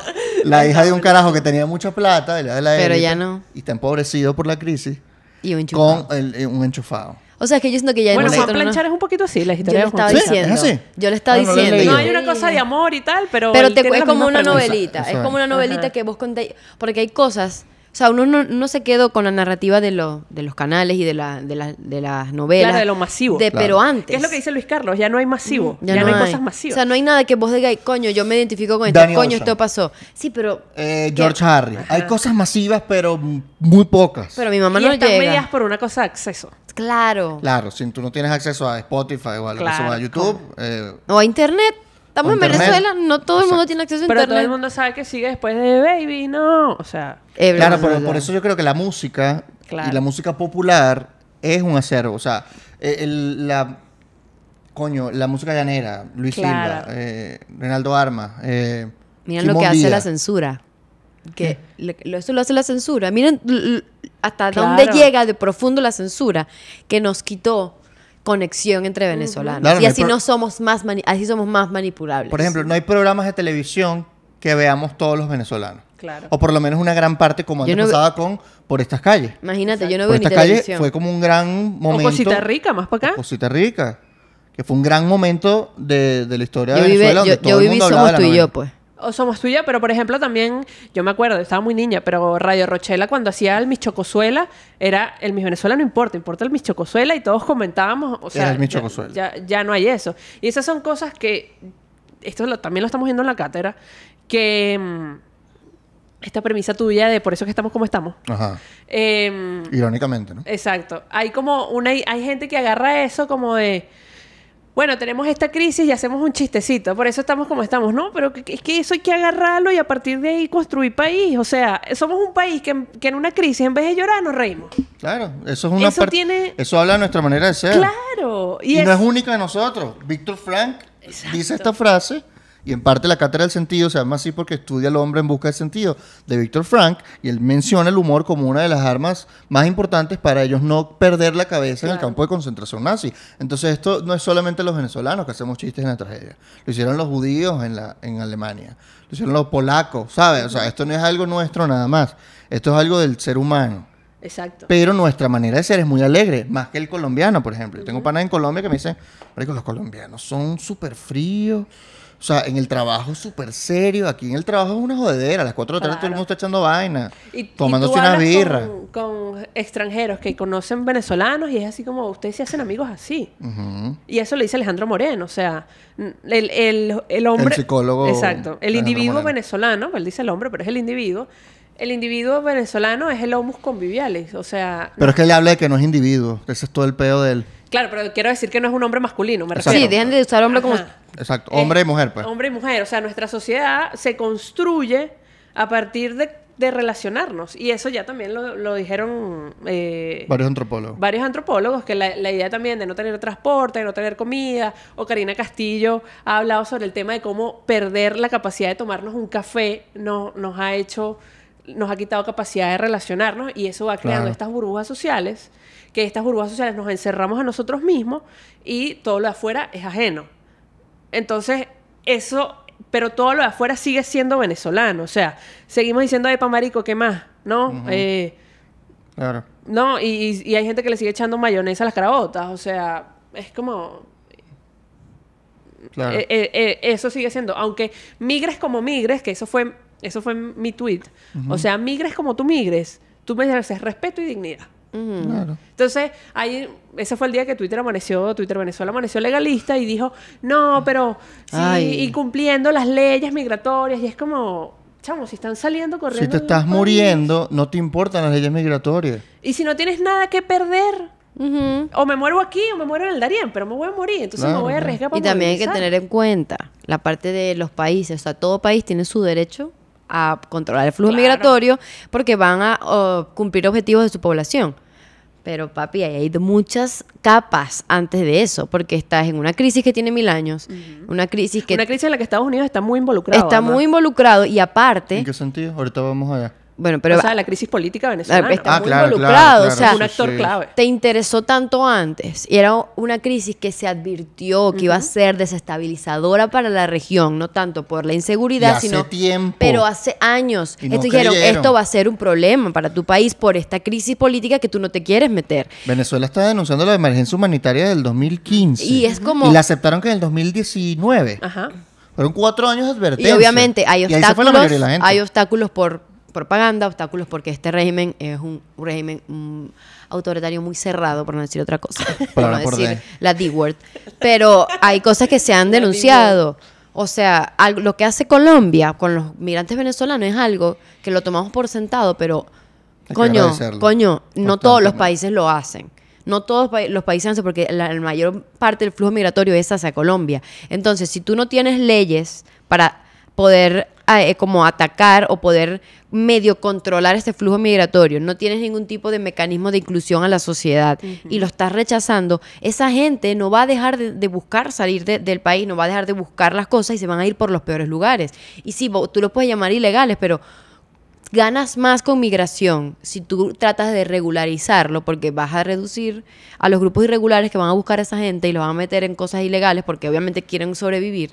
Speaker 2: la hija de un carajo que tenía mucha plata, de la
Speaker 1: Pero
Speaker 2: élite,
Speaker 1: ya no.
Speaker 2: y está empobrecido por la crisis.
Speaker 1: Y un enchufado.
Speaker 2: con un enchufado.
Speaker 1: O sea, es que yo siento que ya
Speaker 3: Bueno,
Speaker 1: nosotros
Speaker 3: Juan Planchar es un poquito así, la
Speaker 1: Yo
Speaker 3: historia
Speaker 1: le
Speaker 3: de
Speaker 1: estaba
Speaker 3: Juan.
Speaker 2: ¿Sí?
Speaker 1: diciendo.
Speaker 2: ¿Es así?
Speaker 1: Yo le estaba
Speaker 2: Ah, no lo he
Speaker 1: diciendo.
Speaker 2: leído.
Speaker 3: No hay una cosa de amor y tal, pero
Speaker 1: Pero
Speaker 3: él
Speaker 1: te
Speaker 3: tiene
Speaker 1: es
Speaker 3: las
Speaker 1: como
Speaker 3: mismas
Speaker 1: una
Speaker 3: premisas.
Speaker 1: novelita.
Speaker 2: Eso
Speaker 1: Es
Speaker 2: es.
Speaker 1: como una novelita
Speaker 3: Ajá.
Speaker 1: que vos contáis. Porque hay cosas. O sea, uno no se quedó con la narrativa de los canales y de las novelas.
Speaker 3: Claro, de lo masivo.
Speaker 2: Claro.
Speaker 1: Pero antes.
Speaker 3: ¿Qué es lo que dice Luis Carlos? Ya no hay masivo.
Speaker 1: Ya
Speaker 3: Ya no hay
Speaker 1: hay
Speaker 3: cosas masivas.
Speaker 1: O sea, no hay nada que vos digáis, coño, yo me identifico con esto,
Speaker 2: Danny
Speaker 1: coño,
Speaker 2: Ocean.
Speaker 1: esto pasó. Sí, pero.
Speaker 2: George Harry. Hay cosas masivas, pero muy pocas.
Speaker 1: Pero mi mamá
Speaker 3: y
Speaker 1: no
Speaker 3: están
Speaker 1: llega.
Speaker 3: medias por una cosa de acceso.
Speaker 1: Claro.
Speaker 2: Claro, si tú no tienes acceso a Spotify o a,
Speaker 3: Claro.
Speaker 2: a YouTube,
Speaker 1: O a internet. Estamos
Speaker 2: O
Speaker 1: en
Speaker 2: internet.
Speaker 1: Venezuela, no todo el mundo
Speaker 2: Exacto.
Speaker 1: tiene acceso a
Speaker 3: Pero
Speaker 1: internet.
Speaker 3: todo el mundo sabe que sigue después de Baby, no. O sea,
Speaker 2: claro, pero por eso yo creo que la música
Speaker 3: Claro.
Speaker 2: y la música popular es un acervo. O sea, la música llanera, Luis
Speaker 3: Claro.
Speaker 2: Silva, Reinaldo Armas,
Speaker 1: Miren lo
Speaker 2: Simón
Speaker 1: que hace
Speaker 2: Díaz.
Speaker 1: la censura. Que eso lo hace la censura. Miren hasta
Speaker 3: Claro.
Speaker 1: dónde llega de profundo la censura que nos quitó conexión entre venezolanos.
Speaker 2: Claro,
Speaker 1: y
Speaker 2: no hay
Speaker 1: así no somos así somos más manipulables.
Speaker 2: Por ejemplo, no hay programas de televisión que veamos todos los venezolanos.
Speaker 3: claro.
Speaker 2: O por lo menos una gran parte como
Speaker 1: Yo
Speaker 2: antes
Speaker 1: no-
Speaker 2: pasaba con Por estas calles.
Speaker 1: Imagínate, yo no
Speaker 2: Por
Speaker 1: veo ni
Speaker 2: estas calles
Speaker 1: televisión.
Speaker 2: fue como un gran
Speaker 3: O
Speaker 2: momento.
Speaker 3: Cosita Rica, más para acá.
Speaker 2: Cosita Rica. Que fue un gran momento de la historia
Speaker 1: Yo
Speaker 2: de
Speaker 1: viví,
Speaker 2: Venezuela. donde todo
Speaker 1: yo
Speaker 2: el
Speaker 1: viví
Speaker 2: mundo hablaba
Speaker 1: Somos
Speaker 2: de la
Speaker 1: tú y
Speaker 2: novela.
Speaker 1: yo, pues.
Speaker 3: O Somos Tuya, pero por ejemplo también, yo me acuerdo, estaba muy niña, pero Radio Rochela cuando hacía el Mis Chocosuela, era el Mis Venezuela no importa, importa el Mis Chocosuela y todos comentábamos, o sea,
Speaker 2: Era el Mis
Speaker 3: ya-
Speaker 2: Chocosuela.
Speaker 3: ya no hay eso. Y esas son cosas que, también lo estamos viendo en la cátedra, que esta premisa tuya de por eso es que estamos como estamos.
Speaker 2: Ajá.
Speaker 3: em,
Speaker 2: Irónicamente, ¿no?
Speaker 3: Exacto. Hay como hay gente que agarra eso como de, bueno, tenemos esta crisis y hacemos un chistecito, por eso estamos como estamos, ¿no? Pero es que eso hay que agarrarlo y a partir de ahí construir país. O sea, somos un país que en una crisis, en vez de llorar, nos reímos.
Speaker 2: Claro, eso es una
Speaker 3: Eso tiene-
Speaker 2: Eso habla de nuestra manera de ser.
Speaker 3: Claro.
Speaker 2: Y no es única de nosotros. Víctor Frank dice esta frase, y en parte la cátedra del sentido se llama así porque estudia al hombre en busca del sentido, de Víctor Frank, y él menciona el humor como una de las armas más importantes para ellos no perder la cabeza en el
Speaker 3: Claro.
Speaker 2: campo de concentración nazi. Entonces esto no es solamente los venezolanos que hacemos chistes en la tragedia. Lo hicieron los judíos en Alemania. Lo hicieron los polacos, ¿sabes? O sea, esto no es algo nuestro nada más. Esto es algo del ser humano.
Speaker 3: Exacto.
Speaker 2: Pero nuestra manera de ser es muy alegre, más que el colombiano, por ejemplo. Yo tengo panas en Colombia que me dicen, marico, los colombianos son súper fríos. O sea, en el trabajo súper serio. Aquí en el trabajo es una jodedera. A las 4 de la tarde todo el
Speaker 3: Claro.
Speaker 2: mundo está echando vaina.
Speaker 3: Y
Speaker 2: tomándose
Speaker 3: tú
Speaker 2: una
Speaker 3: hablas
Speaker 2: birra.
Speaker 3: con extranjeros que conocen venezolanos y es así como ustedes se hacen amigos así.
Speaker 2: Ujú.
Speaker 3: Y eso lo dice Alejandro Moreno, o sea, el hombre...
Speaker 2: El psicólogo
Speaker 3: Exacto. El
Speaker 2: Alejandro
Speaker 3: individuo
Speaker 2: Moreno.
Speaker 3: venezolano, él dice el hombre, pero es el individuo. El individuo venezolano es el homus convivialis, o sea...
Speaker 2: Pero es que él habla de que no es individuo. Ese es todo el pedo de él.
Speaker 3: Claro, pero quiero decir que no es un hombre masculino, me
Speaker 2: Exacto.
Speaker 3: refiero.
Speaker 1: Sí, dejen de usar hombre como...
Speaker 3: Ajá.
Speaker 2: Exacto. Hombre y mujer, pues.
Speaker 3: Hombre y mujer, o sea, nuestra sociedad se construye a partir de relacionarnos. Y eso ya también lo dijeron...
Speaker 2: Varios antropólogos.
Speaker 3: varios antropólogos, que la idea también de no tener transporte, de no tener comida, o Karina Castillo ha hablado sobre el tema de cómo perder la capacidad de tomarnos un café nos ha quitado capacidad de relacionarnos y eso va creando
Speaker 2: Claro.
Speaker 3: estas burbujas sociales, que estas burbujas sociales nos encerramos a nosotros mismos y todo lo de afuera es ajeno. Entonces, eso... Pero todo lo de afuera sigue siendo venezolano. O sea, seguimos diciendo, epa, marico, ¿qué más? ¿No?
Speaker 2: Ujú. Claro.
Speaker 3: No, y hay gente que le sigue echando mayonesa a las carabotas. O sea, es como...
Speaker 2: Claro.
Speaker 3: Eso sigue siendo. Aunque migres como migres, que eso fue mi tweet. O sea, migres como tú migres, tú mereces respeto y dignidad.
Speaker 2: Claro.
Speaker 3: Entonces, ese fue el día que Twitter Venezuela amaneció legalista y dijo, no, pero sí,
Speaker 1: Ay.
Speaker 3: y cumpliendo las leyes migratorias. Y es como, chamo, si están saliendo corriendo...
Speaker 2: Si te
Speaker 3: del
Speaker 2: estás
Speaker 3: país.
Speaker 2: muriendo, no te importan las leyes migratorias.
Speaker 3: Y si no tienes nada que perder,
Speaker 1: Ujú.
Speaker 3: o me muero aquí o me muero en el Darién, pero me voy a morir, entonces
Speaker 2: Claro,
Speaker 3: me voy a
Speaker 2: claro.
Speaker 3: arriesgar para
Speaker 1: Y también hay que
Speaker 3: movilizar.
Speaker 1: tener en cuenta la parte de los países. O sea, todo país tiene su derecho a controlar el flujo
Speaker 3: Claro.
Speaker 1: migratorio porque van a cumplir objetivos de su población. Pero, papi, hay muchas capas antes de eso, porque estás en una crisis que tiene 1000 años, una crisis que
Speaker 3: Una crisis en la que Estados Unidos está muy involucrado.
Speaker 1: está
Speaker 3: además.
Speaker 1: muy involucrado y aparte,
Speaker 2: ¿En qué sentido? Ahorita vamos allá.
Speaker 1: Bueno, pero
Speaker 3: o sea, la crisis política venezolana.
Speaker 1: está muy
Speaker 2: claro,
Speaker 1: involucrado.
Speaker 2: claro,
Speaker 1: o sea,
Speaker 3: un actor
Speaker 2: sí.
Speaker 3: clave.
Speaker 1: te interesó tanto antes y era una crisis que se advirtió que iba a ser desestabilizadora para la región, no tanto por la
Speaker 2: Y
Speaker 1: inseguridad,
Speaker 2: hace
Speaker 1: sino
Speaker 2: tiempo.
Speaker 1: pero hace años.
Speaker 2: Y no
Speaker 1: Esto dijeron,
Speaker 2: creyeron.
Speaker 1: esto va a ser un problema para tu país por esta crisis política que tú no te quieres meter.
Speaker 2: Venezuela está denunciando la emergencia humanitaria del 2015.
Speaker 1: Y es como-
Speaker 2: Y la aceptaron que en el 2019.
Speaker 3: Ajá.
Speaker 2: Fueron 4 años de
Speaker 1: Y
Speaker 2: advertencia.
Speaker 1: obviamente hay
Speaker 2: Y ahí se fue la mayoría de la
Speaker 1: obstáculos,
Speaker 2: gente.
Speaker 1: hay obstáculos por propaganda, obstáculos porque este régimen es un régimen autoritario muy cerrado, por no decir otra cosa, por
Speaker 2: Palabra
Speaker 1: no
Speaker 2: por
Speaker 1: decir
Speaker 2: D.
Speaker 1: la D-word. Pero hay cosas que se han denunciado. O sea, lo que hace Colombia con los migrantes venezolanos es algo que lo tomamos por sentado, pero
Speaker 2: Hay que
Speaker 1: coño,
Speaker 2: agradecerlo.
Speaker 1: no todos los
Speaker 2: Constantemente.
Speaker 1: países lo hacen. No todos los países hacen porque la mayor parte del flujo migratorio es hacia Colombia. Entonces, si tú no tienes leyes para poder como atacar o poder medio controlar este flujo migratorio, no tienes ningún tipo de mecanismo de inclusión a la sociedad y lo estás rechazando, esa gente no va a dejar de buscar salir del país, no va a dejar de buscar las cosas y se van a ir por los peores lugares. Y sí, tú lo puedes llamar ilegales, pero ganas más con migración si tú tratas de regularizarlo, porque vas a reducir a los grupos irregulares que van a buscar a esa gente y los van a meter en cosas ilegales porque obviamente quieren sobrevivir,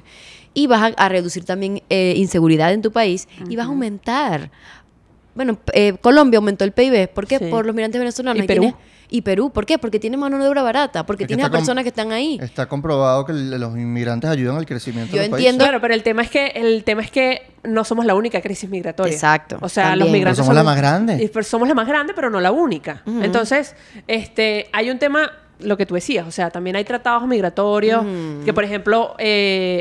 Speaker 1: y vas a reducir también inseguridad en tu país y vas a aumentar. Bueno, Colombia aumentó el PIB. ¿Por qué?
Speaker 3: Sí.
Speaker 1: Por los migrantes venezolanos.
Speaker 3: ¿Y Perú?
Speaker 1: Y Perú, ¿por qué? Porque tiene mano de obra barata, porque
Speaker 2: Es que
Speaker 1: tienes a
Speaker 2: está
Speaker 1: personas que están ahí.
Speaker 2: Está comprobado que los inmigrantes ayudan al crecimiento
Speaker 1: Yo
Speaker 2: de los
Speaker 1: entiendo-
Speaker 3: Claro, pero el tema es que no somos la única crisis migratoria.
Speaker 1: Exacto,
Speaker 3: O sea,
Speaker 1: también.
Speaker 3: los
Speaker 2: Pero
Speaker 3: migrantes
Speaker 2: somos la más grande.
Speaker 3: pero somos la más grande, pero no la única. Entonces, hay un tema, lo que tú decías, o sea, también hay tratados migratorios que, por ejemplo,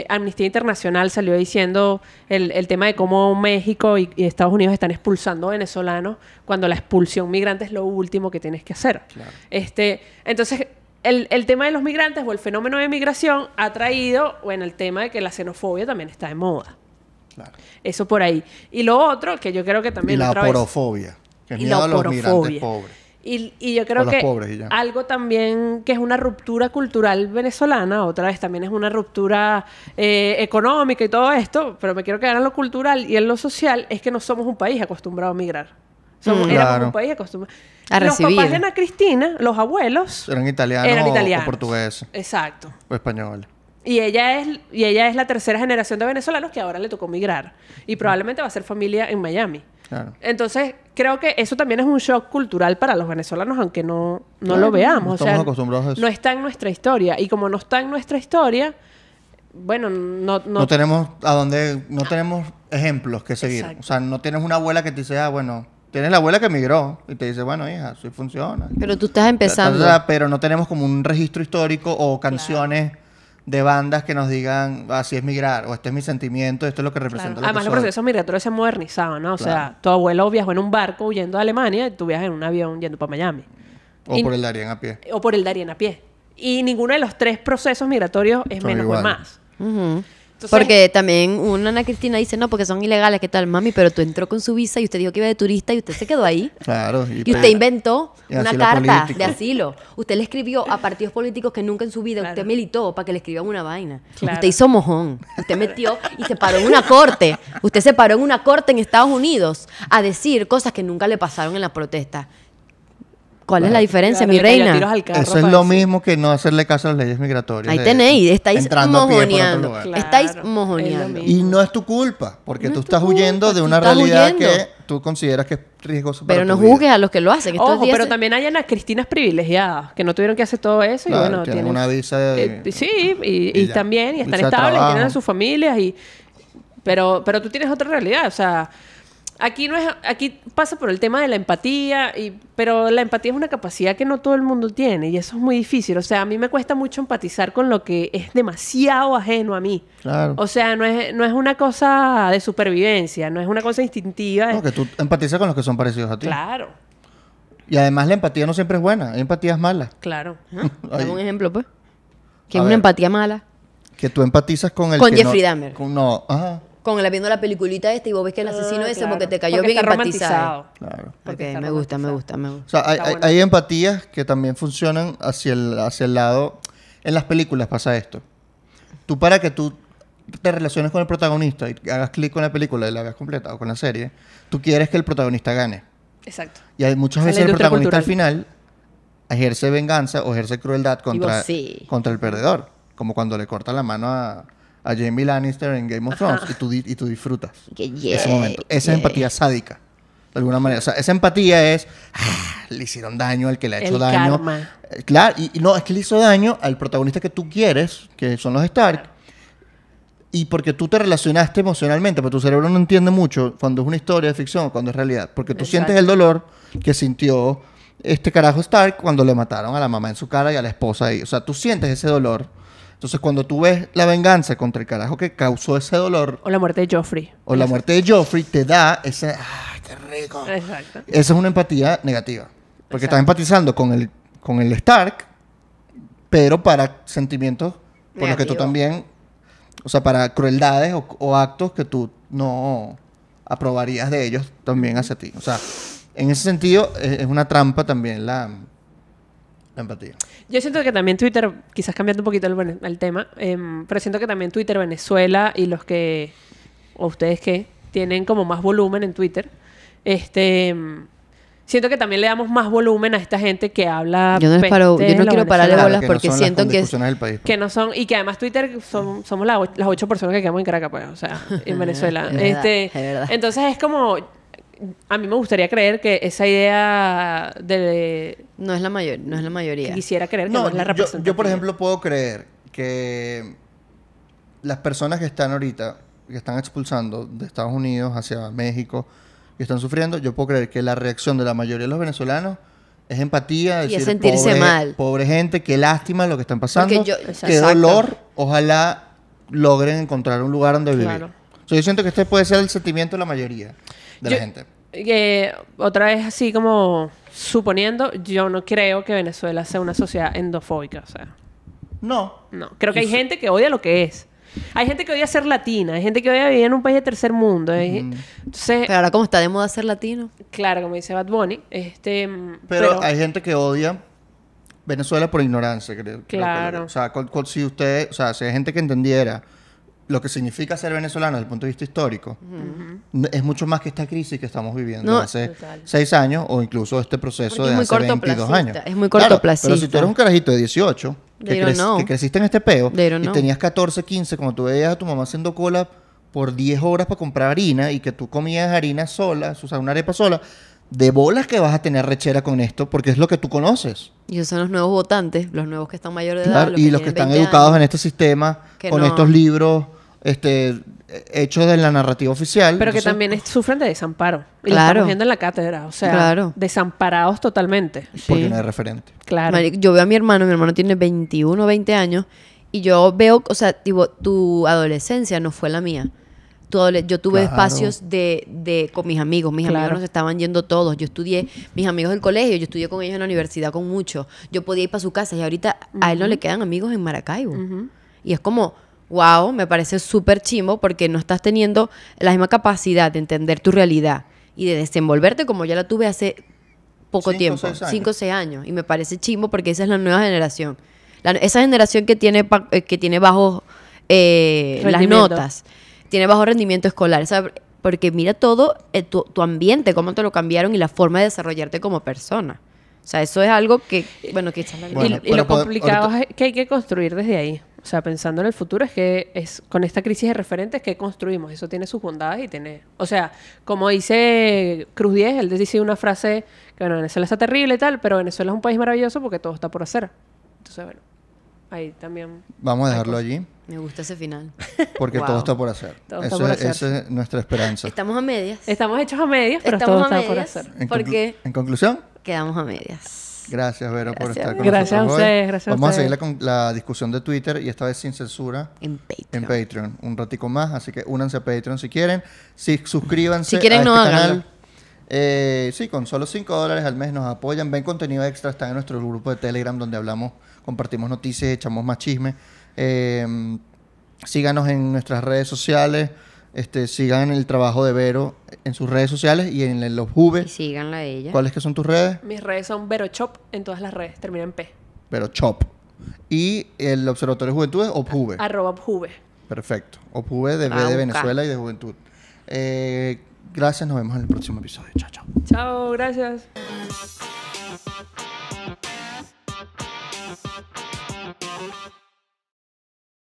Speaker 3: Amnistía Internacional salió diciendo el tema de cómo México y Estados Unidos están expulsando venezolanos cuando la expulsión migrante es lo último que tienes que hacer.
Speaker 2: Claro.
Speaker 3: Entonces, el tema de los migrantes o el fenómeno de migración ha traído, bueno, el tema de que la xenofobia también está de moda.
Speaker 2: Claro.
Speaker 3: Eso por ahí. Y lo otro, que yo creo que
Speaker 2: Y
Speaker 3: también
Speaker 2: la
Speaker 3: otra vez...
Speaker 2: porofobia, que es
Speaker 3: Y
Speaker 2: miedo
Speaker 3: la
Speaker 2: a los migrantes
Speaker 3: porofobia.
Speaker 2: pobres.
Speaker 3: Y yo creo
Speaker 2: O los
Speaker 3: que
Speaker 2: pobres y ya.
Speaker 3: algo también que es una ruptura cultural venezolana, otra vez también es una ruptura económica y todo esto, pero me quiero quedar en lo cultural y en lo social, es que no somos un país acostumbrado a migrar. Éramos
Speaker 2: Claro.
Speaker 3: un país acostumbrado.
Speaker 1: A
Speaker 3: Los
Speaker 1: recibir.
Speaker 3: papás de Ana Cristina, los abuelos,
Speaker 2: Eran italianos, o portugueses
Speaker 3: Exacto.
Speaker 2: o españoles.
Speaker 3: Y ella es la tercera generación de venezolanos que ahora le tocó migrar. Y probablemente va a ser familia en Miami.
Speaker 2: Claro.
Speaker 3: Entonces, creo que eso también es un shock cultural para los venezolanos, aunque no
Speaker 2: Claro,
Speaker 3: lo veamos.
Speaker 2: no
Speaker 3: O sea,
Speaker 2: estamos acostumbrados a eso.
Speaker 3: no está en nuestra historia. Y como no está en nuestra historia, bueno,
Speaker 2: No tenemos no tenemos ejemplos que seguir.
Speaker 3: Exacto.
Speaker 2: O sea, no tienes una abuela que te dice, bueno, tienes la abuela que emigró y te dice, bueno, hija, así funciona.
Speaker 1: Pero tú estás empezando.
Speaker 2: Pero no tenemos como un registro histórico o canciones de bandas que nos digan, así es migrar, o este es mi sentimiento, esto es lo que representa lo
Speaker 3: Además,
Speaker 2: que
Speaker 3: los
Speaker 2: soy.
Speaker 3: procesos migratorios se han modernizado, ¿no? O
Speaker 2: Claro.
Speaker 3: sea, tu abuelo viajó en un barco huyendo de Alemania y tú viajas en un avión yendo para Miami.
Speaker 2: O
Speaker 3: Y-
Speaker 2: por el Darien a pie.
Speaker 3: O por el Darien a pie. Y ninguno de los tres procesos migratorios es
Speaker 2: Son
Speaker 3: menos o es
Speaker 2: iguales.
Speaker 3: más.
Speaker 1: Ujú.
Speaker 3: Entonces-
Speaker 1: Porque también una Ana Cristina dice, no, porque son ilegales, ¿qué tal, mami? Pero tú entró con su visa y usted dijo que iba de turista y usted se quedó ahí.
Speaker 2: Claro.
Speaker 1: Y usted inventó
Speaker 2: Y
Speaker 1: una
Speaker 2: asilo
Speaker 1: carta
Speaker 2: político.
Speaker 1: de asilo. Usted le escribió a partidos políticos que nunca en su vida
Speaker 3: Claro.
Speaker 1: usted militó para que le escriban una vaina.
Speaker 3: Claro.
Speaker 1: Usted hizo mojón. Usted metió y se paró en una corte. Usted se paró en una corte en Estados Unidos a decir cosas que nunca le pasaron en la protesta. ¿Cuál es la diferencia,
Speaker 3: Claro,
Speaker 1: mi
Speaker 3: le cayó
Speaker 1: reina?
Speaker 3: tiros al carro
Speaker 2: Eso es
Speaker 3: para
Speaker 2: lo
Speaker 3: decir-
Speaker 2: mismo que no hacerle caso a las leyes migratorias.
Speaker 1: Ahí
Speaker 2: de-
Speaker 1: tenéis, estáis
Speaker 2: entrando a pie por otro
Speaker 1: mojoneando.
Speaker 2: lugar.
Speaker 3: Claro,
Speaker 1: Estáis
Speaker 3: es lo
Speaker 1: mojoneando.
Speaker 3: mismo.
Speaker 2: Y no es tu culpa, porque
Speaker 1: No
Speaker 2: tú
Speaker 1: es tu
Speaker 2: estás huyendo
Speaker 1: culpa,
Speaker 2: de
Speaker 1: tú
Speaker 2: una
Speaker 1: estás
Speaker 2: realidad
Speaker 1: huyendo.
Speaker 2: que tú consideras que es riesgosa para
Speaker 1: Pero no
Speaker 2: tu vida.
Speaker 1: juzgues a los que lo hacen. Estos
Speaker 3: Ojo,
Speaker 1: días
Speaker 3: pero también hay Ana Cristinas privilegiadas que no tuvieron que hacer todo eso
Speaker 2: Claro,
Speaker 3: y bueno,
Speaker 2: tienen una visa de-
Speaker 3: sí, y
Speaker 2: y ya.
Speaker 3: también, y están
Speaker 2: Visa de
Speaker 3: estables, y
Speaker 2: trabajo.
Speaker 3: tienen a sus familias pero tú tienes otra realidad, o sea, aquí pasa por el tema de la empatía, pero la empatía es una capacidad que no todo el mundo tiene y eso es muy difícil. O sea, a mí me cuesta mucho empatizar con lo que es demasiado ajeno a mí.
Speaker 2: Claro.
Speaker 3: O sea, no es una cosa de supervivencia, no es una cosa instintiva.
Speaker 2: No, que tú empatizas con los que son parecidos a ti.
Speaker 3: Claro,
Speaker 2: Y además la empatía no siempre es buena, hay empatías malas.
Speaker 3: claro.
Speaker 1: Dame un ejemplo, pues. Que
Speaker 2: A
Speaker 1: es una
Speaker 2: ver.
Speaker 1: empatía mala.
Speaker 2: Que tú empatizas con el
Speaker 1: Con
Speaker 2: que
Speaker 1: Jeffrey
Speaker 2: no,
Speaker 1: Dahmer.
Speaker 2: No, ajá,
Speaker 1: Con él viendo la peliculita esta y vos ves que el asesino ese
Speaker 3: Claro,
Speaker 1: porque te cayó
Speaker 3: porque
Speaker 1: bien
Speaker 3: está
Speaker 1: empatizado.
Speaker 2: claro.
Speaker 3: Porque
Speaker 1: Ok,
Speaker 3: está
Speaker 1: me gusta.
Speaker 2: O sea, hay,
Speaker 3: Está
Speaker 2: hay-
Speaker 3: bueno.
Speaker 2: hay empatías que también funcionan hacia el lado... En las películas pasa esto. Tú para que tú te relaciones con el protagonista y hagas clic con la película y la veas completa o con la serie, tú quieres que el protagonista gane.
Speaker 3: Exacto.
Speaker 2: Y hay muchas
Speaker 3: Esa es
Speaker 2: veces
Speaker 3: la
Speaker 2: el
Speaker 3: industria
Speaker 2: protagonista al
Speaker 3: cultural.
Speaker 2: final ejerce venganza o ejerce crueldad contra,
Speaker 1: sí.
Speaker 2: contra el perdedor. Como cuando le corta la mano a Jaime Lannister en Game of Thrones y tú disfrutas
Speaker 1: Que
Speaker 2: ese momento. Esa es empatía sádica. De alguna manera. O sea, esa empatía es... le hicieron daño al que le ha hecho
Speaker 3: El
Speaker 2: daño.
Speaker 3: karma.
Speaker 2: Claro, y no, es que le hizo daño al protagonista que tú quieres, que son los Stark. Y porque tú te relacionaste emocionalmente, pero tu cerebro no entiende mucho cuando es una historia de ficción o cuando es realidad. Porque tú sientes el dolor que sintió este carajo Stark cuando le mataron a la mamá en su cara y a la esposa ahí. O sea, tú sientes ese dolor. Entonces, cuando tú ves la venganza contra el carajo que causó ese dolor,
Speaker 3: O la muerte de Joffrey.
Speaker 2: o la muerte de Joffrey, te da ese... ¡ah, qué rico!
Speaker 3: Exacto.
Speaker 2: Esa es una empatía negativa. Porque estás
Speaker 3: Exacto.
Speaker 2: empatizando con el Stark, pero para sentimientos por los que tú
Speaker 1: Negativo.
Speaker 2: también... O sea, para crueldades o actos que tú no aprobarías de ellos también hacia ti. O sea, en ese sentido, es una trampa también la empatía.
Speaker 3: Yo siento que también Twitter, quizás cambiando un poquito el tema, pero siento que también Twitter, Venezuela y los que, o ustedes que, tienen como más volumen en Twitter, siento que también le damos más volumen a esta gente que habla
Speaker 1: Yo no les paro-
Speaker 3: peste
Speaker 1: yo no
Speaker 3: de los
Speaker 1: quiero pararle
Speaker 3: venezolanos.
Speaker 1: bolas
Speaker 2: que
Speaker 1: porque
Speaker 2: no son
Speaker 1: siento
Speaker 2: las
Speaker 1: que es-
Speaker 2: discusiones del país.
Speaker 3: Que no son, y que además Twitter somos las 8 personas que quedamos en Caracas, pues, o sea, en Venezuela.
Speaker 1: Es verdad, es verdad.
Speaker 3: Entonces es como, a mí me gustaría creer que esa idea de
Speaker 1: No es la
Speaker 3: que
Speaker 1: mayoría.
Speaker 3: quisiera creer que no,
Speaker 2: No,
Speaker 3: es la
Speaker 2: yo,
Speaker 3: representativa.
Speaker 2: por ejemplo, puedo creer que las personas que están ahorita, que están expulsando de Estados Unidos hacia México, que están sufriendo, yo puedo creer que la reacción de la mayoría de los venezolanos es empatía,
Speaker 1: Y es
Speaker 2: decir,
Speaker 1: sentirse
Speaker 2: pobre,
Speaker 1: mal.
Speaker 2: pobre gente, qué lástima lo que están pasando,
Speaker 1: Porque yo-
Speaker 2: qué
Speaker 1: Exacto.
Speaker 2: dolor, ojalá logren encontrar un lugar donde vivir.
Speaker 3: Claro.
Speaker 2: O sea, yo siento que este puede ser el sentimiento de la mayoría de la
Speaker 3: Yo-
Speaker 2: gente.
Speaker 3: Otra vez así como suponiendo, yo no creo que Venezuela sea una sociedad endofóbica, o sea,
Speaker 2: No.
Speaker 3: no. Creo que hay gente que odia lo que es. Hay gente que odia ser latina, hay gente que odia vivir en un país de tercer mundo. Entonces,
Speaker 1: Pero ahora como está de moda ser latino.
Speaker 3: claro, como dice Bad Bunny,
Speaker 2: Pero hay gente que odia Venezuela por ignorancia, creo que
Speaker 3: Claro.
Speaker 2: o sea, si usted, o sea, si hay gente que entendiera lo que significa ser venezolano desde el punto de vista histórico, es mucho más que esta crisis que estamos viviendo
Speaker 1: No,
Speaker 2: hace
Speaker 3: total.
Speaker 2: 6 años o incluso este proceso
Speaker 1: Porque
Speaker 2: de
Speaker 1: es muy
Speaker 2: hace 22
Speaker 1: cortoplacista,
Speaker 2: años.
Speaker 1: es muy
Speaker 2: Claro,
Speaker 1: cortoplacista.
Speaker 2: pero si tú eres un carajito de 18
Speaker 1: They don't know.
Speaker 2: que creciste en este peo
Speaker 1: They don't
Speaker 2: y
Speaker 1: know.
Speaker 2: tenías 14, 15, cuando tú veías a tu mamá haciendo cola por 10 horas para comprar harina y que tú comías harina sola, o sea, una arepa sola, de bolas que vas a tener rechera con esto porque es lo que tú conoces.
Speaker 1: Y esos son los nuevos votantes, los nuevos que están mayores de edad.
Speaker 2: Claro, y los que
Speaker 1: tienen
Speaker 2: están
Speaker 1: 20
Speaker 2: educados
Speaker 1: años.
Speaker 2: en este sistema,
Speaker 1: Que
Speaker 2: con
Speaker 1: no-
Speaker 2: estos libros hechos de la narrativa oficial.
Speaker 3: pero que
Speaker 2: Entonces,
Speaker 3: también sufren de desamparo. Y lo
Speaker 1: Claro.
Speaker 3: estamos viendo en la cátedra, o sea,
Speaker 1: Claro.
Speaker 3: desamparados totalmente.
Speaker 2: porque
Speaker 1: Sí.
Speaker 2: no hay referente.
Speaker 3: Claro.
Speaker 1: Marico, yo veo a mi hermano tiene 21 o 20 años, y yo veo, o sea, tipo, tu adolescencia no fue la mía. Yo tuve
Speaker 2: Claro.
Speaker 1: espacios con mis amigos
Speaker 3: Claro.
Speaker 1: nos estaban yendo todos. Yo estudié, mis amigos del colegio, yo estudié con ellos en la universidad con muchos. Yo podía ir para su casa y ahorita a él no le quedan amigos en Maracaibo. Y es como, wow, me parece súper chimbo porque no estás teniendo la misma capacidad de entender tu realidad y de desenvolverte como ya la tuve hace poco
Speaker 2: 5 o
Speaker 1: tiempo,
Speaker 2: 6 años.
Speaker 1: 5 o 6 años. Y me parece chimbo porque esa es la nueva generación. Esa generación que tiene bajos las
Speaker 3: Rendimiento.
Speaker 1: notas, tiene bajo rendimiento escolar. ¿Sabes? Porque mira todo tu ambiente, cómo te lo cambiaron y la forma de desarrollarte como persona. O sea, eso es algo que, bueno, que esa es la
Speaker 2: Bueno,
Speaker 3: y lo
Speaker 2: pero
Speaker 3: complicado
Speaker 2: ahorita-
Speaker 3: es que hay que construir desde ahí. O sea, pensando en el futuro, es que es con esta crisis de referentes que construimos. Eso tiene sus bondades y tiene... O sea, como dice Cruz 10, él dice una frase que, bueno, Venezuela está terrible y tal, pero Venezuela es un país maravilloso porque todo está por hacer. Entonces, bueno, ahí también...
Speaker 2: Vamos a
Speaker 3: hay
Speaker 2: dejarlo
Speaker 3: cosas.
Speaker 2: allí
Speaker 1: Me gusta ese final.
Speaker 2: porque
Speaker 1: Wow.
Speaker 2: todo está por hacer.
Speaker 3: Todo está por hacer.
Speaker 2: Esa es nuestra esperanza.
Speaker 1: Estamos a medias.
Speaker 3: Estamos hechos a medias, pero
Speaker 1: Estamos
Speaker 3: todo
Speaker 1: a
Speaker 3: está por
Speaker 1: medias.
Speaker 3: hacer.
Speaker 1: porque-
Speaker 2: En conclusión,
Speaker 1: Quedamos a medias.
Speaker 2: gracias, Vero, por
Speaker 1: Gracias,
Speaker 2: estar con
Speaker 1: Vero.
Speaker 3: Gracias a
Speaker 2: nosotros hoy.
Speaker 3: ustedes, gracias a
Speaker 2: Vamos a
Speaker 3: ustedes.
Speaker 2: seguir la discusión de Twitter y esta vez sin censura.
Speaker 1: En Patreon.
Speaker 2: En Patreon, un ratico más, así que únanse a Patreon si quieren. Suscríbanse
Speaker 1: Si quieren,
Speaker 2: a
Speaker 1: no
Speaker 2: este
Speaker 1: háganlo.
Speaker 2: canal. Sí, con solo $5 al mes nos apoyan. Ven contenido extra, están en nuestro grupo de Telegram donde compartimos noticias, echamos más chisme. Síganos en nuestras redes sociales. Sigan el trabajo de Vero en sus redes sociales y en los
Speaker 1: Y
Speaker 2: V.
Speaker 1: síganla a ella.
Speaker 2: ¿Cuáles que son tus redes?
Speaker 3: Mis redes son VeroChop en todas las redes, termina en P.
Speaker 2: Pero Chop. Y el Observatorio de Juventudes, OBJUVE.
Speaker 3: @Juve.
Speaker 2: Perfecto. OPV de
Speaker 1: La voy a
Speaker 2: de
Speaker 1: buscar.
Speaker 2: Venezuela y de Juventud. Gracias, nos vemos en el próximo episodio. Chao, chao.
Speaker 3: Chao, gracias.